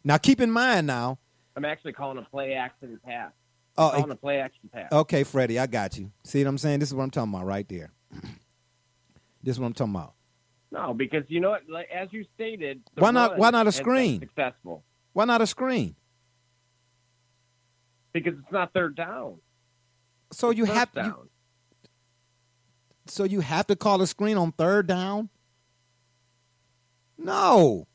Now keep in mind now. I'm actually calling a play action pass. A play action pass. Okay, Freddie, I got you. See what I'm saying? This is what I'm talking about right there. This is what I'm talking about. No, because you know what? Like, as you stated, why not a screen? Successful. Why not a screen? Because it's not third down. So you have to. So you have to call a screen on third down? No.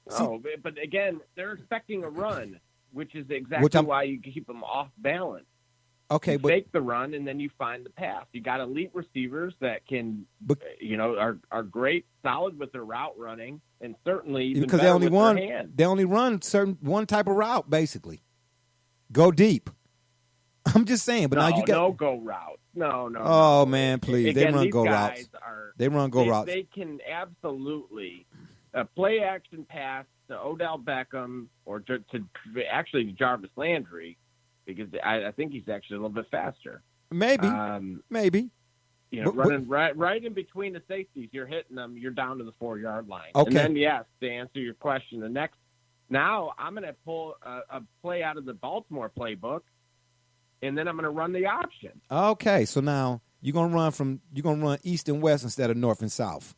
No, but again, they're expecting a run, which is exactly why you keep them off balance. Okay, you fake the run, and then you find the pass. You got elite receivers that can, are great, solid with their route running, and certainly even because they only run one type of route, basically. Go deep. I'm just saying, but now you got no go route. No. Oh man, please! Again, they run go routes. They run go routes. They can absolutely play action pass to Odell Beckham or to Jarvis Landry, because I think he's actually a little bit faster. Maybe. Running right in between the safeties, you're hitting them. You're down to the 4-yard line. Okay. And then yes, to answer your question, now I'm going to pull a play out of the Baltimore playbook. And then I'm going to run the option. Okay, so now you're going to run east and west instead of north and south.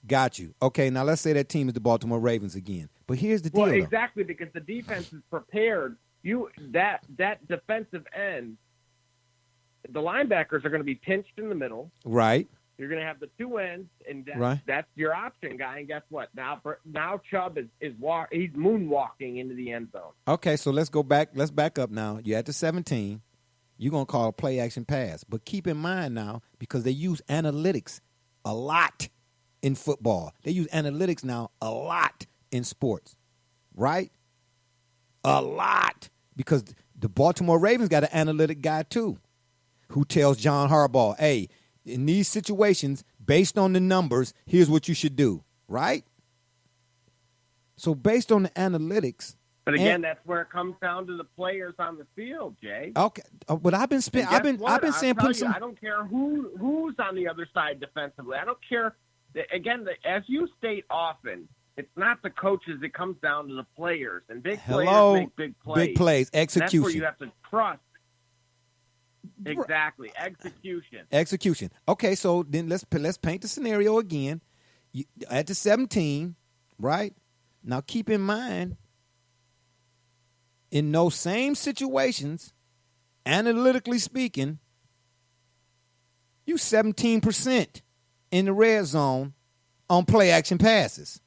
Got you. Okay, now let's say that team is the Baltimore Ravens again. But here's the deal. Well, exactly, because the defense is prepared. That defensive end, the linebackers are going to be pinched in the middle. Right. You're going to have the two ends, and right. That's your option guy. And guess what? Now Chubb he's moonwalking into the end zone. Okay, so let's go back. Let's back up now. You're at the 17. You're going to call a play action pass. But keep in mind now, because they use analytics a lot in football. They use analytics now a lot in sports, right? A lot. Because the Baltimore Ravens got an analytic guy too who tells John Harbaugh, hey, in these situations, based on the numbers, here's what you should do, right? So based on the analytiks. But again, that's where it comes down to the players on the field, Jay. Okay, but I've been saying I don't care who's on the other side defensively. I don't care. Again, as you state often, It's not the coaches. It comes down to the players. And big Hello, players make big plays. big plays, execution. That's where you have to trust. Exactly, execution. Execution. Okay, so then let's paint the scenario again. At the 17, right? Now keep in mind, in those same situations, analytically speaking, you 17% in the red zone on play action passes.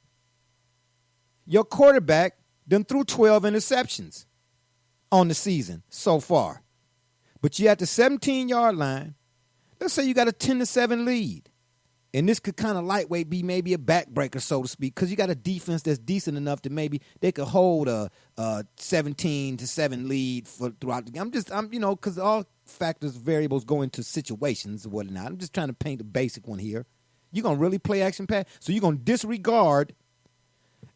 Your quarterback done threw 12 interceptions on the season so far. But you're at the 17-yard line. Let's say you got a 10-7 lead. And this could kind of lightweight be maybe a backbreaker, so to speak, because you got a defense that's decent enough to maybe they could hold a 17-7 lead throughout the game. Because all factors, variables go into situations and whatnot. I'm just trying to paint the basic one here. You're going to really play action pass? So you're going to disregard.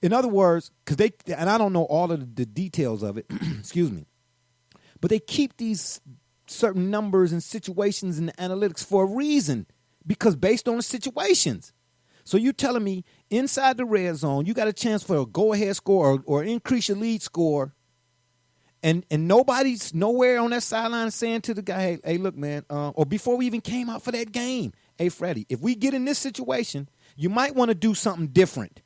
In other words, because and I don't know all of the details of it, excuse me, but they keep these certain numbers and situations in the analytics for a reason, because based on the situations. So you're telling me inside the red zone, you got a chance for a go-ahead score or increase your lead score, and nobody's nowhere on that sideline saying to the guy, hey, look, man, or before we even came out for that game, hey, Freddie, if we get in this situation, you might want to do something different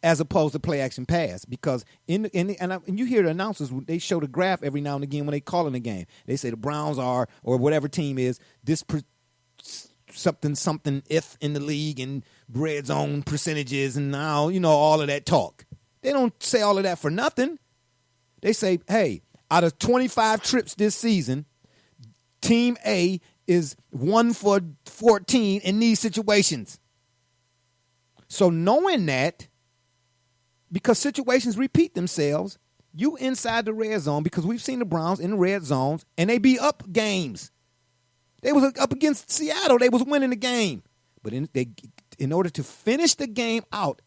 as opposed to play action pass, because and you hear the announcers, they show the graph every now and again when they call in the game. They say the Browns are, or whatever team is, this something if in the league and red zone percentages and now, all of that talk. They don't say all of that for nothing. They say, hey, out of 25 trips this season, Team A is 1 for 14 in these situations. So knowing that, because situations repeat themselves, you inside the red zone, because we've seen the Browns in the red zones, and they be up games. They was up against Seattle. They was winning the game. But in order to finish the game out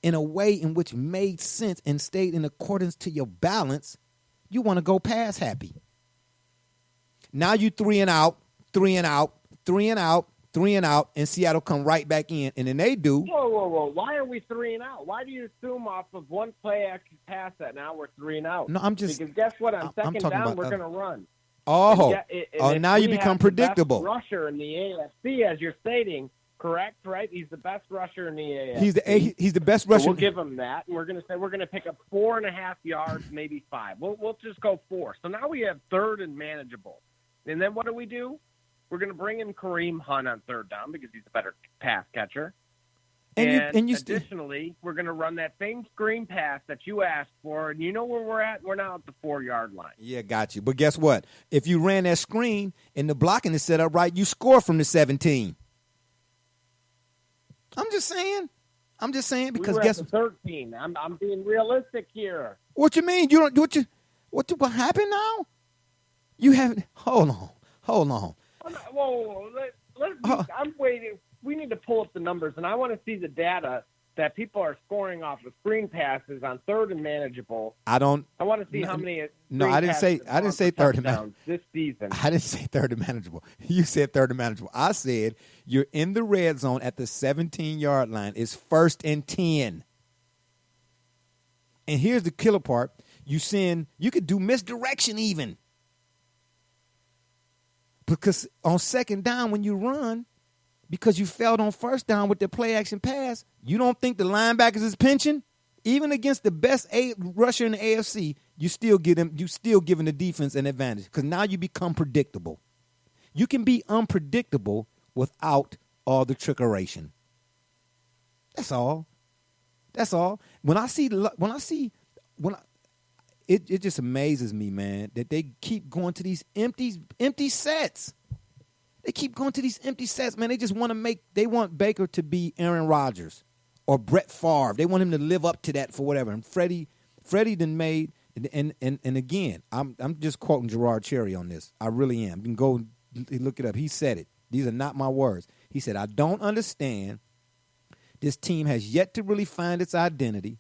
in a way in which made sense and stayed in accordance to your balance, you want to go pass happy. Now you 3 and out, 3 and out, 3 and out, 3 and out, and Seattle come right back in, and then they do. Whoa. Why are we 3 and out? Why do you assume off of one play action pass that now we're 3 and out? No, I'm just. Because guess what? On second down, about, we're going to run. Now you become predictable. The best rusher in the AFC, as you're stating, correct? Right? He's the best rusher in the AFC. He's the best rusher. So we'll give him that, and we're going to say we're going to pick up 4.5 yards, maybe 5. We'll just go 4. So now we have third and manageable. And then what do? We're going to bring in Kareem Hunt on third down because he's a better pass catcher. And additionally, we're going to run that same screen pass that you asked for, and you know where we're at? We're now at the 4-yard line. Yeah, got you. But guess what? If you ran that screen and the blocking is set up right, you score from the 17. I'm just saying because guess what? 13. I'm being realistic here. What you mean? You don't what happened now? You haven't. Hold on. Whoa. I'm waiting. We need to pull up the numbers, and I want to see the data that people are scoring off of screen passes on third and manageable. I want to see how many. No, I didn't say third and manageable this season. I didn't say third and manageable. You said third and manageable. I said you're in the red zone at the 17-yard line. It's 1st and 10. And here's the killer part: you could do misdirection even, because on second down when you run. Because you failed on first down with the play action pass, you don't think the linebackers is pinching? Even against the best rusher in the AFC, you still giving the defense an advantage because now you become predictable. You can be unpredictable without all the trickeration. That's all. It just amazes me, man, that they keep going to these empty sets. They keep going to these empty sets, man. They want Baker to be Aaron Rodgers or Brett Favre. They want him to live up to that for whatever. And Freddie done made, and again, I'm just quoting Gerard Cherry on this. I really am. You can go look it up. He said it. These are not my words. He said, I don't understand. This team has yet to really find its identity,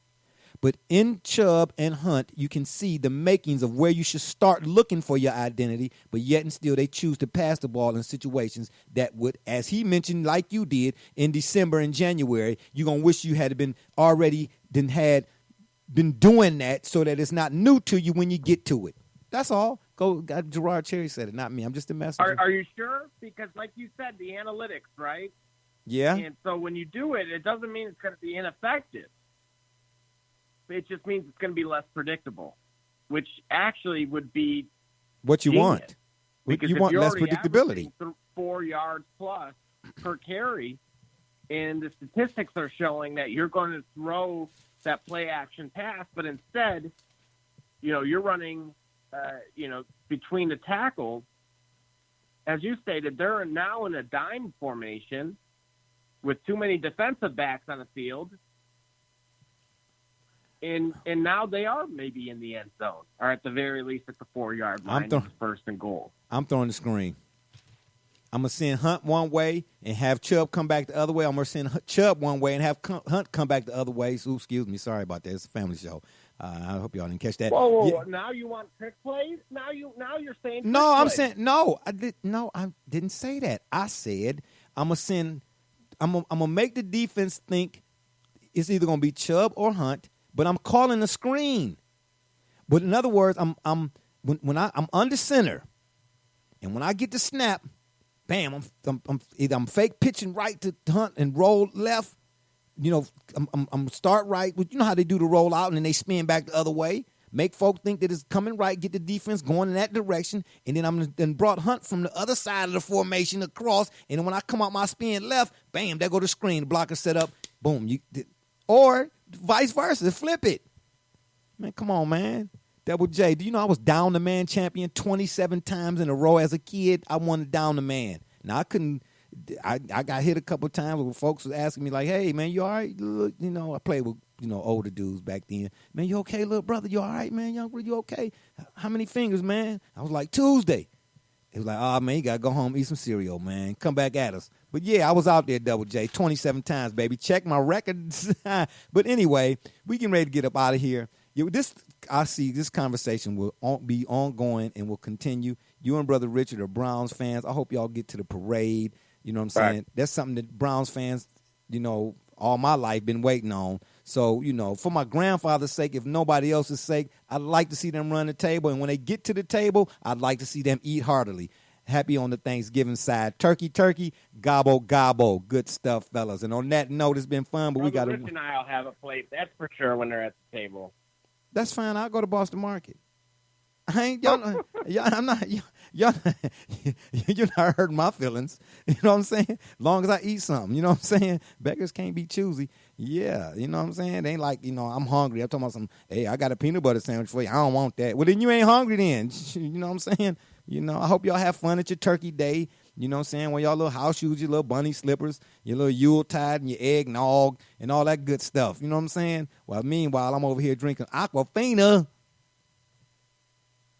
But in Chubb and Hunt, you can see the makings of where you should start looking for your identity, but yet and still they choose to pass the ball in situations that would, as he mentioned, like you did in December and January, you're going to wish you had been doing that so that it's not new to you when you get to it. That's all. Gerard Cherry said it, not me. I'm just a messenger. Are you sure? Because like you said, the analytics, right? Yeah. And so when you do it, it doesn't mean it's going to be ineffective. It just means it's going to be less predictable, which actually would be what you genius. want. Because you want less predictability. 4 yards plus per carry, and the statistics are showing that you're going to throw that play action pass, but instead, you're running, between the tackles. As you stated, they're now in a dime formation with too many defensive backs on the field. And now they are maybe in the end zone, or at the very least at the 4-yard line, first and goal. I'm throwing the screen. I'm going to send Hunt one way and have Chubb come back the other way. I'm going to send Chubb one way and have Hunt come back the other way. So, excuse me. Sorry about that. It's a family show. I hope y'all didn't catch that. Whoa. Yeah. Now you want trick plays? Now you're saying trick I'm plays. saying no. I didn't say that. I said I'm going to make the defense think it's either going to be Chubb or Hunt, but I'm calling the screen. But in other words, I'm under center, and when I get the snap, bam, I'm fake pitching right to Hunt and roll left. I'm start right. You know how they do the roll out and then they spin back the other way. Make folks think that it's coming right, get the defense going in that direction, and then I'm then brought Hunt from the other side of the formation across, and then when I come out my spin left, bam, there go the screen. The blocker set up, boom. Or vice versa, flip it. Man, come on, man. Double J, do you know I was down the man champion 27 times in a row as a kid? I won down the man. Now, I got hit a couple of times where folks was asking me like, hey, man, you all right? I played with, older dudes back then. Man, you okay, little brother? You all right, man? You okay? How many fingers, man? I was like, Tuesday. It was like, oh, man, you got to go home, eat some cereal, man. Come back at us. But, yeah, I was out there, Double J, 27 times, baby. Check my records. But anyway, we getting ready to get up out of here. I see this conversation will be ongoing and will continue. You and Brother Richard are Browns fans. I hope y'all get to the parade. You know what I'm saying? Right. That's something that Browns fans, all my life been waiting on. So, for my grandfather's sake, if nobody else's sake, I'd like to see them run the table. And when they get to the table, I'd like to see them eat heartily. Happy on the Thanksgiving side. Turkey, gobble, gobble. Good stuff, fellas. And on that note, it's been fun, but we got to. Rich and I'll have a plate. That's for sure when they're at the table. That's fine. I'll go to Boston Market. I ain't y'all. I'm not. Y'all. You're not hurting my feelings. You know what I'm saying? As long as I eat something. You know what I'm saying? Beggars can't be choosy. Yeah. You know what I'm saying? It ain't like I'm hungry. I'm talking about some. Hey, I got a peanut butter sandwich for you. I don't want that. Well, then you ain't hungry then. You know what I'm saying? I hope y'all have fun at your turkey day. You know what I'm saying? When y'all little house shoes, your little bunny slippers, your little Yuletide and your eggnog and all that good stuff. You know what I'm saying? Well, meanwhile, I'm over here drinking Aquafina.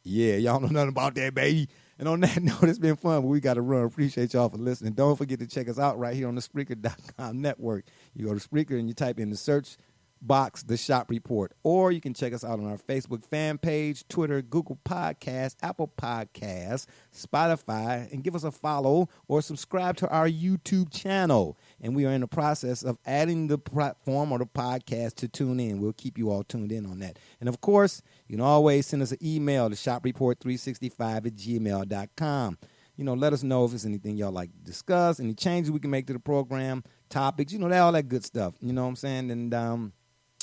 Yeah, y'all know nothing about that, baby. And on that note, it's been fun, but we got to run. Appreciate y'all for listening. Don't forget to check us out right here on the Spreaker.com network. You go to Spreaker and you type in the search box, The Shop Report. Or you can check us out on our Facebook fan page, Twitter, Google Podcasts, Apple Podcasts, Spotify, and give us a follow or subscribe to our YouTube channel. And we are in the process of adding the platform or the podcast to tune in. We'll keep you all tuned in on that. And, of course, you can always send us an email to shopreport365@gmail.com. Let us know if there's anything y'all like to discuss, any changes we can make to the program, topics, all that good stuff. You know what I'm saying? And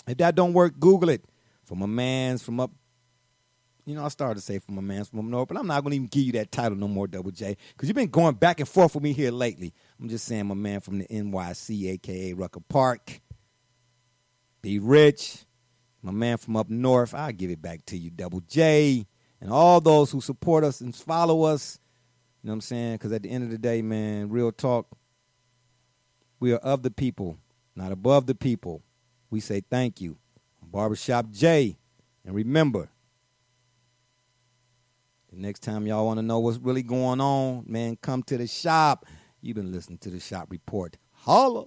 if that don't work, Google it. From a man's from up, I started to say from a man's from up north, but I'm not going to even give you that title no more, Double J, because you've been going back and forth with me here lately. I'm just saying my man from the NYC, a.k.a. Rucker Park. Be rich. My man from up north, I'll give it back to you, Double J. And all those who support us and follow us, you know what I'm saying? Because at the end of the day, man, real talk, we are of the people, not above the people. We say thank you. Barbershop J. And remember, the next time y'all want to know what's really going on, man, come to the shop. You've been listening to the Shop Report. Holla.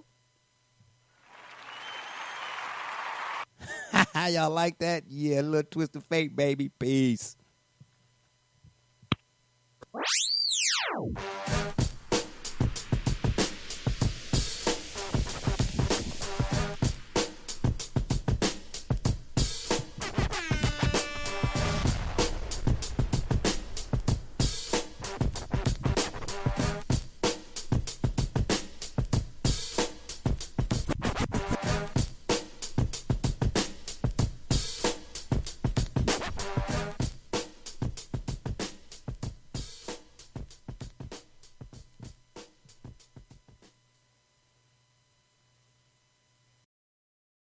Y'all like that? Yeah, a little twist of fate, baby. Peace.